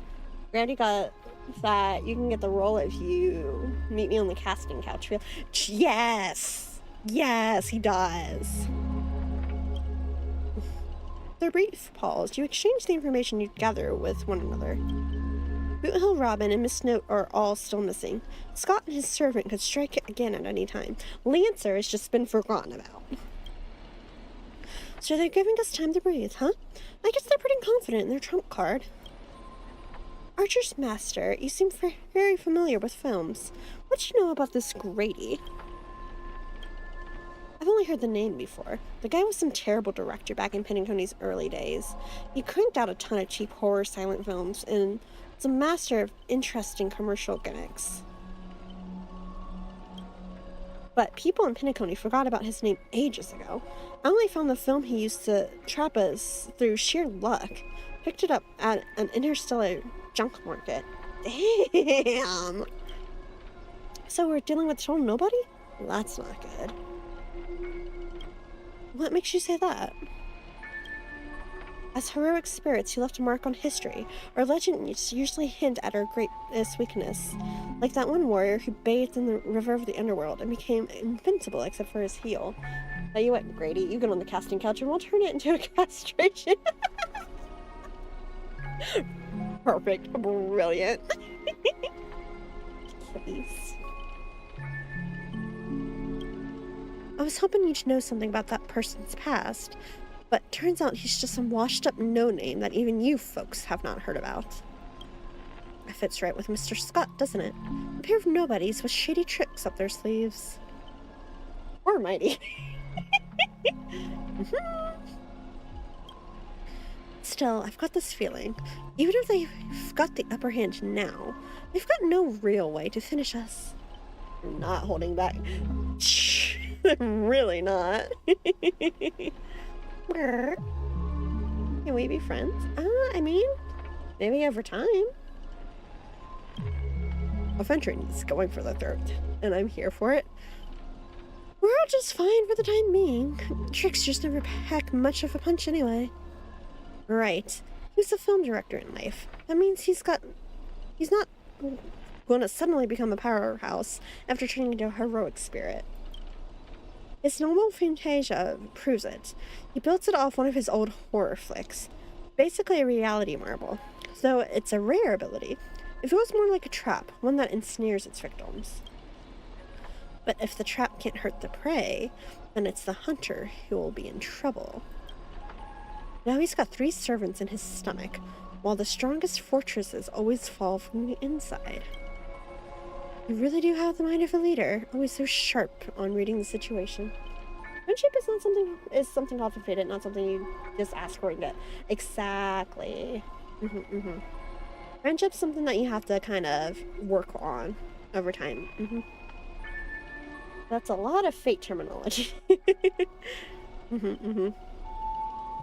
Speaker 4: Randy got that you can get the role if you meet me on the casting couch. Yes, he does. After a brief pause, you exchange the information you gather with one another. Boothill, Robin, and Miss Snow are all still missing. Scott and his servant could strike it again at any time. Lancer has just been forgotten about. So they're giving us time to breathe, huh? I guess they're pretty confident in their trump card. Archer's master, you seem very familiar with films. What do you know about this Grady? I've only heard the name before. The guy was some terrible director back in Penacony's early days. He cranked out a ton of cheap horror silent films and was a master of interesting commercial gimmicks. But people in Penacony forgot about his name ages ago. I only found the film he used to trap us through sheer luck. Picked it up at an interstellar junk market. Damn! So we're dealing with total nobody? That's not good. What makes you say that? As heroic spirits who left a mark on history, our legends usually hint at our greatest weakness. Like that one warrior who bathed in the river of the underworld and became invincible except for his heel. Tell you what, Grady, you get on the casting couch and we'll turn it into a castration. Perfect. Brilliant. Please. I was hoping you'd know something about that person's past, but turns out he's just some washed-up no-name that even you folks have not heard about. That fits right with Mr. Scott, doesn't it? A pair of nobodies with shady tricks up their sleeves. Or mighty. Still, I've got this feeling, even if they've got the upper hand now, they've got no real way to finish us. I'm not holding back. Really not. Can we be friends? I mean, maybe over time. Aventuring's going for the throat, and I'm here for it. We're all just fine for the time being. Tricksters never pack much of a punch anyway. Right. He was a film director in life. That means he's not going to suddenly become a powerhouse after turning into a heroic spirit. His noble Fantasia proves it. He built it off one of his old horror flicks. Basically a reality marble. So it's a rare ability. It feels more like a trap, one that ensnares its victims. But if the trap can't hurt the prey, then it's the hunter who will be in trouble. Now he's got 3 servants in his stomach, while the strongest fortresses always fall from the inside. You really do have the mind of a leader, always so sharp on reading the situation. Friendship is something often faded, not something you just ask for and get. Exactly. Friendship's something that you have to kind of work on over time. That's a lot of fate terminology.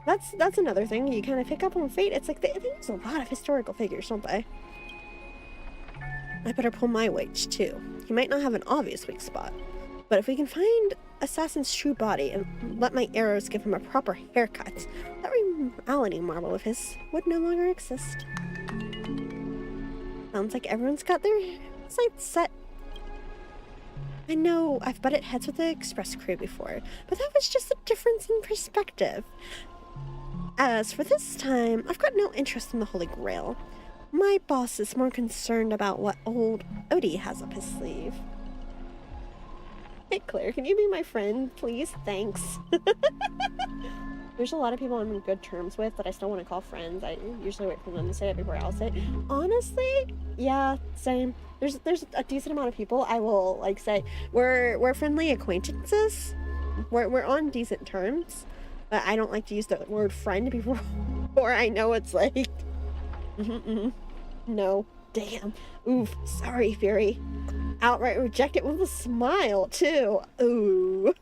Speaker 4: That's another thing you kind of pick up on fate. It's like they use a lot of historical figures, don't they? I better pull my weight too. He might not have an obvious weak spot, but if we can find Assassin's true body and let my arrows give him a proper haircut, that reality marble of his would no longer exist. Sounds like everyone's got their sights set. I know I've butted heads with the express crew before, but that was just a difference in perspective. As for this time, I've got no interest in the Holy Grail. My boss is more concerned about what old Odie has up his sleeve. Hey Claire, can you be my friend, please? Thanks. There's a lot of people I'm in good terms with that I still want to call friends. I usually wait for them to say it before I'll say it. Honestly, yeah, same. There's a decent amount of people I will like say we're friendly acquaintances. We're on decent terms, but I don't like to use the word friend before I know it's like no, damn, oof, sorry, Fury. Outright reject it with a smile too. Ooh.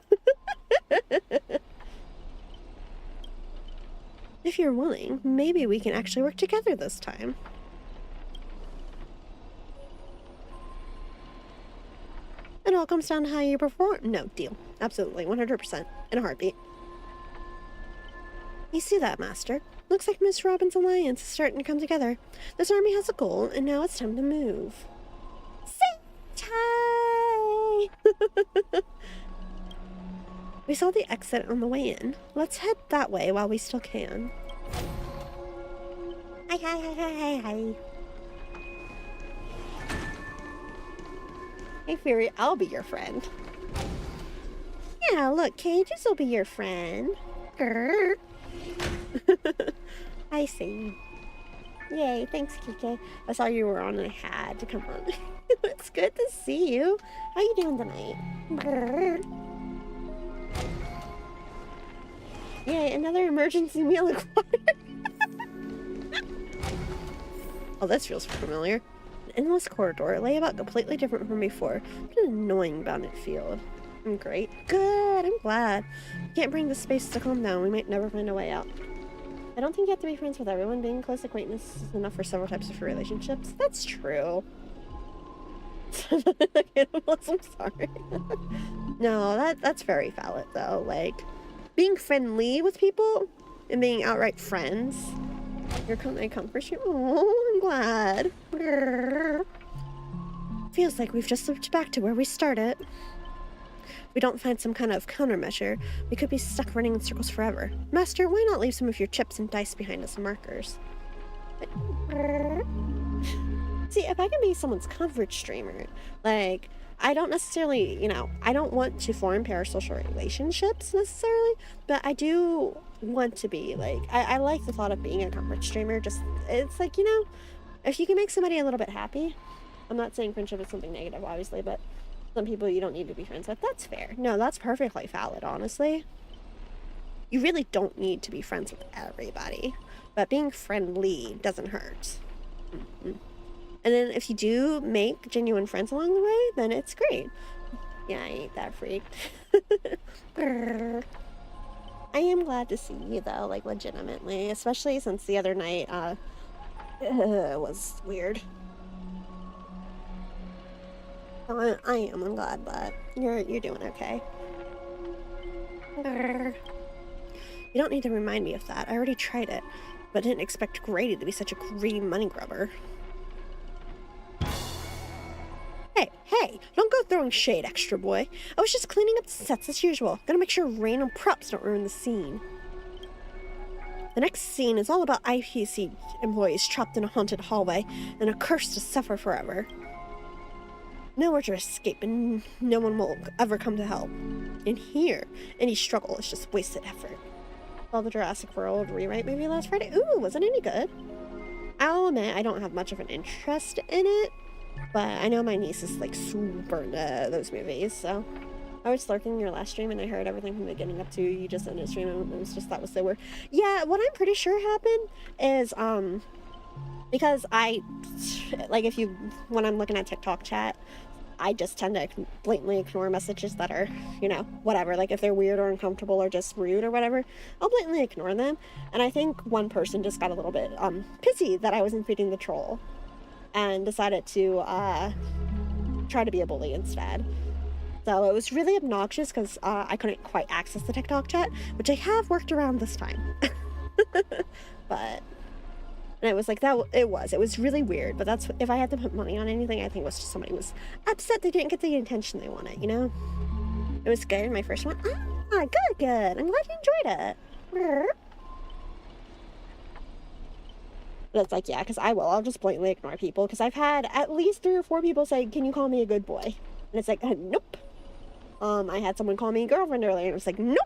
Speaker 4: If you're willing, maybe we can actually work together this time. It all comes down to how you perform. No, deal. Absolutely, 100%. In a heartbeat. You see that, Master? Looks like Miss Robin's alliance is starting to come together. This army has a goal, and now it's time to move. We saw the exit on the way in. Let's head that way while we still can. Hi. Hey, Fury, I'll be your friend. Yeah, look, Cages will be your friend. Grrr. I see. Yay, thanks, Kike. I saw you were on and I had to come on. It's good to see you. How you doing tonight? Grrr. Yay, another emergency meal acquired. Oh, this feels familiar. An endless corridor, layout completely different from before. What an annoying bounded field. I'm great. Good, I'm glad. Can't bring the space to calm down. We might never find a way out. I don't think you have to be friends with everyone. Being close acquaintance is enough for several types of relationships. That's true. I'm sorry. No, that's very valid though. Like, being friendly with people and being outright friends. Your comfort you. Oh, I'm glad. Grrr. Feels like we've just slipped back to where we started. If we don't find some kind of countermeasure, we could be stuck running in circles forever. Master, why not leave some of your chips and dice behind as markers? See, if I can be someone's comfort streamer, like, I don't necessarily, I don't want to form parasocial relationships necessarily, but I do want to be, like, I like the thought of being a comfort streamer. Just, it's like, if you can make somebody a little bit happy, I'm not saying friendship is something negative, obviously, but some people you don't need to be friends with, that's fair. No, that's perfectly valid, honestly. You really don't need to be friends with everybody, but being friendly doesn't hurt. And then if you do make genuine friends along the way, then it's great. Yeah, I ain't that freak. I am glad to see you though, like legitimately, especially since the other night was weird. I'm glad that you're doing okay. You don't need to remind me of that. I already tried it, but didn't expect Grady to be such a greedy money grubber. Hey, don't go throwing shade, extra boy. I was just cleaning up the sets as usual. Gotta make sure random props don't ruin the scene. The next scene is all about IPC employees trapped in a haunted hallway and a curse to suffer forever. Nowhere to escape and no one will ever come to help. In here, any struggle is just wasted effort. Saw the Jurassic World rewrite movie last Friday. Ooh, wasn't any good. I'll admit I don't have much of an interest in it, but I know my niece is like super into those movies, so I was lurking your last stream and I heard everything from the beginning up to you just ended stream and it was just that was so weird. Yeah, what I'm pretty sure happened is because when I'm looking at TikTok chat, I just tend to blatantly ignore messages that are, you know, whatever, like if they're weird or uncomfortable or just rude or whatever, I'll blatantly ignore them. And I think one person just got a little bit pissy that I wasn't feeding the troll and decided to try to be a bully instead. So it was really obnoxious because I couldn't quite access the TikTok chat, which I have worked around this time. But, and it was like that, it was really weird, but that's, if I had to put money on anything, I think it was just somebody was upset they didn't get the attention they wanted, you know? It was good, my first one. Ah, good. I'm glad you enjoyed it. But it's like, yeah, because I'll just blatantly ignore people, because I've had at least 3 or 4 people say, can you call me a good boy? And it's like, nope. I had someone call me a girlfriend earlier, and it was like, nope.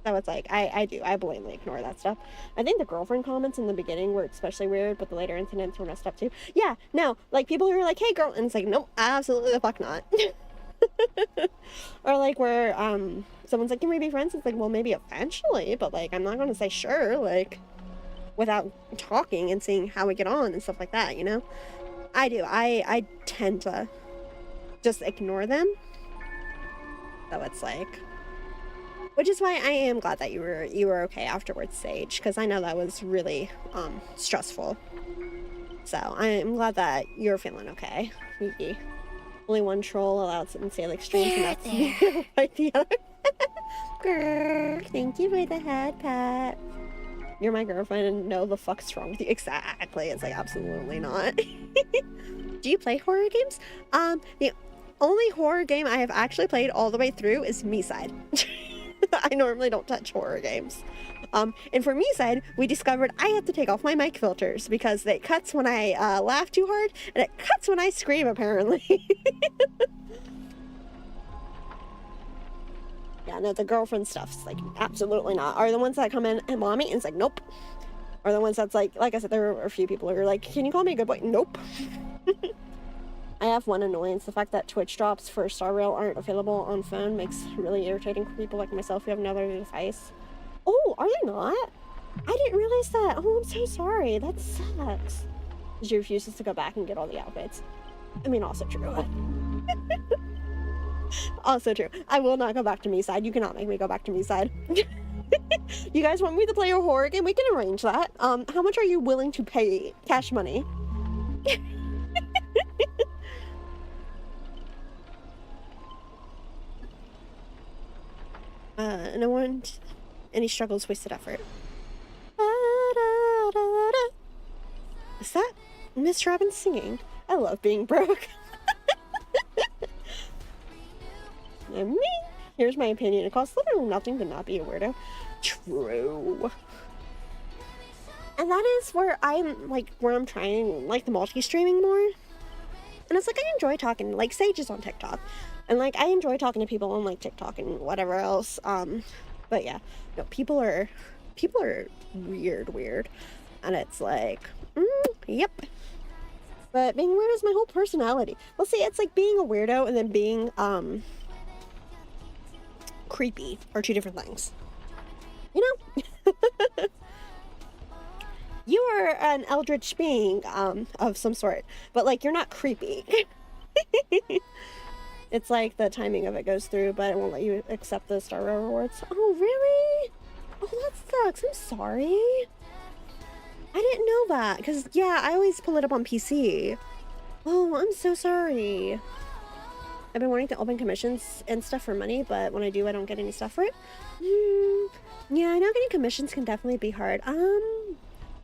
Speaker 4: So it's like, I blatantly ignore that stuff. I think the girlfriend comments in the beginning were especially weird, but the later incidents were messed up too. Yeah, no, like people who are like, hey girl, and it's like, nope, absolutely the fuck not. Or like where someone's like, can we be friends? It's like, well, maybe eventually, but like, I'm not gonna say sure, like, without talking and seeing how we get on and stuff like that, you know? I tend to just ignore them. So it's like, which is why I am glad that you were okay afterwards, Sage, because I know that was really stressful. So I'm glad that you're feeling okay. Yuki. Only one troll allowed in Salix streams, and that's like the other. Grrr, thank you for the head pat. You're my girlfriend and no, the fuck's wrong with you? Exactly. It's like, absolutely not. Do you play horror games? The only horror game I have actually played all the way through is Me-Side. I normally don't touch horror games. And for Me-Side, we discovered I have to take off my mic filters because it cuts when I laugh too hard, and it cuts when I scream, apparently. Yeah, no, the girlfriend stuff's like, absolutely not. Are the ones that come in and mommy? And it's like, nope. Are the ones that's like I said, there were a few people who are like, can you call me a good boy? Nope. I have one annoyance. The fact that Twitch drops for Star Rail aren't available on phone makes it really irritating for people like myself who have another device. Oh, are they not? I didn't realize that. Oh, I'm so sorry. That sucks. She refuses to go back and get all the outfits. I mean, also true. Also true. I will not go back to Me-Side. You cannot make me go back to Me-Side. You guys want me to play a horror game? We can arrange that. How much are you willing to pay cash money? No one, any struggles, wasted effort. Is that Miss Robin singing? I love being broke. I mean, here's my opinion. It costs literally nothing to not be a weirdo. True. And that is where I'm trying, like, the multi-streaming more. And it's like, I enjoy talking, like, Sage is on TikTok. And, like, I enjoy talking to people on, like, TikTok and whatever else. But yeah, no, people are weird. And it's like, yep. But being weird is my whole personality. Well, see, it's like being a weirdo and then being, creepy are 2 different things. You know? You are an eldritch being, of some sort. But, like, you're not creepy. It's like the timing of it goes through, but it won't let you accept the Star Rail rewards. Oh, really? Oh, that sucks. I'm sorry. I didn't know that. Because, yeah, I always pull it up on PC. Oh, I'm so sorry. I've been wanting to open commissions and stuff for money, but when I do, I don't get any stuff for it. Yeah, I know getting commissions can definitely be hard.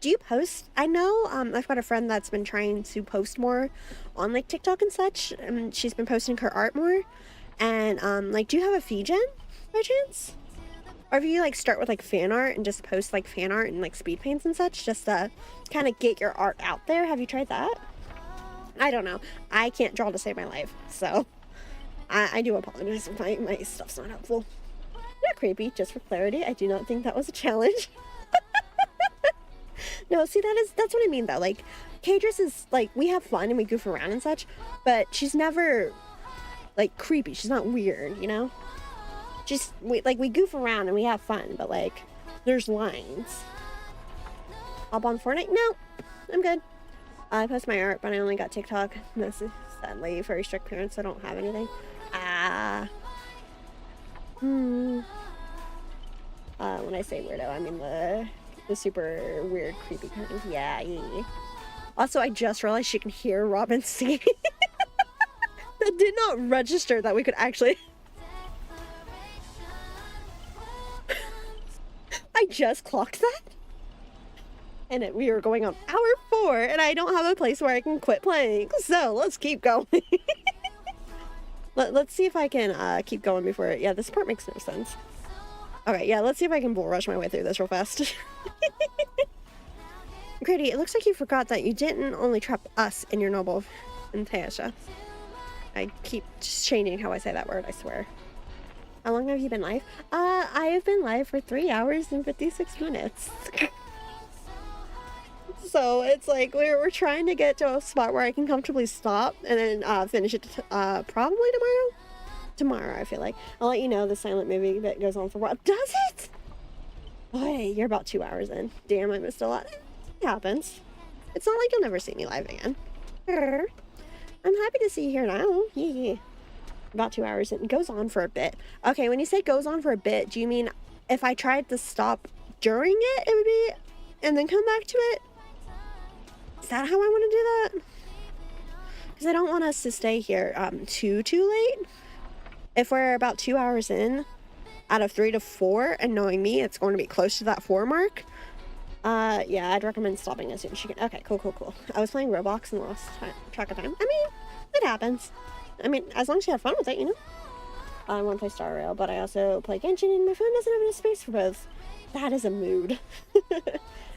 Speaker 4: Do you post? I know, I've got a friend that's been trying to post more on, like, TikTok and such. She's been posting her art more. And, like, do you have a feed gen, by chance? Or if you, like, start with, like, fan art and just post, like, fan art and, like, speed paints and such, just to kind of get your art out there. Have you tried that? I don't know. I can't draw to save my life, so I do apologize if my stuff's not helpful. Not creepy, just for clarity. I do not think that was a challenge. No, see, that's what I mean, though. Like, Kadris is, like, we have fun and we goof around and such, but she's never, like, creepy. She's not weird, you know? just we goof around and we have fun, but like there's lines. Up on Fortnite? No, I'm good. I post my art, but I only got TikTok. This is sadly very strict parents, so I don't have anything. When I say weirdo, I mean the super weird, creepy kind of. Yeah. Also, I just realized you can hear Robin singing. That did not register that we could actually. I just clocked that. And we are going on hour 4, and I don't have a place where I can quit playing. So let's keep going. Let's see if I can keep going before. Yeah, this part makes no sense. Okay, yeah, let's see if I can bull rush my way through this real fast. Grady, it looks like you forgot that you didn't only trap us in your noble Fantasia. I keep just changing how I say that word, I swear. How long have you been live? I have been live for 3 hours and 56 minutes. So it's like we're trying to get to a spot where I can comfortably stop and then finish it probably tomorrow. Tomorrow, I feel like. I'll let you know the silent movie that goes on for a while. Does it? Boy, you're about 2 hours in. Damn, I missed a lot. It happens. It's not like you'll never see me live again. I'm happy to see you here now. Yeah. About 2 hours in. It goes on for a bit. Okay, when you say goes on for a bit, do you mean if I tried to stop during it, it would be, and then come back to it? Is that how I want to do that? Because I don't want us to stay here too late. If we're about 2 hours in, out of 3 to 4, and knowing me, it's going to be close to that 4 mark. Yeah, I'd recommend stopping as soon as you can. Okay, cool. I was playing Roblox and lost track of time. I mean, it happens. I mean, as long as you have fun with it, you know? I want to play Star Rail, but I also play Genshin, and my phone doesn't have enough space for both. That is a mood.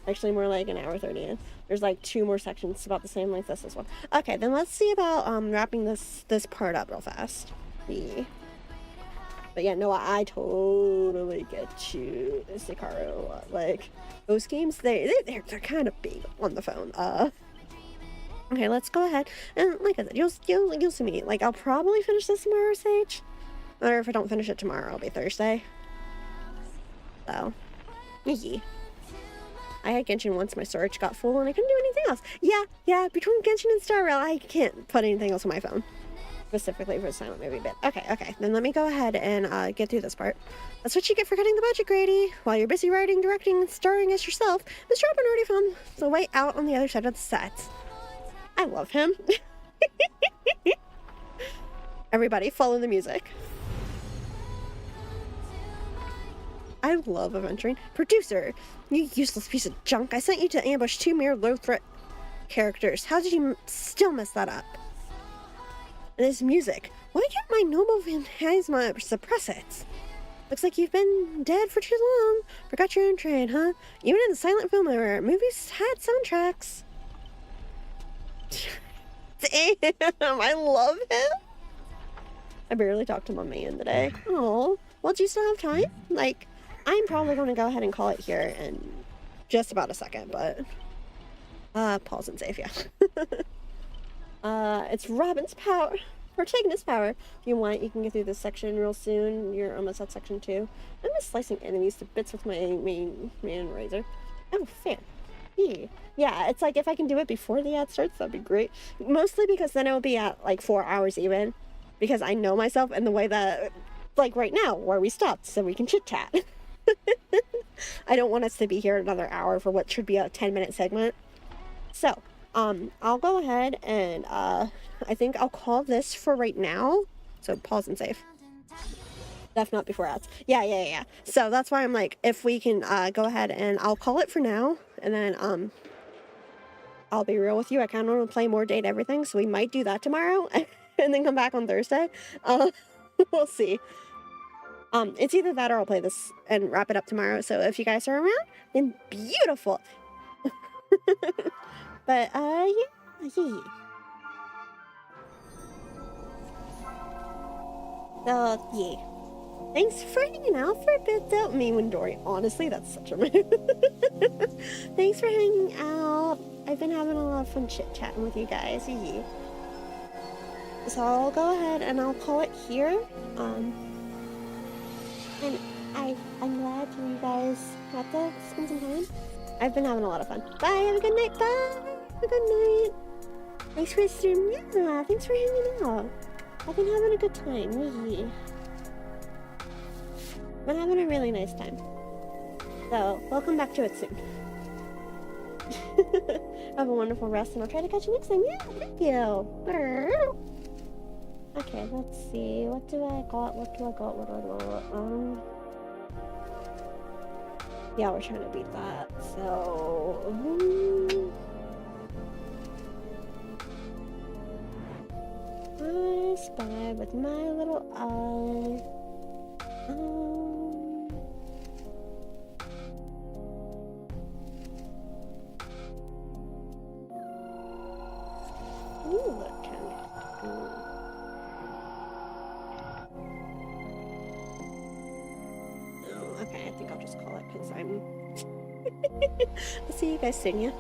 Speaker 4: Actually, more like an hour 30 in. There's like 2 more sections about the same length as this one. Okay, then let's see about wrapping this part up real fast. Yeah. But yeah, no, I totally get you, Sicario. Like, those games, they're kind of big on the phone. Okay, let's go ahead. And like I said, you'll see me. Like, I'll probably finish this tomorrow, Sage. Or if I don't finish it tomorrow, it'll be Thursday. So, yeah. I had Genshin once my storage got full and I couldn't do anything else. Yeah, between Genshin and Star Rail, I can't put anything else on my phone. Specifically for the silent movie bit. Okay, then let me go ahead and get through this part. That's what you get for cutting the budget, Grady. While you're busy writing, directing, and starring as yourself, Mr. Robin already found the way out on the other side of the set. I love him. Everybody, follow the music. I love adventuring. Producer, you useless piece of junk. I sent you to ambush 2 mere low-threat characters. How did you still mess that up? And this music. Why can't my noble phantasma suppress it? Looks like you've been dead for too long. Forgot your own trade, huh? Even in the silent film era, movies had soundtracks. Damn, I love him. I barely talked to my man today. Oh, well, do you still have time? Like, I'm probably going to go ahead and call it here in just about a second, but pause and save, yeah. It's Robin's power. Protagonist power. If you want, you can get through this section real soon. You're almost at section 2. I'm just slicing enemies to bits with my main razor. Oh, fair. Yeah, it's like if I can do it before the ad starts, that'd be great. Mostly because then it will be at like 4 hours even. Because I know myself and the way that, like right now, where we stopped, so we can chit-chat. I don't want us to be here another hour for what should be a 10-minute segment. So, I'll go ahead and, I think I'll call this for right now. So, pause and save. Def not before ads. Yeah. So, that's why I'm like, if we can, go ahead and I'll call it for now. And then, I'll be real with you. I kind of want to play more Date Everything, so we might do that tomorrow. And then come back on Thursday. We'll see. It's either that or I'll play this and wrap it up tomorrow. So if you guys are around, then beautiful. But, yeah. So, yeah. Thanks for hanging out for a bit, though. Me and Dory, honestly, that's such a mood. Thanks for hanging out. I've been having a lot of fun chit-chatting with you guys. Yeah. So I'll go ahead and I'll call it here. And I'm glad you guys got to spend some time. I've been having a lot of fun. Bye, have a good night, bye! Have a good night! Thanks for the stream, yeah, thanks for hanging out. I've been having a good time, yeah. Been having a really nice time. So, welcome back to it soon. Have a wonderful rest, and I'll try to catch you next time. Yeah, thank you. Okay, let's see. What do I got? What do I got? What do I got? Yeah, we're trying to beat that. So, I spy with my little eye. Ooh, what can I do? Oh, okay, I think I'll just call it because I'm. I'll see you guys soon, yeah?